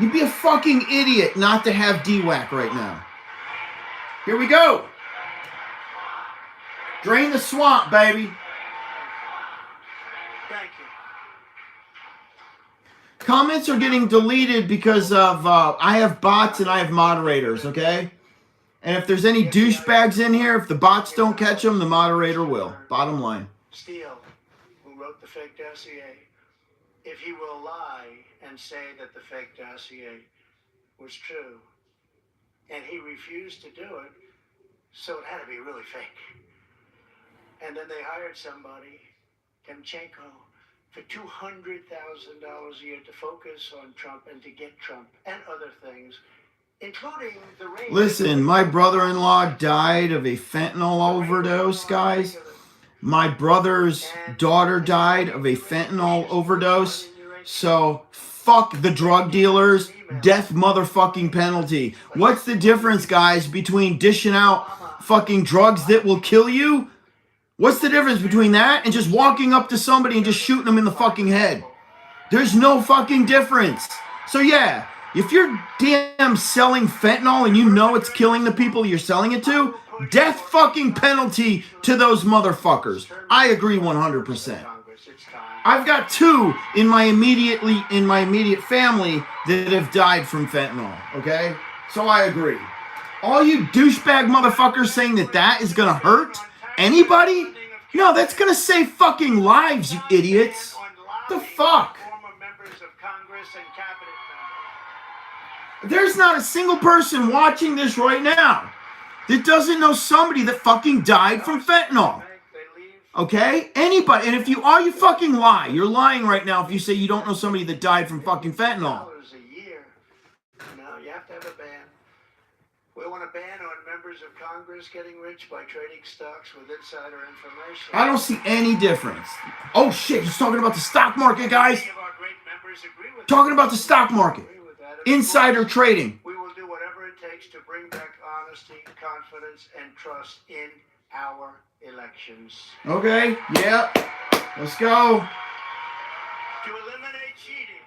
You'd be a fucking idiot not to have DWAC right now. Here we go. Drain the swamp, baby. Thank you. Comments are getting deleted because of I have bots and I have moderators, okay? And if there's any douchebags in here, if the bots don't catch them, the moderator will. Bottom line. Steele, who wrote the fake dossier, if he will lie and say that the fake dossier was true, and he refused to do it, so it had to be really fake. And then they hired somebody, Timchenko, for $200,000 a year to focus on Trump and to get Trump and other things, including the raid. Listen, my brother-in-law died of a fentanyl overdose, guys. My brother's daughter died of a fentanyl overdose. So, fuck the drug dealers. Death motherfucking penalty. What's the difference, guys, between dishing out fucking drugs that will kill you? What's the difference between that and just walking up to somebody and just shooting them in the fucking head? There's no fucking difference. So yeah, if you're damn selling fentanyl and you know it's killing the people you're selling it to, death fucking penalty to those motherfuckers. I agree 100%. I've got 2 in my immediate family that have died from fentanyl, okay? So I agree. All you douchebag motherfuckers saying that is gonna hurt anybody? No, that's gonna save fucking lives, you idiots. The fuck? There's not a single person watching this right now that doesn't know somebody that fucking died from fentanyl. Okay? Anybody. And if you are, you fucking lie. You're lying right now if you say you don't know somebody that died from fucking fentanyl. A year. No, you have to have a ban. We want a ban on members of Congress getting rich by trading stocks with insider information. I don't see any difference. Oh shit, he's talking about the stock market, guys. Talking about the stock market. Insider trading. We will do whatever it takes to bring back honesty, confidence, and trust in our elections. Okay, yeah. Let's go. To eliminate cheating.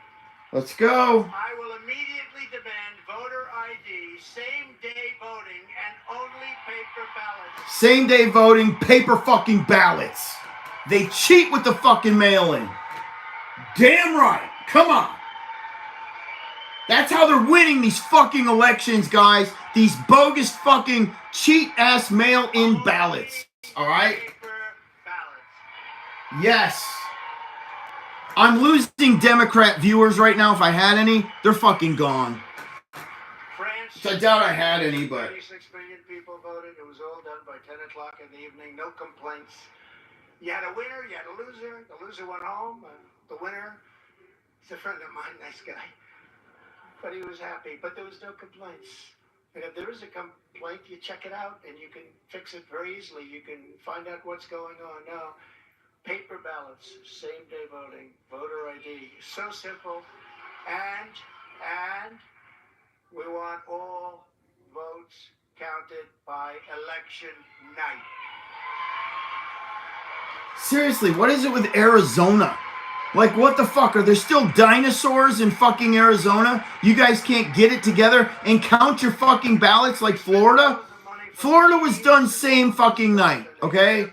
Let's go. I will immediately demand voter ID, same-day voting, and only paper ballots. Same-day voting, paper fucking ballots. They cheat with the fucking mail-in. Damn right. Come on. That's how they're winning these fucking elections, guys. These bogus fucking cheat-ass mail-in ballots. All right? Yes. I'm losing Democrat viewers right now. If I had any, they're fucking gone. So I doubt I had any, but 36 million people voted. It was all done by 10 o'clock in the evening. No complaints. You had a winner, you had a loser. The loser went home. The winner is a friend of mine, nice guy. But he was happy. But there was no complaints. And if there is a complaint, you check it out and you can fix it very easily. You can find out what's going on. Now, paper ballots, same-day voting, voter ID. So simple. And we want all votes counted by election night. seriously, what is it with Arizona? Like, what the fuck? Are there still dinosaurs in fucking Arizona? You guys can't get it together and count your fucking ballots like Florida? Florida was done same fucking night, okay?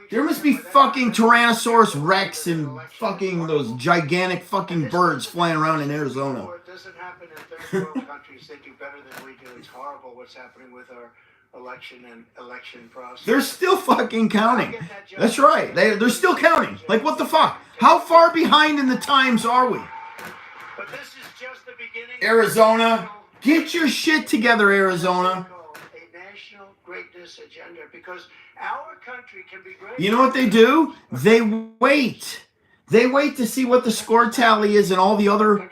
There must be fucking Tyrannosaurus Rex and fucking those gigantic fucking birds flying around in Arizona. It doesn't happen in third world countries. They do better than we do. It's horrible what's happening with our election and election process. They're still fucking counting. That's right. They're still counting. Like, what the fuck? How far behind in the times are we? But this is just the beginning. Arizona, get your shit together, Arizona. A national greatness agenda, because our country can be great. You know what they do? They wait. They wait to see what the score tally is in all the other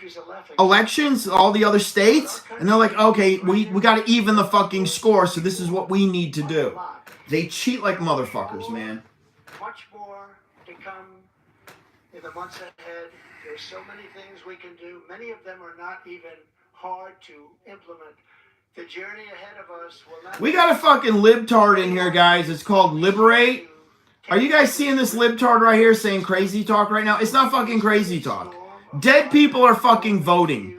elections, all the other states, and they're like, okay, we got to even the fucking score, so this is what we need to do. They cheat like motherfuckers, man. Much more to come in the months ahead. There's so many things we can do. Many of them are not even hard to implement. The journey ahead of us will not. We got a fucking libtard in here, guys. It's called Liberate. Are you guys seeing this libtard right here saying crazy talk right now? It's not fucking crazy talk. Dead people are fucking voting.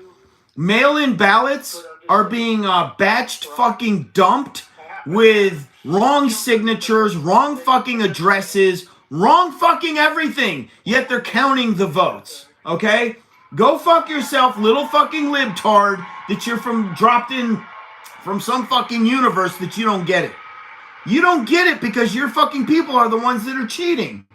Mail-in ballots are being batched fucking dumped with wrong signatures, wrong fucking addresses, wrong fucking everything. Yet they're counting the votes. Okay? Go fuck yourself, little fucking libtard that you're dropped in from some fucking universe that you don't get it. You don't get it because your fucking people are the ones that are cheating.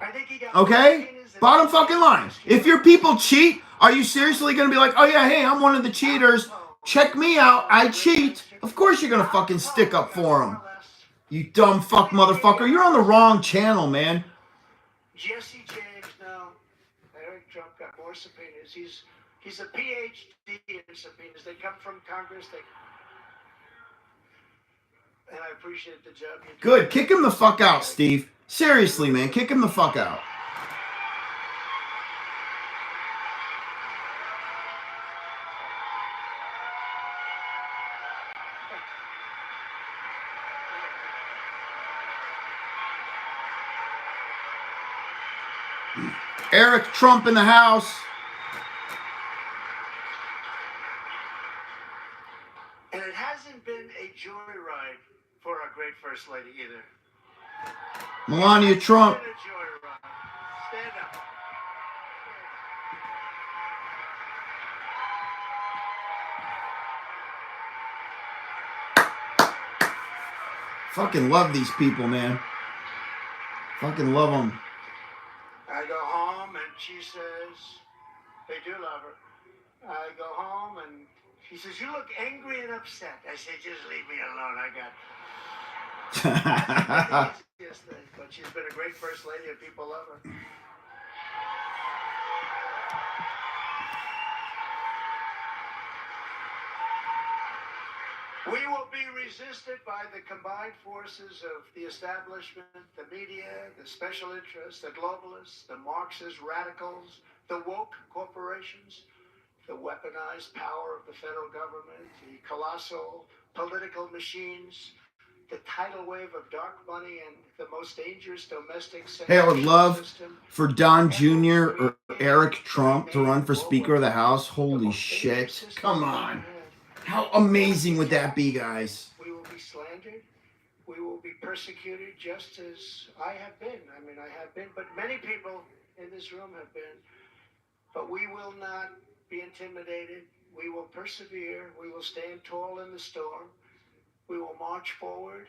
Okay? Bottom fucking line. If your people cheat, are you seriously going to be like, oh yeah, hey, I'm one of the cheaters. Check me out. I cheat. Of course you're gonna fucking stick up for him. You dumb fuck motherfucker. You're on the wrong channel, man. Jesse James, no. Eric Trump got more subpoenas. He's a PhD in subpoenas. They come from Congress. And I appreciate the job you do. Good. Kick him the fuck out, Steve. Seriously, man. Kick him the fuck out. Eric Trump in the house. And it hasn't been a joyride for our great First Lady either. Melania Trump. It's been a joyride. Stand up. Fucking love these people, man. Fucking love them. I go home and she says, they do love her. I go home and she says, you look angry and upset. I say, just leave me alone. I got yes, but she's been a great First Lady and people love her. We will be resisted by the combined forces of the establishment, the media, the special interests, the globalists, the Marxist radicals, the woke corporations, the weaponized power of the federal government, the colossal political machines, the tidal wave of dark money, and the most dangerous domestic Hey, I would love system. for Don Jr. or Eric Trump to run for Speaker of the House. Holy shit. Come on. How amazing would that be, guys? We will be slandered. We will be persecuted just as I have been. I mean, I have been, but many people in this room have been. But we will not be intimidated. We will persevere. We will stand tall in the storm. We will march forward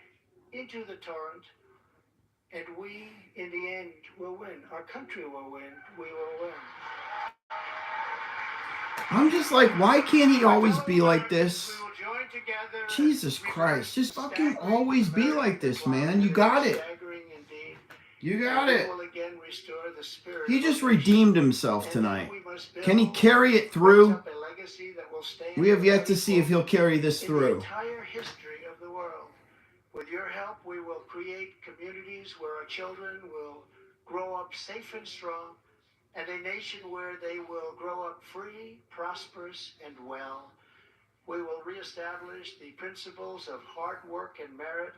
into the torrent. And we, in the end, will win. Our country will win. We will win. I'm just like, why can't he always be like this? Jesus Christ, just fucking always be like this, man. You got it. You got it. He just redeemed himself tonight. Can he carry it through? We have yet to see if he'll carry this through. With your help, we will create communities where our children will grow up safe and strong, and a nation where they will grow up free, prosperous, and well. We will reestablish the principles of hard work and merit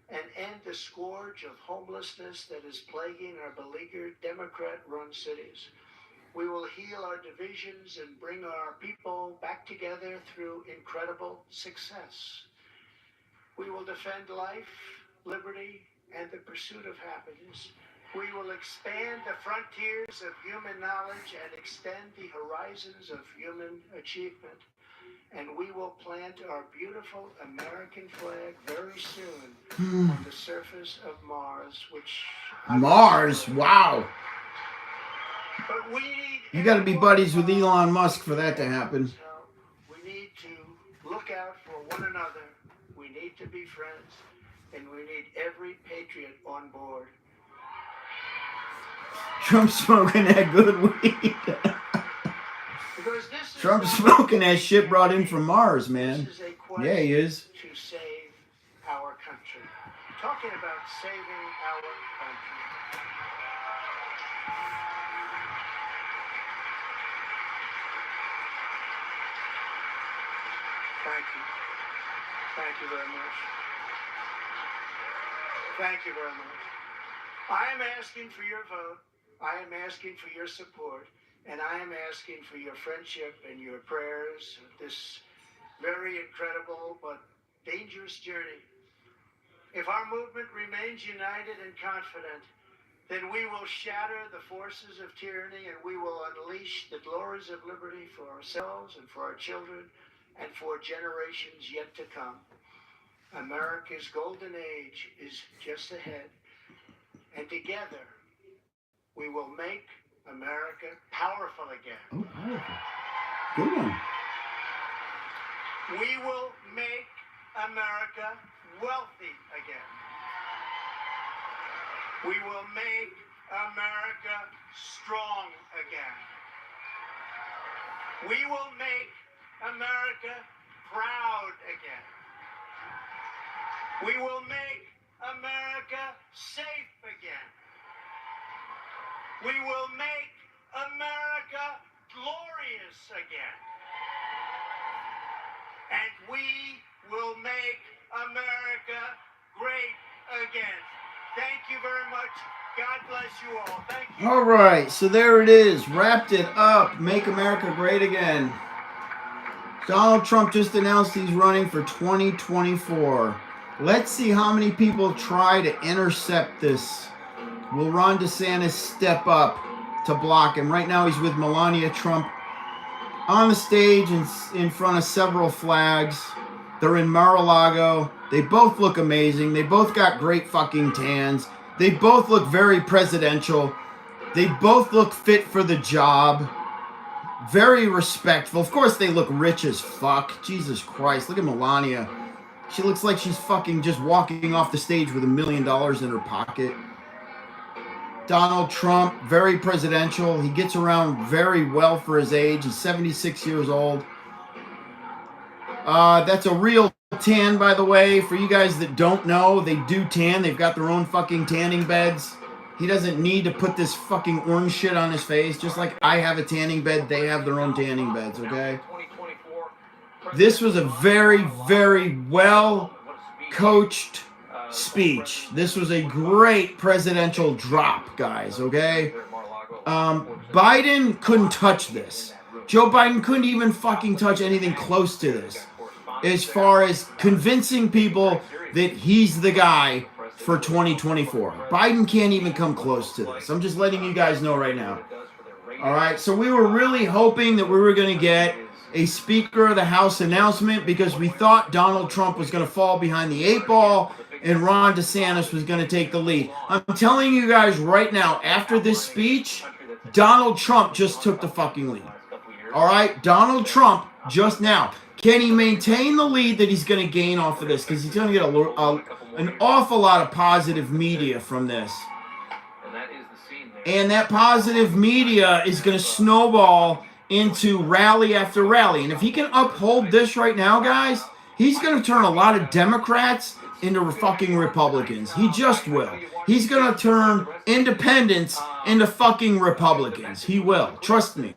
and end the scourge of homelessness that is plaguing our beleaguered Democrat-run cities. We will heal our divisions and bring our people back together through incredible success. We will defend life, liberty, and the pursuit of happiness. We will expand the frontiers of human knowledge and extend the horizons of human achievement. And we will plant our beautiful American flag very soon on the surface of Mars, which... Mars? Wow. But we need... You gotta be buddies with Elon Musk for that to happen. We need to look out for one another. We need to be friends. And we need every patriot on board. Trump's smoking that good weed. Trump's smoking that shit brought in from Mars, man. Yeah, he is. To save our country. Talking about saving our country. Thank you. Thank you very much. Thank you very much. I am asking for your vote. I am asking for your support. And I am asking for your friendship and your prayers of this very incredible but dangerous journey. If our movement remains united and confident, then we will shatter the forces of tyranny and we will unleash the glories of liberty for ourselves and for our children and for generations yet to come. America's golden age is just ahead. And together, we will make America powerful again. Oh, powerful. Good one. We will make America wealthy again. We will make America strong again. We will make America proud again. We will make America safe again. We will make America glorious again. And we will make America great again. Thank you very much. God bless you all. Thank you. All right, so there it is. Wrapped it up. Make America great again. Donald Trump just announced he's running for 2024. Let's see how many people try to intercept this. Will Ron DeSantis step up to block him? Right now he's with Melania Trump on the stage in front of several flags. They're in Mar-a-Lago. They both look amazing. They both got great fucking tans. They both look very presidential. They both look fit for the job. Very respectful. Of course they look rich as fuck. Jesus Christ. Look at Melania. She looks like she's fucking just walking off the stage with $1 million in her pocket. Donald Trump, very presidential. He gets around very well for his age. He's 76 years old. That's a real tan, by the way. For you guys that don't know, they do tan. They've got their own fucking tanning beds. He doesn't need to put this fucking orange shit on his face. Just like I have a tanning bed, they have their own tanning beds, okay? This was a very, very well coached speech. This was a great presidential drop, guys, okay? Biden couldn't touch this. Joe Biden couldn't even fucking touch anything close to this as far as convincing people that he's the guy for 2024. Biden can't even come close to this. I'm just letting you guys know right now. All right, so we were really hoping that we were going to get a Speaker of the House announcement because we thought Donald Trump was going to fall behind the 8 ball and Ron DeSantis was going to take the lead. I'm telling you guys right now, after this speech, Donald Trump just took the fucking lead. All right, Donald Trump just now. Can he maintain the lead that he's going to gain off of this? Because he's going to get an awful lot of positive media from this. And that positive media is going to snowball into rally after rally. And if he can uphold this right now, guys, he's going to turn a lot of Democrats into fucking Republicans. He just will. He's going to turn independents into fucking Republicans. He will. Trust me.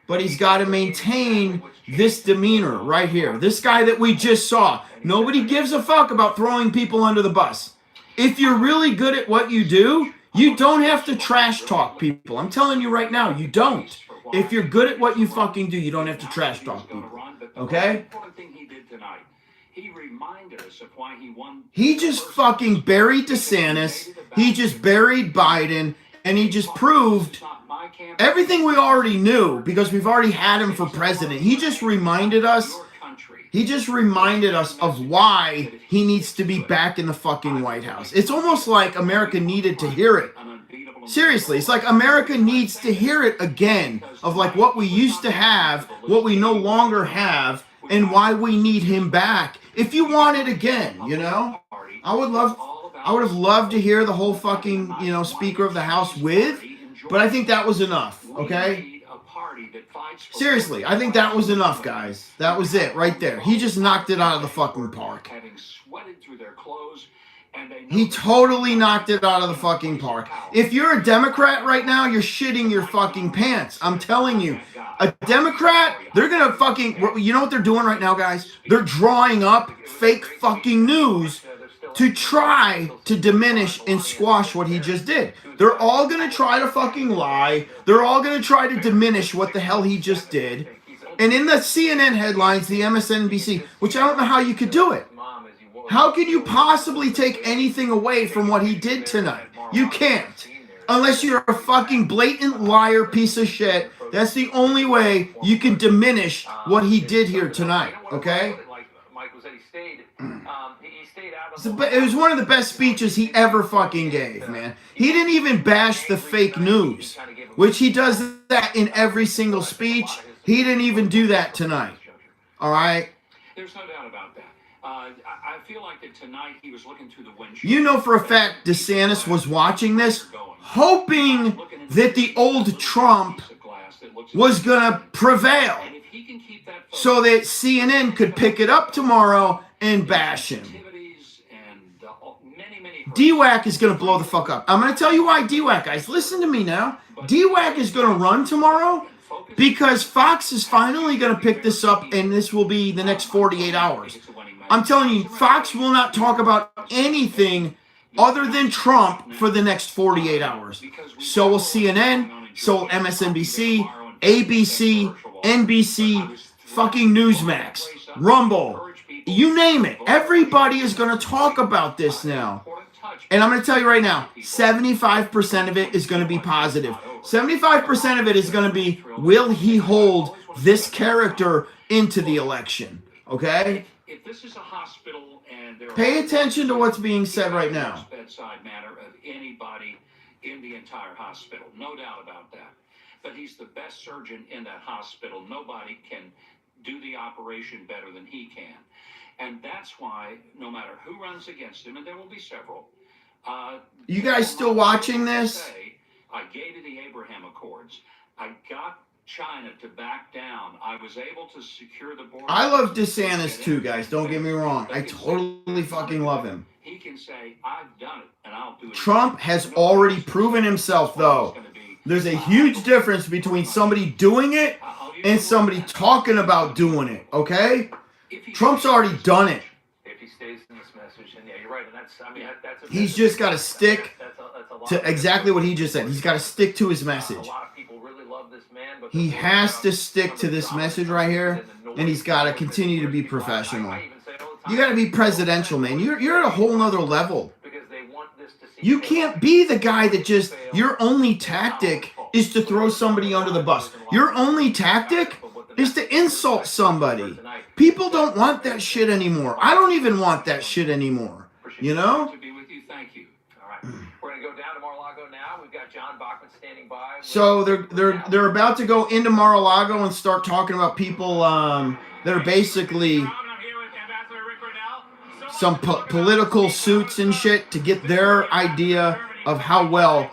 But he's got to maintain this demeanor right here. This guy that we just saw. Nobody gives a fuck about throwing people under the bus. If you're really good at what you do, you don't have to trash talk people. I'm telling you right now, you don't. If you're good at what you fucking do, you don't have to trash talk people. Okay? He just fucking buried DeSantis. He just buried Biden. And he just proved everything we already knew because we've already had him for president. He just reminded us of why he needs to be back in the fucking White House. It's almost like America needed to hear it. Seriously, it's like America needs to hear it again of like what we used to have, what we no longer have, and why we need him back. If you want it again, you know? I would have loved to hear the whole fucking, Speaker of the House with, but I think that was enough, okay? Seriously, I think that was enough, guys. That was it right there. He just knocked it out of the fucking park. He totally knocked it out of the fucking park. If you're a Democrat right now, you're shitting your fucking pants. I'm telling you. A Democrat, they're going to fucking, you know what they're doing right now, guys? They're drawing up fake fucking news to try to diminish and squash what he just did. They're all going to try to fucking lie. They're all going to try to diminish what the hell he just did. And in the CNN headlines, the MSNBC, which I don't know how you could do it. How can you possibly take anything away from what he did tonight? You can't. Unless you're a fucking blatant liar piece of shit. That's the only way you can diminish what he did here tonight. Okay? It was one of the best speeches he ever fucking gave, man. He didn't even bash the fake news, which he does that in every single speech. He didn't even do that tonight. All right. There's no doubt about that. I feel like that tonight he was looking through the windshield. You know for a fact DeSantis was watching this, hoping that the old Trump was going to prevail so that CNN could pick it up tomorrow and bash him. DWAC is going to blow the fuck up. I'm going to tell you why DWAC, guys. Listen to me now. DWAC is going to run tomorrow because Fox is finally going to pick this up, and this will be the next 48 hours. I'm telling you, Fox will not talk about anything other than Trump for the next 48 hours. So will CNN, so will MSNBC, ABC, NBC, fucking Newsmax, Rumble, you name it. Everybody is going to talk about this now. And I'm going to tell you right now, 75% of it is going to be positive. 75% of it is going to be, will he hold this character into the election? Okay? If this is a hospital and there pay attention to what's being said right now. Bedside matter of anybody in the entire hospital, no doubt about that. But he's the best surgeon in that hospital. Nobody can do the operation better than he can. And that's why, no matter who runs against him, and there will be several. You guys still watching this? I gave you the Abraham Accords. I got China to back down. I was able to secure the border. I love DeSantis too, guys. Don't get me wrong. I totally fucking love him. He can say, I've done it, and I'll do it. Trump has already proven himself, though. There's a huge difference between somebody doing it and somebody talking about doing it, okay? Trump's already done it. If he stays in this message, and yeah, you're right, and that's He's just got to stick to exactly what he just said. He's got to stick to his message. A lot of people really love this man, but he has to stick to this message right here, and he's got to continue to be professional. You got to be presidential, man. You're at a whole nother level. You can't be the guy that just, your only tactic is to throw somebody under the bus. Your only tactic is to insult somebody. People don't want that shit anymore. I don't even want that shit anymore. You know? To be with you, thank you. All right, we're gonna go down to Mar-a-Lago now. We've got John Bachman standing by. So they're about to go into Mar-a-Lago and start talking about people that are basically some political suits and shit to get their idea of how well.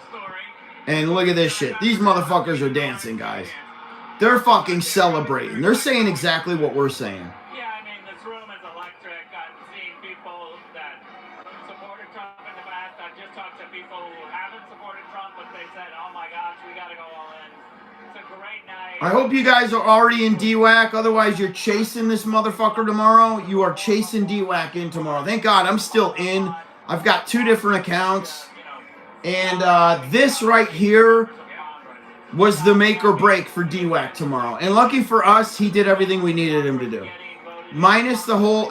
And look at this shit. These motherfuckers are dancing, guys. They're fucking celebrating. They're saying exactly what we're saying. Yeah, I mean, this room is electric. I'm seeing people that supported Trump in the past. I've just talked to people who haven't supported Trump, but they said, oh my gosh, we got to go all in. It's a great night. I hope you guys are already in DWAC. Otherwise, you're chasing this motherfucker tomorrow. You are chasing DWAC in tomorrow. Thank God I'm still in. I've got 2 different accounts. And this right here was the make or break for DWAC tomorrow. And lucky for us, he did everything we needed him to do. Minus the whole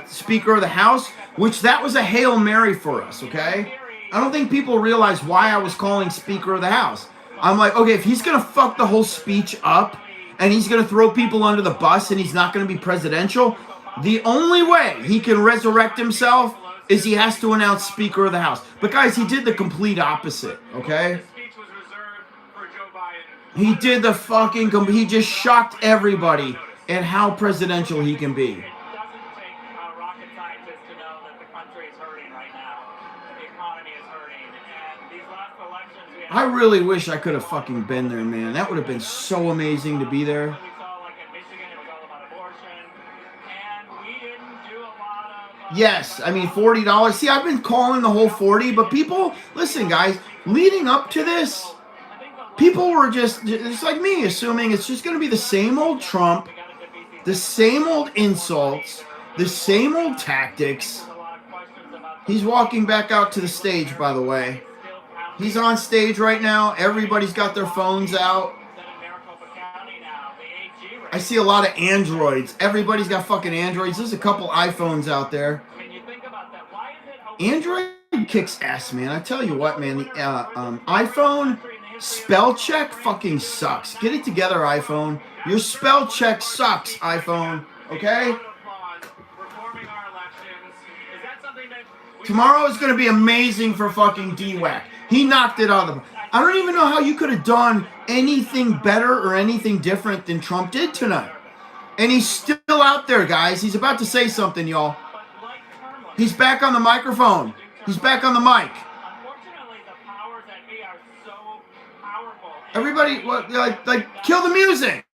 Speaker of the House, which that was a Hail Mary for us, okay? I don't think people realize why I was calling Speaker of the House. I'm like, okay, if he's going to fuck the whole speech up and he's going to throw people under the bus and he's not going to be presidential, the only way he can resurrect himself is he has to announce Speaker of the House. But guys, he did the complete opposite, okay? He did the fucking, he just shocked everybody at how presidential he can be. It doesn't take a rocket scientist to know that the country is hurting right now. The economy is hurting. And these last elections, I really wish I could have fucking been there, man. That would have been so amazing to be there. we saw, like in Michigan, it was all about abortion. And we didn't do a lot of... Yes, I mean, $40. See, I've been calling the whole 40, but people, listen, guys, leading up to this, people were just like me, assuming it's just going to be the same old Trump, the same old insults, the same old tactics. He's walking back out to the stage, by the way. He's on stage right now. Everybody's got their phones out. I see a lot of Androids. Everybody's got fucking Androids. There's a couple iPhones out there. Android kicks ass, man. I tell you what, man. The iPhone spell check fucking sucks. Get it together, iPhone. Your spell check sucks, iPhone. Okay? Tomorrow is going to be amazing for fucking DWAC. He knocked it out of the... I don't even know how you could have done anything better or anything different than Trump did tonight. And he's still out there, guys. He's about to say something, y'all. He's back on the microphone. He's back on the mic. Unfortunately, the powers that be are so powerful. Everybody, like, kill the music.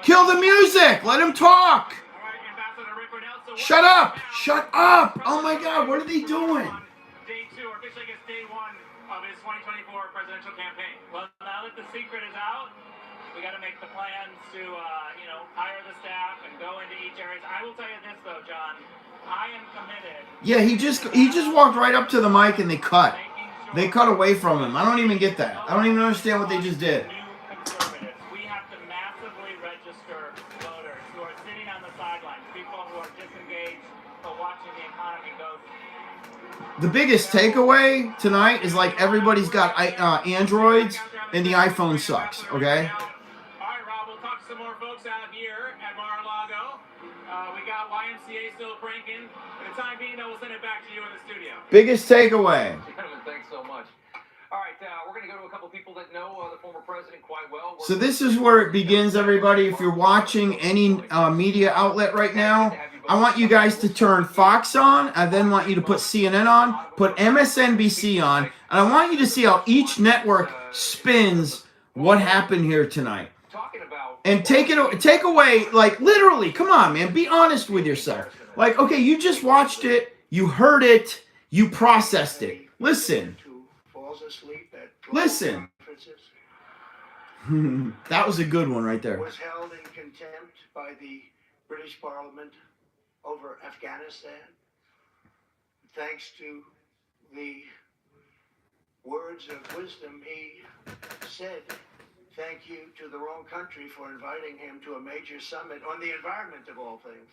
Kill the music. Let him talk. Shut up. Shut up. Oh, my God. What are they doing? Day 2, or officially I guess day 1 of his 2024 presidential campaign. Well, now that the secret is out, we got to make the plans to, hire the staff and go into each area. I will tell you this, though, John. I am committed. Yeah, he just walked right up to the mic and they cut. They cut away from him. I don't even get that. I don't even understand what they just did. We have to massively register voters who are sitting on the sidelines, people who are disengaged but watching the economy go. The biggest takeaway tonight is like everybody's got Androids and the iPhone sucks, okay? All right, Rob, we'll talk to some more folks out here at Mar-a-Lago. We got YMCA still cranking. For the time being, though, we'll send it back to you in the studio. Biggest takeaway. Gentlemen, thanks so much. All right, we're going to go to a couple people that know the former president quite well. So this is where it begins, everybody. If you're watching any media outlet right now, I want you guys to turn Fox on. I then want you to put CNN on, put MSNBC on, and I want you to see how each network spins what happened here tonight. And take away, like, literally, come on, man, be honest with yourself. Like, okay, you just watched it, you heard it, you processed it. Listen. Listen. That was a good one right there. Was held in contempt by the British Parliament over Afghanistan. Thanks to the words of wisdom he said, thank you to the wrong country for inviting him to a major summit on the environment of all things.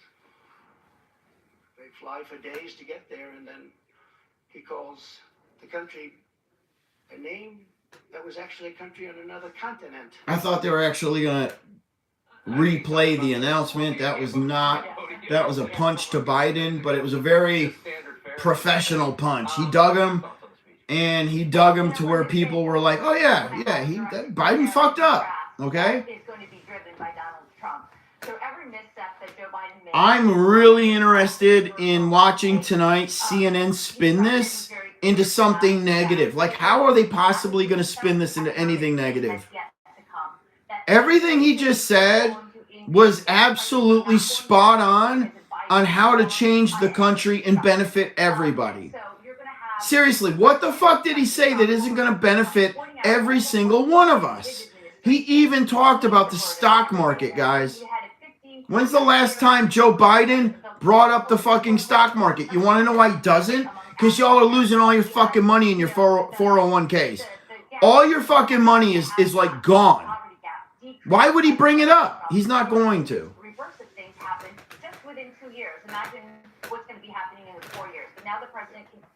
They fly for days to get there, and then he calls the country a name that was actually a country on another continent. I thought they were actually going to replay the announcement. That was a punch to Biden, but it was a very professional punch. He dug him, and he dug him to where people were like, oh yeah, Biden fucked up, okay? Is going to be driven by Donald Trump. So every misstep that Joe Biden made. I'm really interested in watching tonight CNN spin this into something negative. Like, how are they possibly going to spin this into anything negative? Everything he just said was absolutely spot on how to change the country and benefit everybody. Seriously, what the fuck did he say that isn't going to benefit every single one of us? He even talked about the stock market, guys. When's the last time Joe Biden brought up the fucking stock market? You want to know why he doesn't? Because y'all are losing all your fucking money in your 401ks. All your fucking money is like gone. Why would he bring it up? He's not going to. Reverse of things happened just within 2 years. Imagine what's going to be happening in 4 years. But now the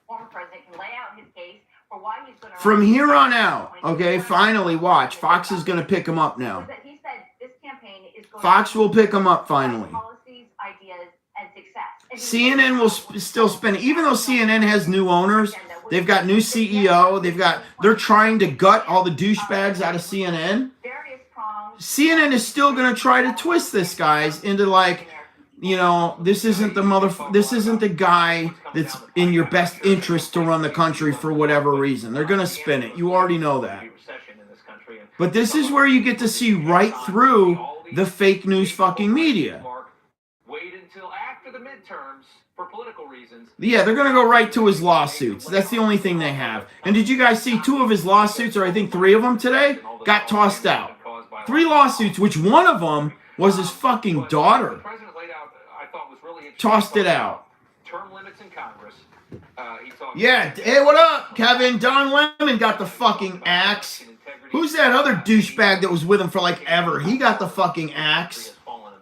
former president can lay out his case for why he's going to. From here on out, okay, finally, watch. Fox is going to pick him up now. He said this campaign is going Fox will pick him up finally. Policies, ideas, and success. CNN will still spin it. Even though CNN has new owners, they've got new CEO, they're trying to gut all the douchebags out of CNN. CNN is still going to try to twist this, guys, into like, this isn't the guy that's in your best interest to run the country for whatever reason. They're going to spin it. You already know that. But this is where you get to see right through the fake news fucking media. Wait until after the midterms for political reasons. Yeah, they're going to go right to his lawsuits. That's the only thing they have. And did you guys see 2 of his lawsuits, or I think 3 of them today, got tossed out? 3 lawsuits, which one of them was his fucking daughter. Tossed it out. Term limits in Congress. Yeah, hey, what up, Kevin? Don Lemon got the fucking axe. Who's that other douchebag that was with him for like ever? He got the fucking axe.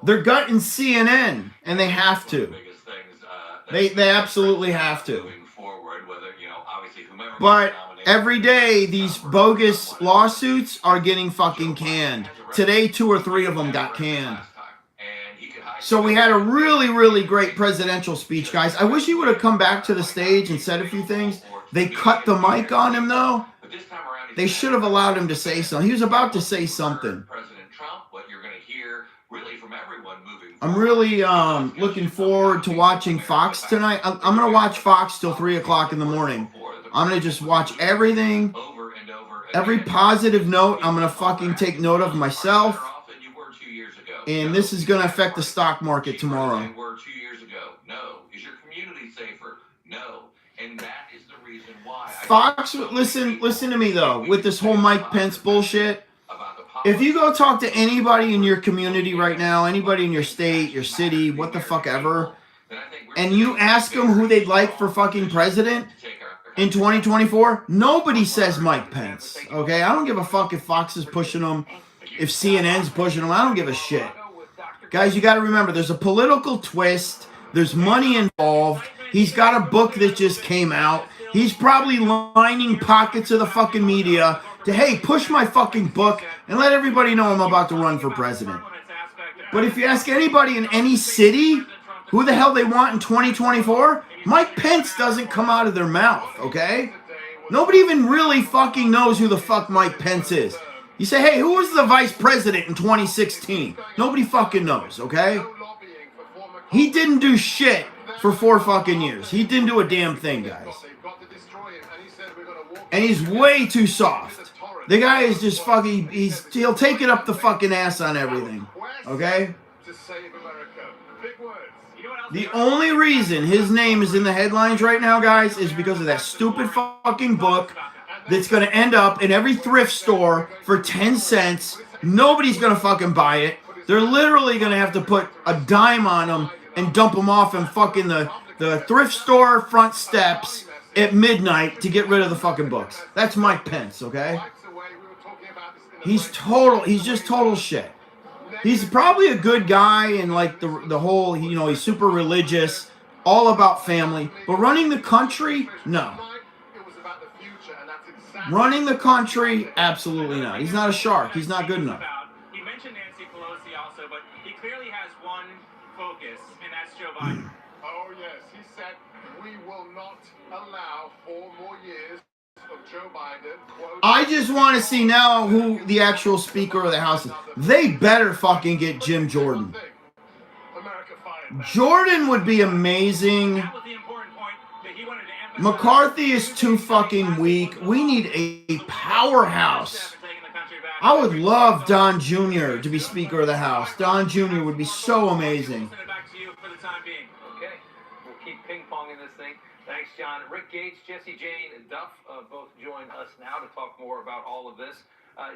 They're gutting CNN, and they have to. They absolutely have to. But every day, these bogus lawsuits are getting fucking canned. Today, 2 or 3 of them got canned. So we had a really, really great presidential speech, guys. I wish he would have come back to the stage and said a few things. They cut the mic on him, though. They should have allowed him to say something. He was about to say something. President Trump, what you're going to hear really from everyone moving. I'm really looking forward to watching Fox tonight. I'm going to watch Fox till 3 o'clock in the morning. I'm going to just watch everything. Over and over Every positive note, I'm going to fucking take note of myself. And this is going to affect the stock market tomorrow. They were 2 years ago. No. Is your community safer? No. And that is the reason why. Fox, listen to me though. With this whole Mike Pence bullshit, if you go talk to anybody in your community right now, anybody in your state, your city, what the fuck ever, and you ask them who they'd like for fucking president in 2024, nobody says Mike Pence. Okay, I don't give a fuck if Fox is pushing them, if CNN's pushing them. I don't give a shit. Guys, you got to remember, there's a political twist. There's money involved. He's got a book that just came out. He's probably lining pockets of the fucking media to, hey, push my fucking book and let everybody know I'm about to run for president. But if you ask anybody in any city who the hell they want in 2024, Mike Pence doesn't come out of their mouth, okay? Nobody even really fucking knows who the fuck Mike Pence is. You say, hey, who was the vice president in 2016? Nobody fucking knows, okay? He didn't do shit for 4 fucking years. He didn't do a damn thing, guys. And he's way too soft. The guy is just fucking, he'll take it up the fucking ass on everything, okay? The only reason his name is in the headlines right now, guys, is because of that stupid fucking book that's going to end up in every thrift store for 10 cents. Nobody's going to fucking buy it. They're literally going to have to put a dime on them and dump them off in fucking the thrift store front steps at midnight to get rid of the fucking books. That's Mike Pence, okay? He's just total shit. He's probably a good guy and like the whole, you know, he's super religious, all about family. But running the country, no. Running the country, absolutely not. He's not a shark. He's not good enough. He mentioned Nancy Pelosi also, but he clearly has one focus, and that's Joe Biden. Oh, yes. He said, we will not allow 4 more years of Joe Biden. I just want to see now who the actual Speaker of the House is. They better fucking get Jim Jordan. Jordan would be amazing. McCarthy is too fucking weak. We need a powerhouse. I would love Don Jr. to be Speaker of the House. Don Jr. would be so amazing. Okay, we'll keep ping-ponging this thing. Thanks, John. Rick Gates, Jesse Jane, and Duff both join us now to talk more about all of this.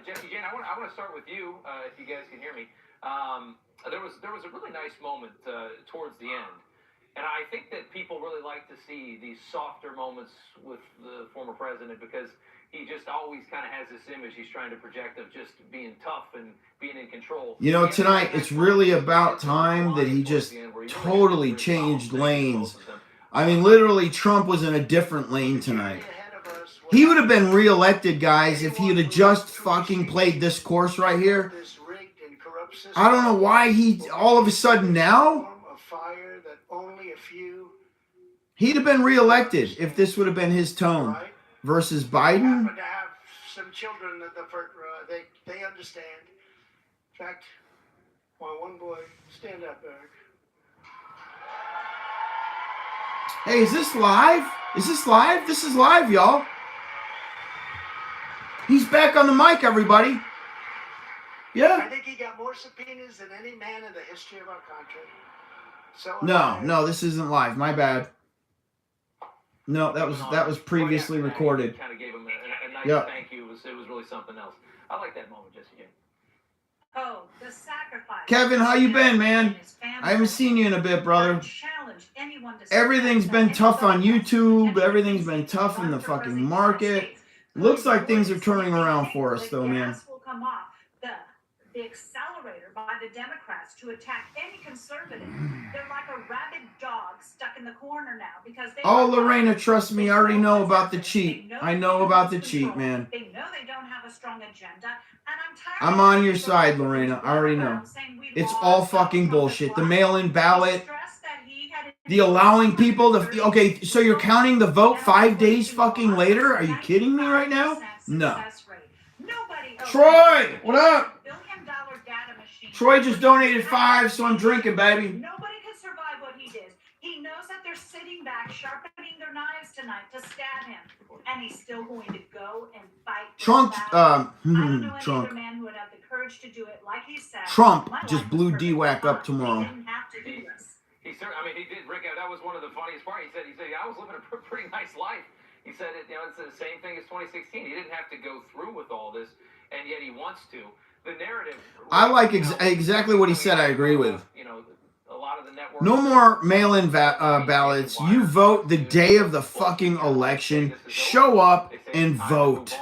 Jesse Jane, I want to start with you, if you guys can hear me. There was a really nice moment towards the end. And I think that people really like to see these softer moments with the former president because he just always kind of has this image he's trying to project of just being tough and being in control. You know, tonight it's really about time that he just totally changed lanes. I mean, literally, Trump was in a different lane tonight. He would have been reelected, guys, if he had just fucking played this course right here. I don't know why he, all of a sudden now, he'd have been reelected if this would have been his tone versus Biden. To have some children that they understand. In fact, my one boy, stand up, Eric. Hey, is this live? Is this live? This is live, y'all. He's back on the mic, everybody. Yeah. I think he got more subpoenas than any man in the history of our country. So No, this isn't live. My bad. No, that was previously recorded. Kind of gave him a nice thank you. It was really something else. I like that moment, Jesse Jane. Oh, the sacrifice. Kevin, how you been, man? I haven't seen you in a bit, brother. Everything's been tough on YouTube. Everything's been tough in the fucking market. Looks like things are turning around for us, though, man. The accelerator by the Democrats to attack any conservative. They're like a rabid dog stuck in the corner now because they. Oh, Lorena, trust me, I already know about the cheat. I know about the cheat, man. They know they don't have a strong agenda, and I'm tired. I'm on your side, Lorena. I already know. It's all fucking bullshit. The mail-in ballot. The allowing people to. Okay, so you're counting the vote 5 days fucking later? Are you kidding me right now? No. Troy, what up? Troy just donated $5, so I'm drinking, baby. Nobody could survive what he did. He knows that they're sitting back, sharpening their knives tonight to stab him, and he's still going to go and fight. Trump, I don't know any Trump. other man who would have the courage to do it like he said. Trump My just life blew was perfectly DWAC up fine. tomorrow. He didn't have to do this. He did, Rick. That was one of the funniest parts. He said, I was living a pretty nice life. He said, it's the same thing as 2016. He didn't have to go through with all this, and yet he wants to. The narrative. I like exactly what he said. I agree with. A lot of the networks. No more mail-in ballots. You vote the day of the fucking election. Show up and vote.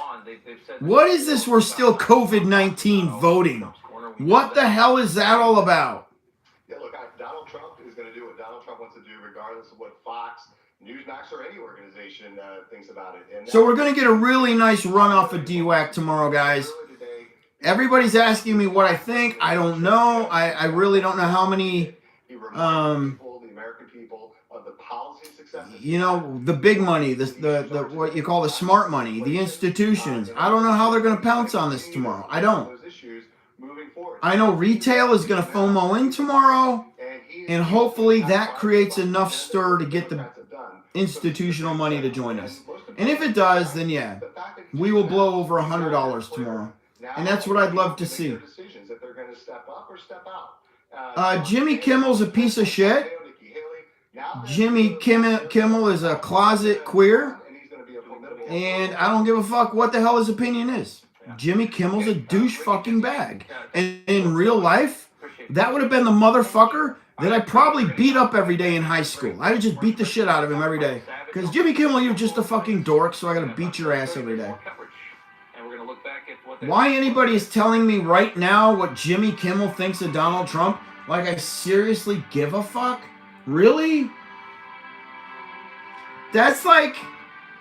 What is this? We're still COVID-19 voting. What the hell is that all about? Yeah, look, Donald Trump is going to do what Donald Trump wants to do, regardless of what Fox, Newsmax, or any organization thinks about it. And So we're going to get a really nice run off of DWAC tomorrow, guys. Everybody's asking me what I think. I don't know. I really don't know how many, the American people, of the policy successes. you know, the big money, the what you call the smart money, the institutions. I don't know how they're going to pounce on this tomorrow. I don't. I know retail is going to FOMO in tomorrow, and hopefully that creates enough stir to get the institutional money to join us. And if it does, then yeah, we will blow over $100 tomorrow. And that's what I'd love to see. Jimmy Kimmel's a piece of shit. Jimmy Kimmel is a closet queer. And I don't give a fuck what the hell his opinion is. Jimmy Kimmel's a douche fucking bag. And in real life, that would have been the motherfucker that I probably beat up every day in high school. I would just beat the shit out of him every day. Because Jimmy Kimmel, you're just a fucking dork, so I gotta beat your ass every day. Why anybody is telling me right now what Jimmy Kimmel thinks of Donald Trump, like I seriously give a fuck? Really? That's like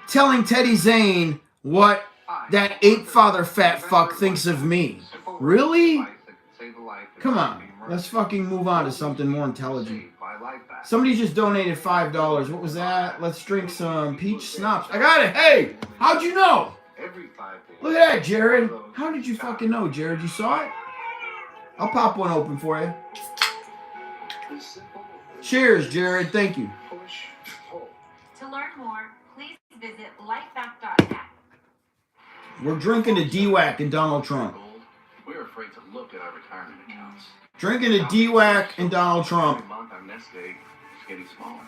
telling Teddy Zane what that ape-father fat fuck thinks of me. Really? Come on. Let's fucking move on to something more intelligent. Somebody just donated $5. What was that? Let's drink some peach schnapps. I got it. Hey, how'd you know? Look at that, Jared. How did you fucking know, Jared? You saw it? I'll pop one open for you. Cheers, Jared. Thank you. To learn more, please visit lifeback.net. We're drinking a DWAC and Donald Trump. We're afraid to look at our retirement accounts. Drinking a DWAC and Donald Trump. Every month our nest egg is getting smaller.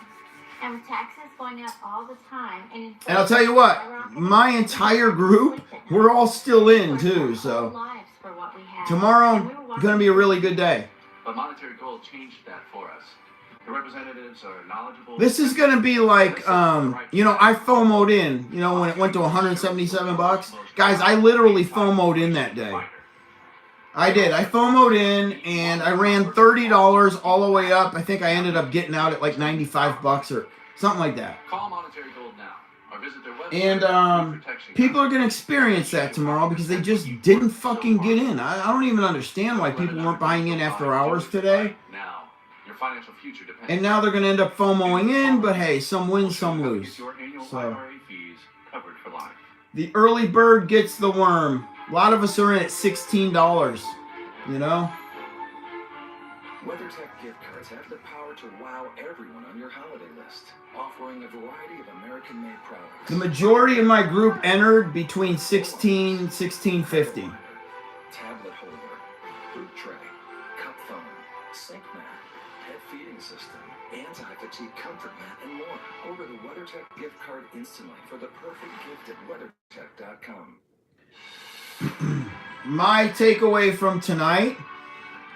And with taxes going up all the time, and I'll tell you what, my entire group, we're all still in too, so tomorrow gonna be a really good day. But monetary gold changed that for us. The representatives are knowledgeable. This is gonna be like, you know, I FOMO'd in, you know, when it went to 177 bucks. Guys, I literally FOMO'd in that day. I did. I FOMO'd in, and I ran $30 all the way up. I think I ended up getting out at like 95 bucks or something like that. Call Monetary Gold now or visit their website. And people are going to experience that tomorrow because they just didn't fucking get in. I don't even understand why people weren't buying in after hours today. Now, your financial future depends. And now they're going to end up FOMOing in, but hey, some win, some lose. So Covered for life. the early bird gets the worm. A lot of us are in at $16, you know? WeatherTech gift cards have the power to wow everyone on your holiday list, offering a variety of American-made products. The majority of my group entered between 16 and 1650. Tablet holder, fruit tray, cup phone, sink mat, pet feeding system, anti-fatigue comfort mat, and more. Order the WeatherTech gift card instantly for the perfect gift at WeatherTech.com. My takeaway from tonight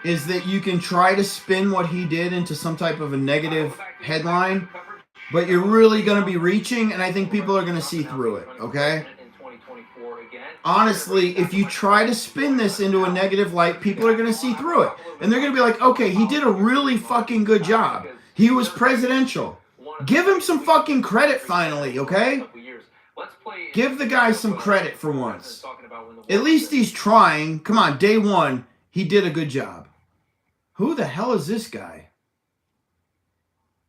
is that you can try to spin what he did into some type of a negative headline, but you're really going to be reaching, and I think people are going to see through it, okay? Honestly, if you try to spin this into a negative light, people are going to see through it. And they're going to be like, okay, he did a really fucking good job. He was presidential. Give him some fucking credit finally, okay? Give the guy some credit for once. At least he's trying. Come on, day one, he did a good job. Who the hell is this guy?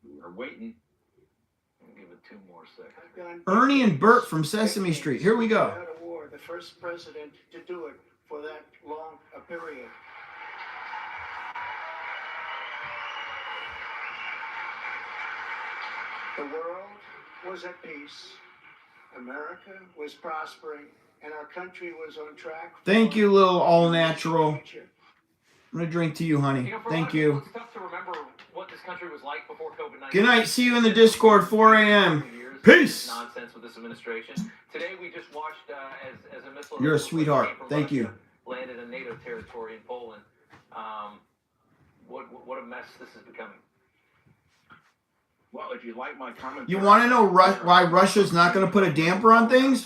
We're waiting. I'll give it 2 more seconds. Ernie and Bert from Sesame Street. Here we go. The first president to do it for that long a period. The world was at peace, America was prospering, and our country was on track. Thank you, little all-natural. I'm going to drink to you, honey. You know, Thank you. It's tough to remember what this country was like before COVID-19. Good night. See you in the Discord, 4 a.m. Peace. Nonsense with this administration. Today we just watched as a missile. You're a sweetheart. Thank you. Landed in NATO territory in Poland. What a mess this is becoming. Well, if you like my comment, You want to know why Russia's not going to put a damper on things?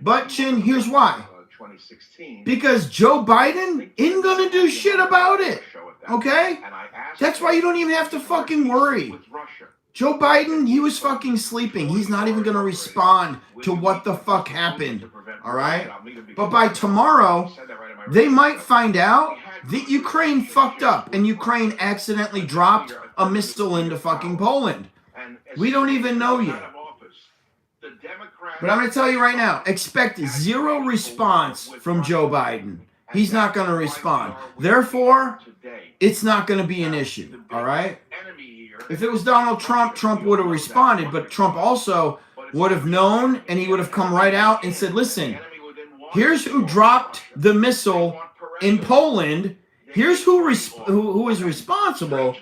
But, Chin, here's why. 2016. Because Joe Biden ain't going to do shit about it. Okay? That's why you don't even have to fucking worry. Joe Biden, he was fucking sleeping. He's not even going to respond to what the fuck happened. All right? But by tomorrow, they might find out that Ukraine fucked up and Ukraine accidentally dropped a missile into fucking Poland. We don't even know yet. But I'm going to tell you right now, expect zero response from Joe Biden. He's not going to respond. Therefore, it's not going to be an issue. All right? If it was Donald Trump, Trump would have responded, but Trump also would have known, and he would have come right out and said, listen, here's who dropped the missile in Poland. Here's who is responsible,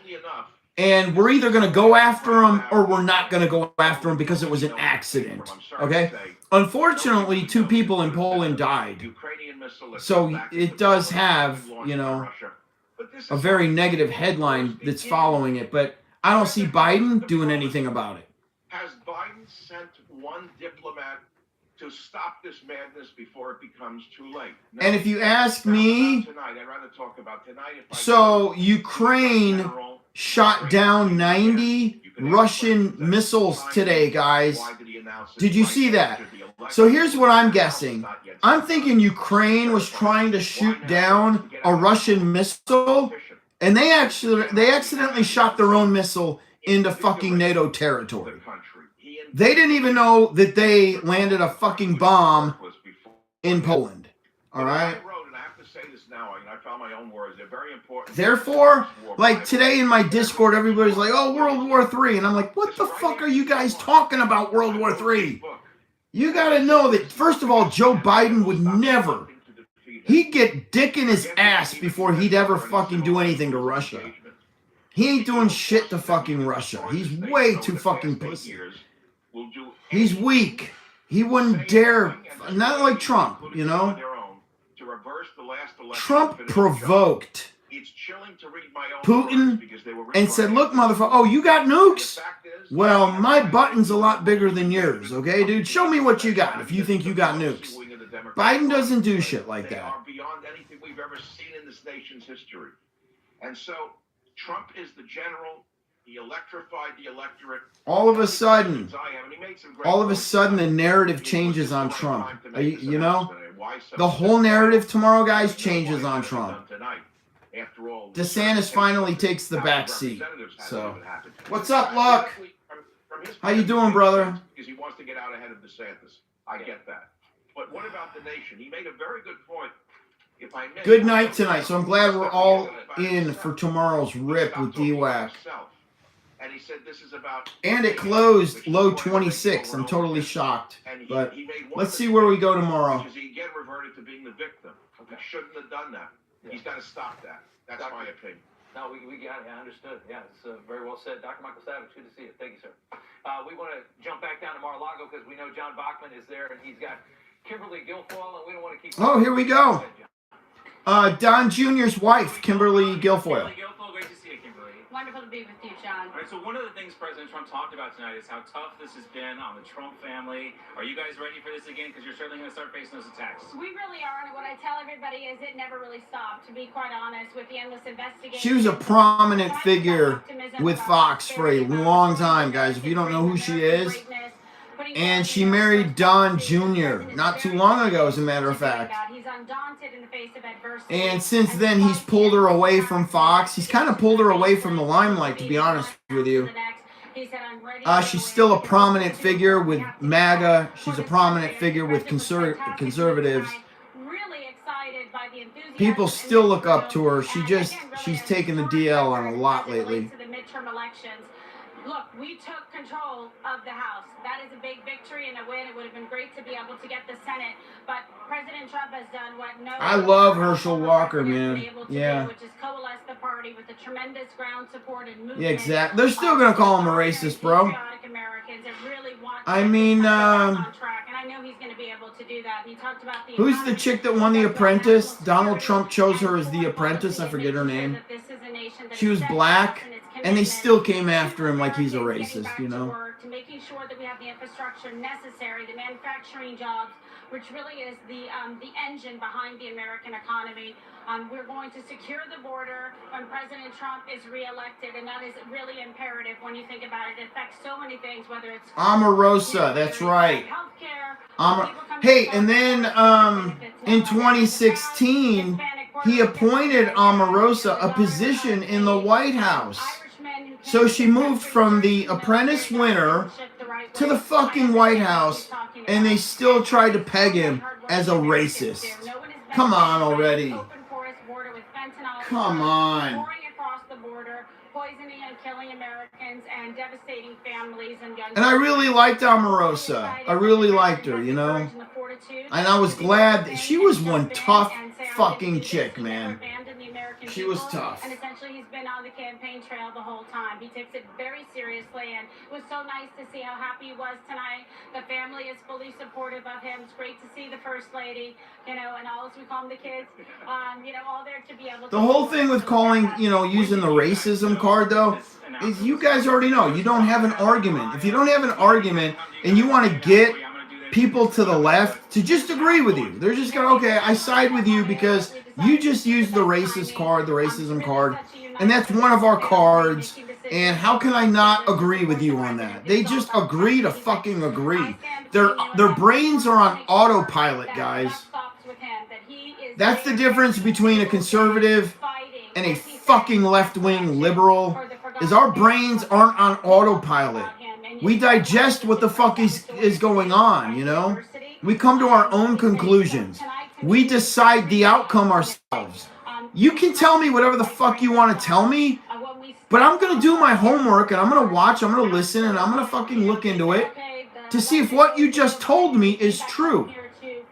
and we're either going to go after him or we're not going to go after him because it was an accident. Okay? Unfortunately, 2 people in Poland died. So it does have, you know, a very negative headline that's following it, but I don't see Biden doing anything about it. Has Biden sent one diplomat to stop this madness before it becomes too late? No. And if you ask me, tonight, I'd rather talk about tonight. So Ukraine shot down 90 Russian missiles today, guys. Did you see that? So here's what I'm guessing. I'm thinking Ukraine was trying to shoot down a Russian missile, and they accidentally shot their own missile into fucking NATO territory. They didn't even know that they landed a fucking bomb in Poland. All right? Therefore, like today in my Discord, everybody's like, oh, World War III. And I'm like, what the fuck are you guys talking about, World War III? You got to know that, first of all, Joe Biden would never, he'd get dick in his ass before he'd ever fucking do anything to Russia. He ain't doing shit to fucking Russia. He's way too fucking pussy. He's weak. He wouldn't dare, not like Trump, you know? Trump provoked Putin and said, look, motherfucker, oh, you got nukes? Well, my button's a lot bigger than yours, okay, dude? Show me what you got if you think you got nukes. Biden doesn't do shit like that. They are beyond anything we've ever seen in this nation's history. And so Trump is the general. He electrified the electorate. All of a sudden, the narrative changes on Trump. You know? The whole narrative tomorrow, guys, changes on Trump. DeSantis finally takes the back seat. So, what's up, Luck? How you doing, brother? Because he wants to get out ahead of DeSantis. I get that. But what about the nation? He made a very good point. Good night tonight. So I'm glad we're all in for tomorrow's rip with DWAC. And he said this is about, and it closed low 26. I'm totally shocked. But let's see where we go tomorrow. Because he again reverted to being the victim. He shouldn't have done that. He's got to stop that. That's my opinion. No, we got it. I understood. Yeah, it's very well said. Dr. Michael Savage, good to see you. Thank you, sir. We want to jump back down to Mar-a-Lago because we know John Bachman is there, and he's got Kimberly Guilfoyle, and we don't want to keep... Oh, here we go. Don Jr.'s wife, Kimberly Guilfoyle. Great to see you, Kimberly. Wonderful to be with you, John. All right, so one of the things President Trump talked about tonight is how tough this has been on the Trump family. Are you guys ready for this again? Because you're certainly going to start facing those attacks. We really are, and what I tell everybody is it never really stopped, to be quite honest, with the endless investigation. She was a prominent figure with Fox for a long time, guys. If you don't know who she is. And she married Don Jr. not too long ago, as a matter of fact. And since then, he's pulled her away from Fox. He's kind of pulled her away from the limelight, to be honest with you. She's still a prominent figure with MAGA. She's a prominent figure with conservatives. People still look up to her. She's taken the DL on a lot lately. look, we took control of the House. That is a big victory and a win. It would have been great to be able to get the Senate, but President Trump has done what no I love Herschel former Walker, president man. been able to Yeah. do, which is coalesce the party with a tremendous ground support and movement. Yeah, exactly. They're still gonna call him a racist, bro. Patriotic Americans that really want to I get mean, this country back on track, and I know he's going to be able to do that. He talked about the who's the economy. chick that won The Apprentice? Donald Trump chose her as The Apprentice. I forget her name. She was black, and they still came after him like he's a racist, you know? To making sure that we have the infrastructure necessary, the manufacturing jobs, which really is the engine behind the American economy. We're going to secure the border when President Trump is reelected, and that is really imperative when you think about it. It affects so many things, whether it's Omarosa, that's right. Hey, and then in 2016, he appointed Omarosa a position in the White House. So she moved from the Apprentice winner to the fucking White House, and they still tried to peg him as a racist. Come on already. Come on. Pouring across the border, poisoning and killing Americans and devastating families and young. And I really liked Omarosa. I really liked her, you know. And I was glad that she was one tough fucking chick, man. She was tough. And essentially he's been on the campaign trail the whole time. He takes it very seriously, and it was so nice to see how happy he was tonight. The family is fully supportive of him. It's great to see the First Lady, you know, and all, as we call them, the kids, you know, all there to be able to... The whole thing with calling, you know, using the racism card, though, is you guys already know. You don't have an argument. If you don't have an argument and you want to get people to the left to just agree with you, they're just going, okay, I side with you because you just used the racist card, the racism card, and that's one of our cards, and how can I not agree with you on that? They just agree to fucking agree. Their brains are on autopilot, guys. That's the difference between a conservative and a fucking left-wing liberal, is our brains aren't on autopilot. We digest what the fuck is going on, you know? We come to our own conclusions. We decide the outcome ourselves. You can tell me whatever the fuck you want to tell me, but I'm going to do my homework, and I'm going to watch, I'm going to listen, and I'm going to fucking look into it to see if what you just told me is true.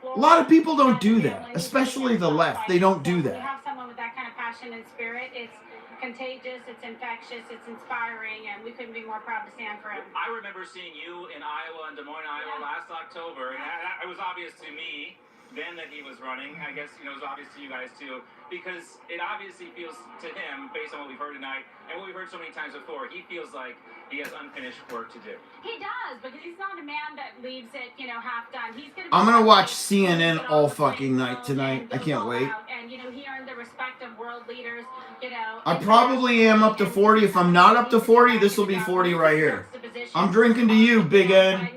A lot of people don't do that, especially the left. They don't do We that. have someone with that kind of passion and spirit. It's contagious, it's infectious, it's inspiring, and we couldn't be more proud to stand for him. I remember seeing you in Iowa, in Des Moines, Iowa, last October, and it was obvious to me then that he was running. I guess, you know, it was obvious to you guys too, because it obviously feels to him, based on what we've heard tonight and what we've heard so many times before, he feels like he has unfinished work to do. He does, because he's not a man that leaves it, you know, half done. He's gonna. I'm going to watch CNN all fucking night tonight. I can't wait. And, you know, he earned the respect of world leaders, you know. I probably am up to 40. If I'm not up to 40, this will be 40 right here. I'm drinking to you, Big N.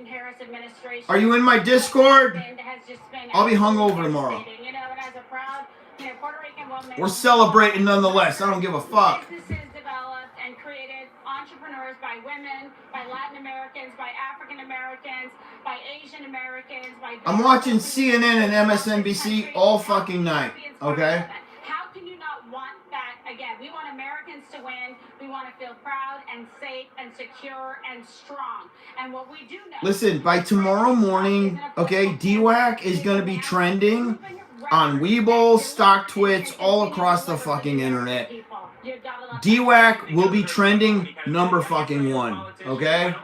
Are you in my Discord? I'll be hungover tomorrow. You know, and as a proud, you know, Puerto Rican woman, We're celebrating nonetheless. I don't give a fuck. businesses developed and created, entrepreneurs by women, by Latin Americans, by African Americans, by Asian Americans, by... I'm watching CNN and MSNBC all fucking night, okay? How can you not want that? Again, we want Americans to win. We want to feel proud and safe and secure and strong. And what we do know... Listen, by tomorrow morning, okay, DWAC is going to be trending on Weeble, StockTwits, all across the fucking internet. DWAC will be trending number fucking one, okay?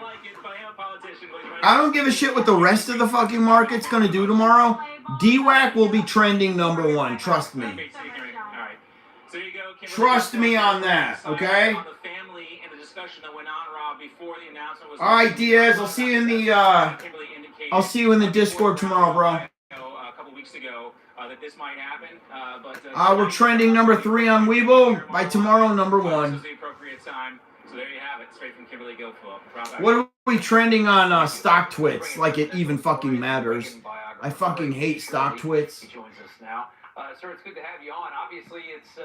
I don't give a shit what the rest of the fucking market's going to do tomorrow. DWAC will be trending number one, trust me. Trust me on that, okay? All right, Diaz, I'll see you in the Discord tomorrow, bro. A couple weeks ago that this might happen, but we're trending number 3 on Weeble. By tomorrow, number 1. This is the appropriate time. So there you have it, straight from Kimberly Guilfoyle. What are we trending on StockTwits? Like it even fucking matters. I fucking hate StockTwits. He joins us now. Sir, it's good to have you on. Obviously, it's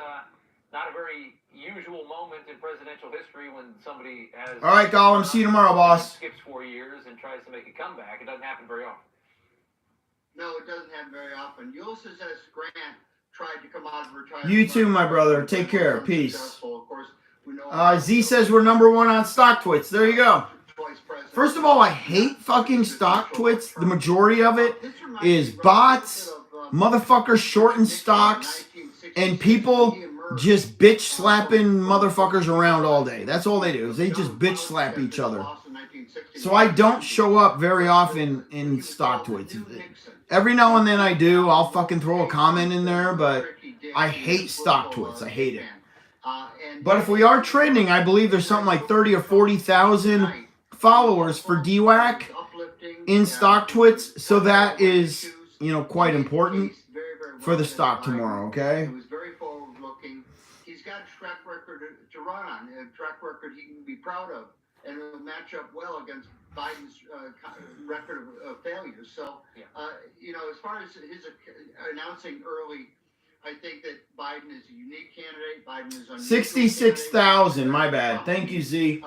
not a very usual moment in presidential history when somebody has... All right, Gollum. See you tomorrow, boss. ...skips 4 years and tries to make a comeback. It doesn't happen very often. No, it doesn't happen very often. Ulysses S. Grant tried to come out of retirement. You too, my brother. Take care. Peace. Of course, Z says we're number 1 on stock twits. There you go. First of all, I hate fucking stock twits. The majority of it is bots, motherfuckers shorting stocks, and people just bitch slapping motherfuckers around all day. That's all they do, is they just bitch slap each other. So I don't show up very often in stock twits. Every now and then I do. I'll fucking throw a comment in there, but I hate stock twits. I hate it. But if we are trending, I believe there's something like 30 or 40,000 followers for DWAC in stock twits. So that is, you know, quite important for the stock tomorrow, okay? He was very forward-looking. He's got a track record to run on, a track record he can be proud of, and it'll match up well against Biden's record of failures. So, you know, as far as his announcing early, I think that Biden is a unique candidate. Biden is unusual. 66,000, my bad. Thank you, Z.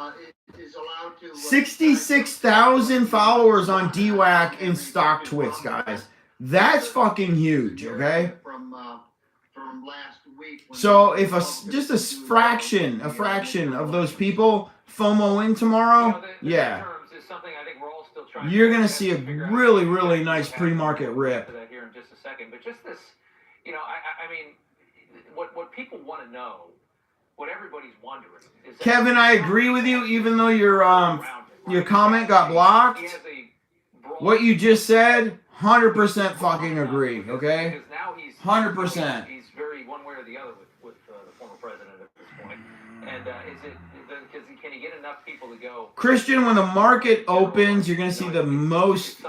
Is allowed to 66,000 followers on DWAC in stock twits, guys. That's fucking huge, okay? From last week. So if just a fraction of those people FOMO in tomorrow, yeah, you're gonna see a really, really nice pre-market rip. Here in just a second, but just this, you know, I mean, what people want to know, what everybody's wondering is. Kevin, I agree with you, even though your comment got blocked. What you just said, 100% fucking agree, okay? 100%. He's very one way or the other with the former president at this point. And is it because can he get enough people to go? Christian, when the market opens, you're going to see the most.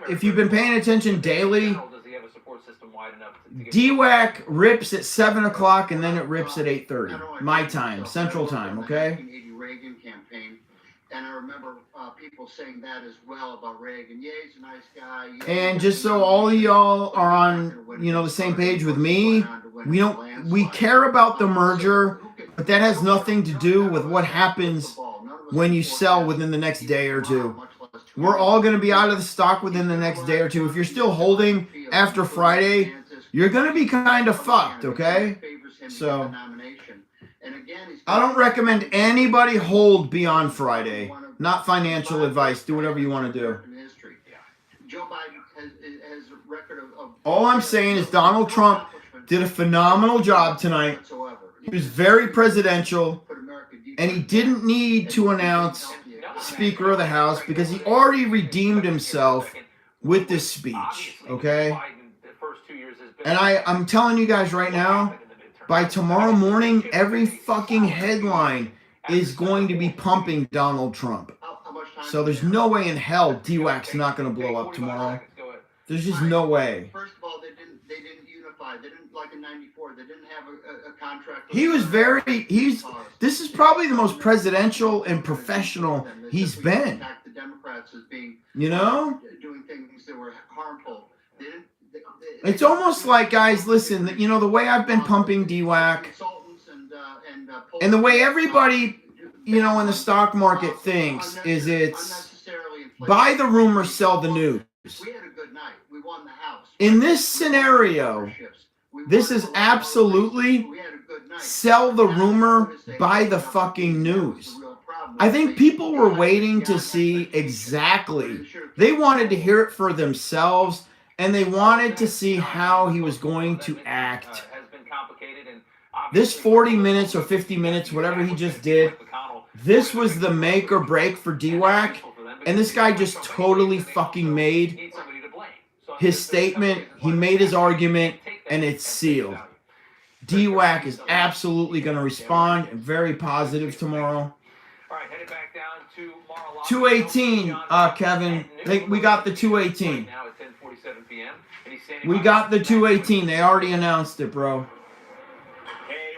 If you've been paying attention daily, DWAC rips at 7 o'clock and then it rips at 8:30 my time, Central Time. Okay. 1980 Reagan campaign, and I remember people saying that as well about Reagan. Yeah, he's a nice guy. And just so all of y'all are on, you know, the same page with me, we care about the merger, but that has nothing to do with what happens when you sell within the next day or two. We're all going to be out of the stock within the next day or two. If you're still holding after Friday, you're going to be kind of fucked, okay? So I don't recommend anybody hold beyond Friday. Not financial advice. Do whatever you want to do. Joe Biden has a record of. All I'm saying is Donald Trump did a phenomenal job tonight. He was very presidential, and he didn't need to announce Speaker of the House because he already redeemed himself with this speech, okay? And I'm telling you guys right now, by tomorrow morning, every fucking headline is going to be pumping Donald Trump. So there's no way in hell DWAC's not going to blow up tomorrow. There's just no way. First of all, they didn't unify. They didn't, like in '94, they didn't have a contract. This is probably the most presidential and professional he's been. The Democrats as being, you know? Doing things that were harmful. It's almost like, guys, listen, you know, the way I've been pumping DWAC and the way everybody, you know, in the stock market thinks is it's buy the rumor, sell the news. We had a good night. We won the House. In this scenario, this is absolutely sell the rumor, buy the fucking news. I think people were waiting to see exactly. They wanted to hear it for themselves, and they wanted to see how he was going to act. This 40 minutes or 50 minutes, whatever he just did, this was the make or break for DWAC, and this guy just totally fucking made his statement. He made his argument, and it's sealed. DWAC is absolutely going to respond, very positive tomorrow. 218, Kevin. We got the 218. We got the 218. They already announced it, bro.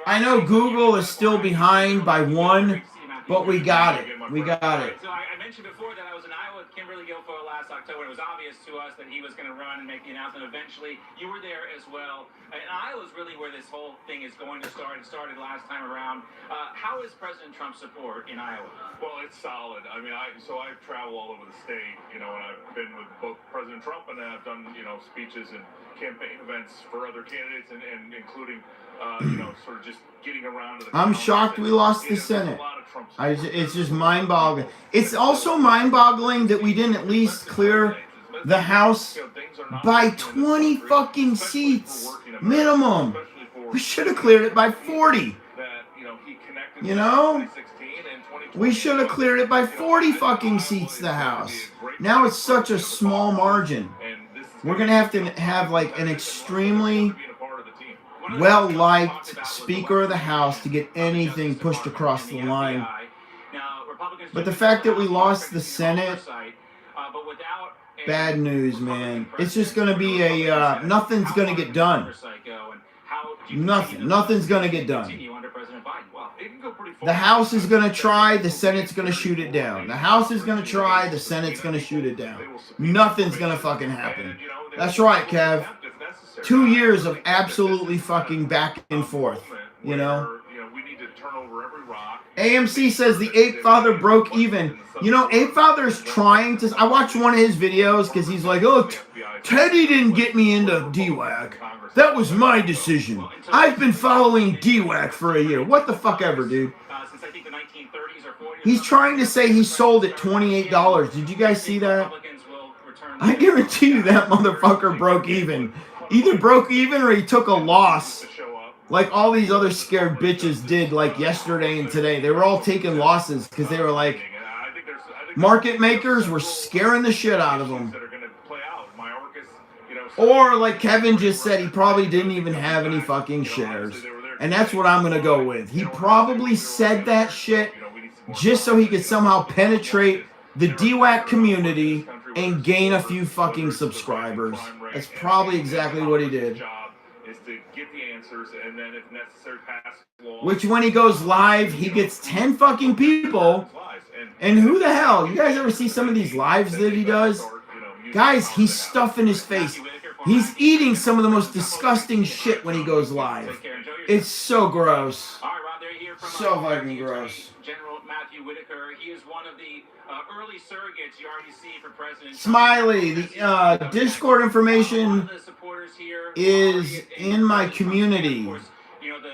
I know Google is still behind by 1, but we got it. We got it. So I mentioned before that I was in Iowa with Kimberly Guilfoyle last October. It was obvious to us that he was going to run and make the announcement eventually. You were there as well. And Iowa is really where this whole thing is going to start. It started last time around. How is President Trump's support in Iowa? Well, it's solid. I mean, I travel all over the state, you know, and I've been with both President Trump and I've done, you know, speeches and campaign events for other candidates and including sort of just getting around to the. I'm shocked we lost the Senate. It's just mind-boggling. It's also mind-boggling that we didn't at least clear the House by 20 fucking seats minimum. We should have cleared it by 40. You know? We should have cleared it by 40 fucking seats, the House. Now it's such a small margin. We're going to have like an extremely well-liked Speaker of the House to get anything pushed across the line. But the fact that we lost the Senate, bad news, man. It's just going to be a, nothing's going to get done. Nothing's going to get done. The House is going to try, the Senate's going to shoot it down. The House is going to try, the Senate's going to shoot it down. Nothing's going to fucking happen. That's right, Kev. 2 years of absolutely fucking back and forth, you know? AMC says the Ape Father broke even. You know, Ape Father is trying to... I watched one of his videos because he's like, oh, Teddy didn't get me into DWAC. That was my decision. I've been following DWAC for a year. What the fuck ever, dude? He's trying to say he sold at $28. Did you guys see that? I guarantee you that motherfucker broke even. Either broke even or he took a loss. Like all these other scared bitches did like yesterday and today. They were all taking losses because they were like, market makers were scaring the shit out of them. Or like Kevin just said, he probably didn't even have any fucking shares. And that's what I'm going to go with. He probably said that shit just so he could somehow penetrate the DWAC community and gain a few fucking subscribers. That's probably exactly what he did. Which when he goes live, he gets 10 fucking people. And who the hell? You guys ever see some of these lives that he does? Guys, he's stuffing his face. He's eating some of the most disgusting shit when he goes live. It's so gross. So fucking gross. General Matthew Whitaker, he is one of the early surrogates you already see for President Smiley, the Discord information is in my community.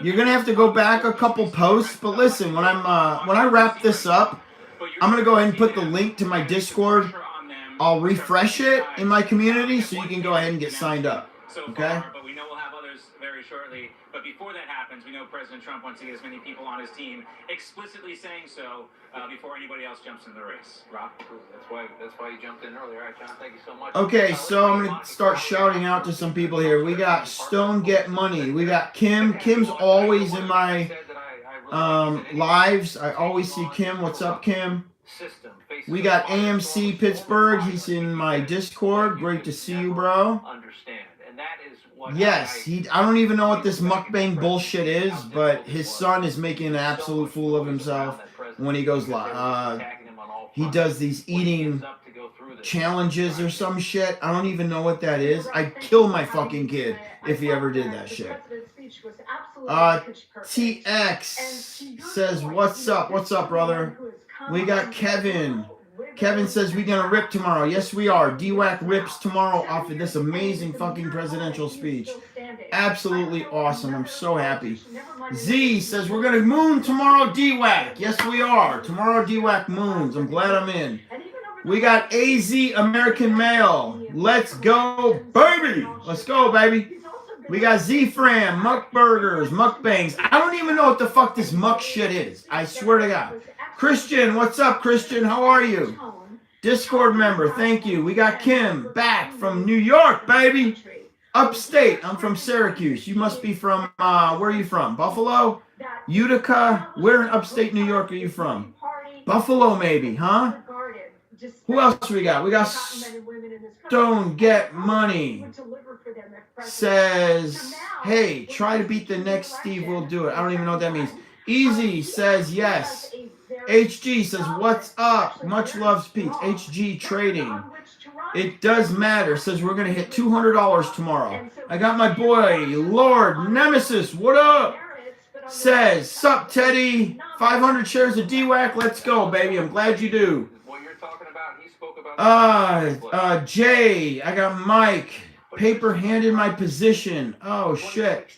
You're gonna have to go back a couple posts, but listen, when I wrap this up, I'm gonna go ahead and put the link to my Discord. I'll refresh it in my community so you can go ahead and get signed up. Okay? But we know we'll have others very shortly. But before that happens, we know President Trump wants to get as many people on his team, explicitly saying so before anybody else jumps in the race. Rob? That's why you jumped in earlier. All right, John, thank you so much. Okay, so I'm going to start shouting out to some people here. We got Stone Get Money. We got Kim. Kim's always in my lives. I always see Kim. What's up, Kim? We got AMC Pittsburgh. He's in my Discord. Great to see you, bro. Yes, I don't even know what this mukbang bullshit is, but his son is making an absolute fool of himself when he goes live. He does these eating challenges or some shit. I don't even know what that is. I'd kill my fucking kid if he ever did that shit. TX says, what's up? What's up, brother? We got Kevin. Kevin says we're going to rip tomorrow. Yes, we are. DWAC rips tomorrow off of this amazing fucking presidential speech. Absolutely awesome. I'm so happy. Z says we're going to moon tomorrow, DWAC. Yes, we are. Tomorrow, DWAC moons. I'm glad I'm in. We got AZ American Male. Let's go, baby. Let's go, baby. We got Z-Fram, Muck Burgers, Mukbangs. I don't even know what the fuck this muck shit is. I swear to God. Christian, what's up, Christian? How are you? Discord member, thank you. We got Kim back from New York, baby. Upstate. I'm from Syracuse. You must be from, where are you from? Buffalo? Utica? Where in upstate New York are you from? Buffalo, maybe, huh? Who else we got? We got Stone Get Money. Says, hey, try to beat the next Steve, we'll do it. I don't even know what that means. Easy says yes. HG says, what's up? Much loves Pete. HG Trading. It does matter. Says we're going to hit $200 tomorrow. I got my boy, Lord Nemesis. What up? Says, sup, Teddy? 500 shares of DWAC. Let's go, baby. I'm glad you do. Jay. I got Mike. Paper handed my position. Oh, shit.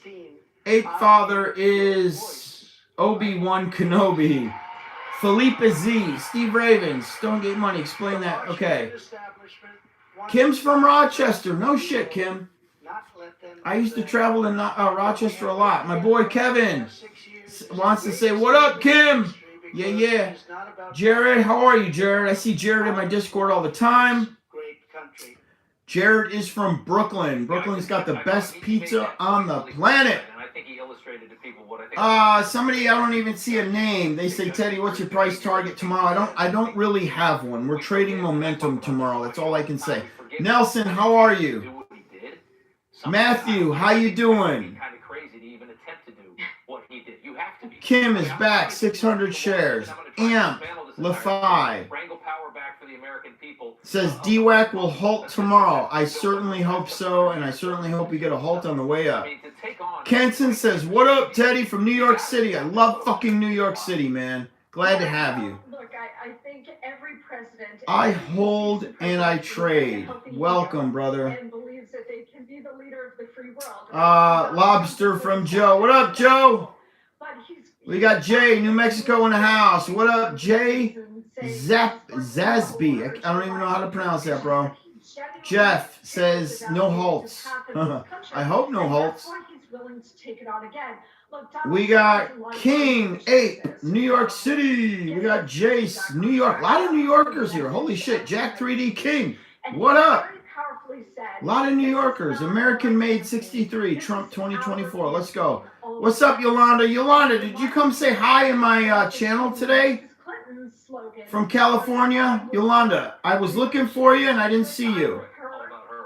Ape Father is Obi-Wan Kenobi. Felipe Z, Steve Ravens, Stonegate Money, explain that. Okay. Kim's from Rochester. No shit, Kim. I used to travel in Rochester a lot. My boy Kevin wants to say, what up, Kim? Yeah, yeah. Jared, how are you, Jared? I see Jared in my Discord all the time. Jared is from Brooklyn. Brooklyn's got the best pizza on the planet. And I think he illustrated to people what I think. Somebody, I don't even see a name. They say, Teddy, what's your price target tomorrow? I don't really have one. We're trading momentum tomorrow. That's all I can say. Nelson, how are you? Matthew, how you doing? Kind of crazy to even attempt to do what he did. You have to be. Kim is back, 600 shares. Amp, LaFi. Wrangle power back for the American people. Says DWAC will halt tomorrow. I certainly hope so, and I certainly hope we get a halt on the way up. Kenson says, what up, Teddy, from New York City? I love fucking New York City, man. Glad to have you. Look, I think every president... I hold and I trade. Welcome, brother. And believes that they can be the leader of the free world. Lobster from Joe. What up, Joe? We got Jay, New Mexico in the house. What up, Jay? Zasby. I don't even know how to pronounce that, bro. Jeff says no halts. I hope no halts. We got King 8, New York City. We got Jace, New York. A lot of New Yorkers here. Holy shit. Jack 3D King. What up? A lot of New Yorkers. American made 63. Trump 2024. Let's go. What's up, Yolanda? Yolanda, did you come say hi in my channel today? From California? Yolanda, I was looking for you and I didn't see you.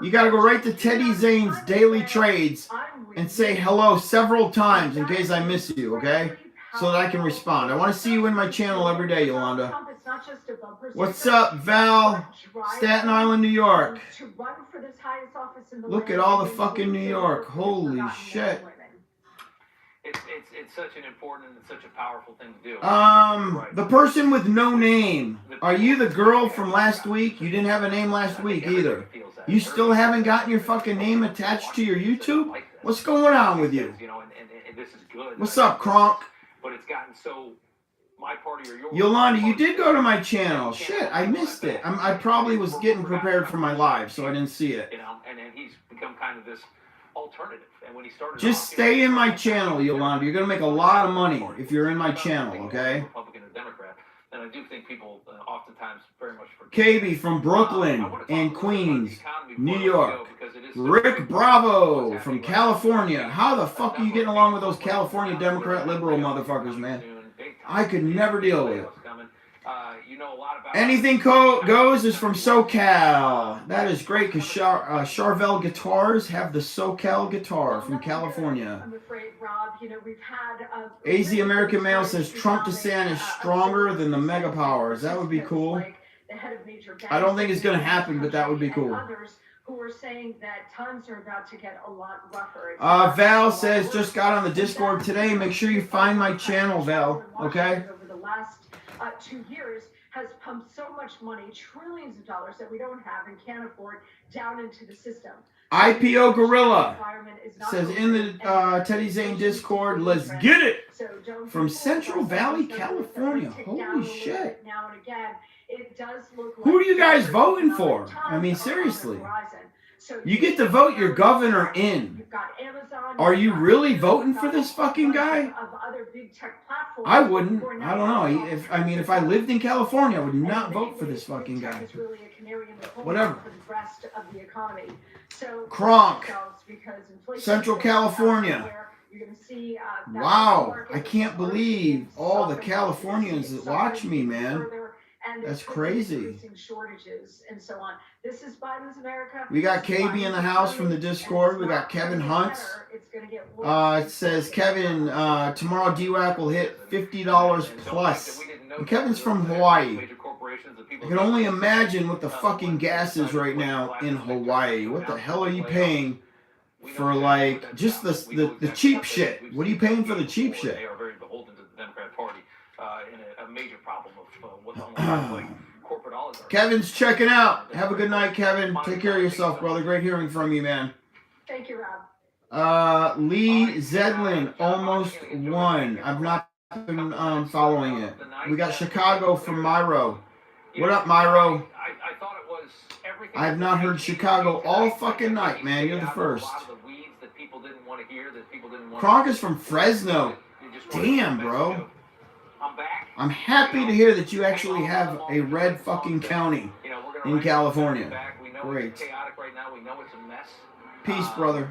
You got to go right to Teddy Zane's Daily Trades and say hello several times in case I miss you, okay? So that I can respond. I want to see you in my channel every day, Yolanda. What's up, Val? Staten Island, New York. Look at all the fucking New York. Holy shit. It's such an important and such a powerful thing to do. The person with no name. Are you the girl from last week? You didn't have a name last week either. You still haven't gotten your fucking name attached to your YouTube? What's going on with you? And this is good. What's up, Kronk? But it's gotten so my party or your Yolanda, you did go to my channel. Shit, I missed it. I probably was getting prepared for my live, so I didn't see it. You know, and he's become kind of this alternative. And when he started, just stay in my channel, Yolanda. You're gonna make a lot of money if you're in my channel, okay? Republican or Democrat, and I do think people oftentimes very much forget. KB from Brooklyn and Queens, New York. Rick Bravo from California. How the fuck are you getting along with those California Democrat liberal motherfuckers, man? I could never deal with it. Anything goes is from SoCal. That is great because Charvel Guitars have the SoCal guitar from California. I'm afraid, Rob, we've had... AZ American Male says Trump DeSantis is stronger than the mega powers. That would be cool. I don't think it's going to happen, but that would be cool. Who are saying that times are about to get a lot rougher. Val says, just got on the Discord today. Make sure you find my channel, Val. Okay? Over the last 2 years has pumped so much money, trillions of dollars that we don't have and can't afford down into the system. IPO Gorilla says in the Teddy Zane Discord, let's get it from Central Valley, California. Holy shit. Now and again, it does look like who are you guys voting for? I mean, seriously. You get to vote your governor in. Are you really voting for this fucking guy? I wouldn't. I don't know. If I lived in California, I would not vote for this fucking guy. Whatever. Kronk, Central California. Wow, I can't believe all the Californians that watch me, man. That's crazy. Shortages and so on. This is Biden's America. We got KB in the house from the Discord. We got Kevin Hunt. It says Kevin, tomorrow DWAC will hit $50 plus. And Kevin's from Hawaii. I can only imagine what the fucking gas is right now in Hawaii. What the hell are you paying for, like, just the cheap shit? What are you paying for the cheap shit? They are very beholden to the Democrat Party in a major problem of what's almost like corporate oligarchy. Kevin's checking out. Have a good night, Kevin. Take care of yourself, brother. Great hearing from you, man. Thank you, Rob. Lee Zedlin almost won. I've not been following it. We got Chicago from Myro. What up, Myro? I thought it was everything. I have not heard Chicago all fucking night, man. You're the first. Kronk is from Fresno. Damn, bro. I'm happy to hear that you actually have a red fucking county in California. Great. Peace, brother.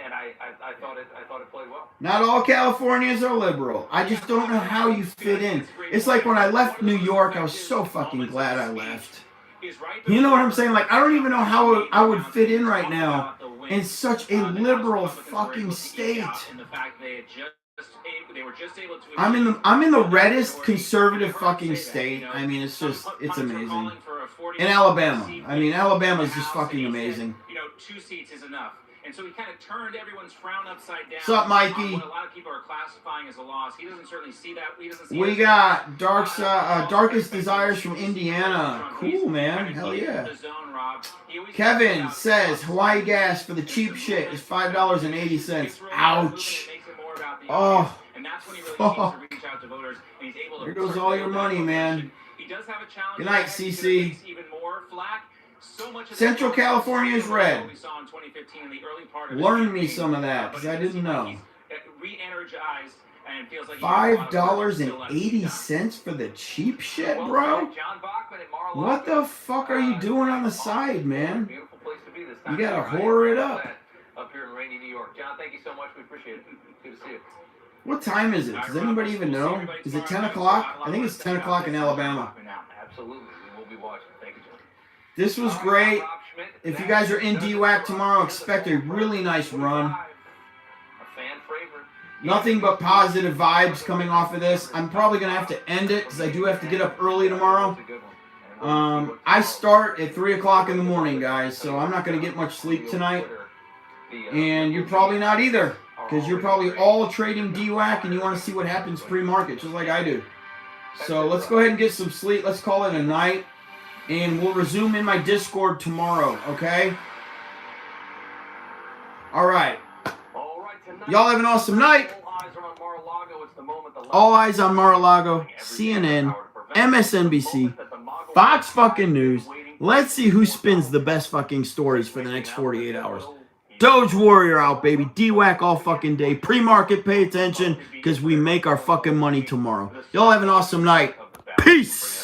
And I thought it played well. Not all Californians are liberal. I just don't know how you fit in. It's like when I left New York, I was so fucking glad I left. You know what I'm saying? Like, I don't even know how I would fit in right now in such a liberal fucking state. I'm in the reddest conservative fucking state. I mean, it's amazing. In Alabama. I mean, Alabama is just fucking amazing. 2 seats is enough. And so he kind of turned everyone's frown upside down. What's up, Mikey? What a lot of people are classifying as a loss. He doesn't certainly see that. He doesn't see we got Darkest Desires from Indiana. Cool, man. Hell yeah. Kevin says Hawaii gas for the cheap shit is $5.80. Ouch. Oh. There goes all your money, man. Good night, CC. Central California is red. Learn me some of that, because I didn't know. $5.80 for the cheap shit, bro? What the fuck are you doing on the side, man? You gotta whore it up. Up here in rainy New York. John, thank you so much. We appreciate it. Good to see you. What time is it? Does anybody even know? Is it 10 o'clock? I think it's 10 o'clock in Alabama. Absolutely. We will be watching. Thank you, John. This was great. If you guys are in DWAC tomorrow, expect a really nice run. Nothing but positive vibes coming off of this. I'm probably going to have to end it because I do have to get up early tomorrow. I start at 3 o'clock in the morning, guys, so I'm not going to get much sleep tonight. And you're probably not either, because you're probably all trading DWAC and you want to see what happens pre-market, just like I do. So let's go ahead and get some sleep. Let's call it a night. And we'll resume in my Discord tomorrow, okay? All right. Y'all have an awesome night. All eyes on Mar-a-Lago, CNN, MSNBC, Fox fucking News. Let's see who spins the best fucking stories for the next 48 hours. Doge Warrior out, baby. DWAC all fucking day. Pre-market, pay attention, because we make our fucking money tomorrow. Y'all have an awesome night. Peace.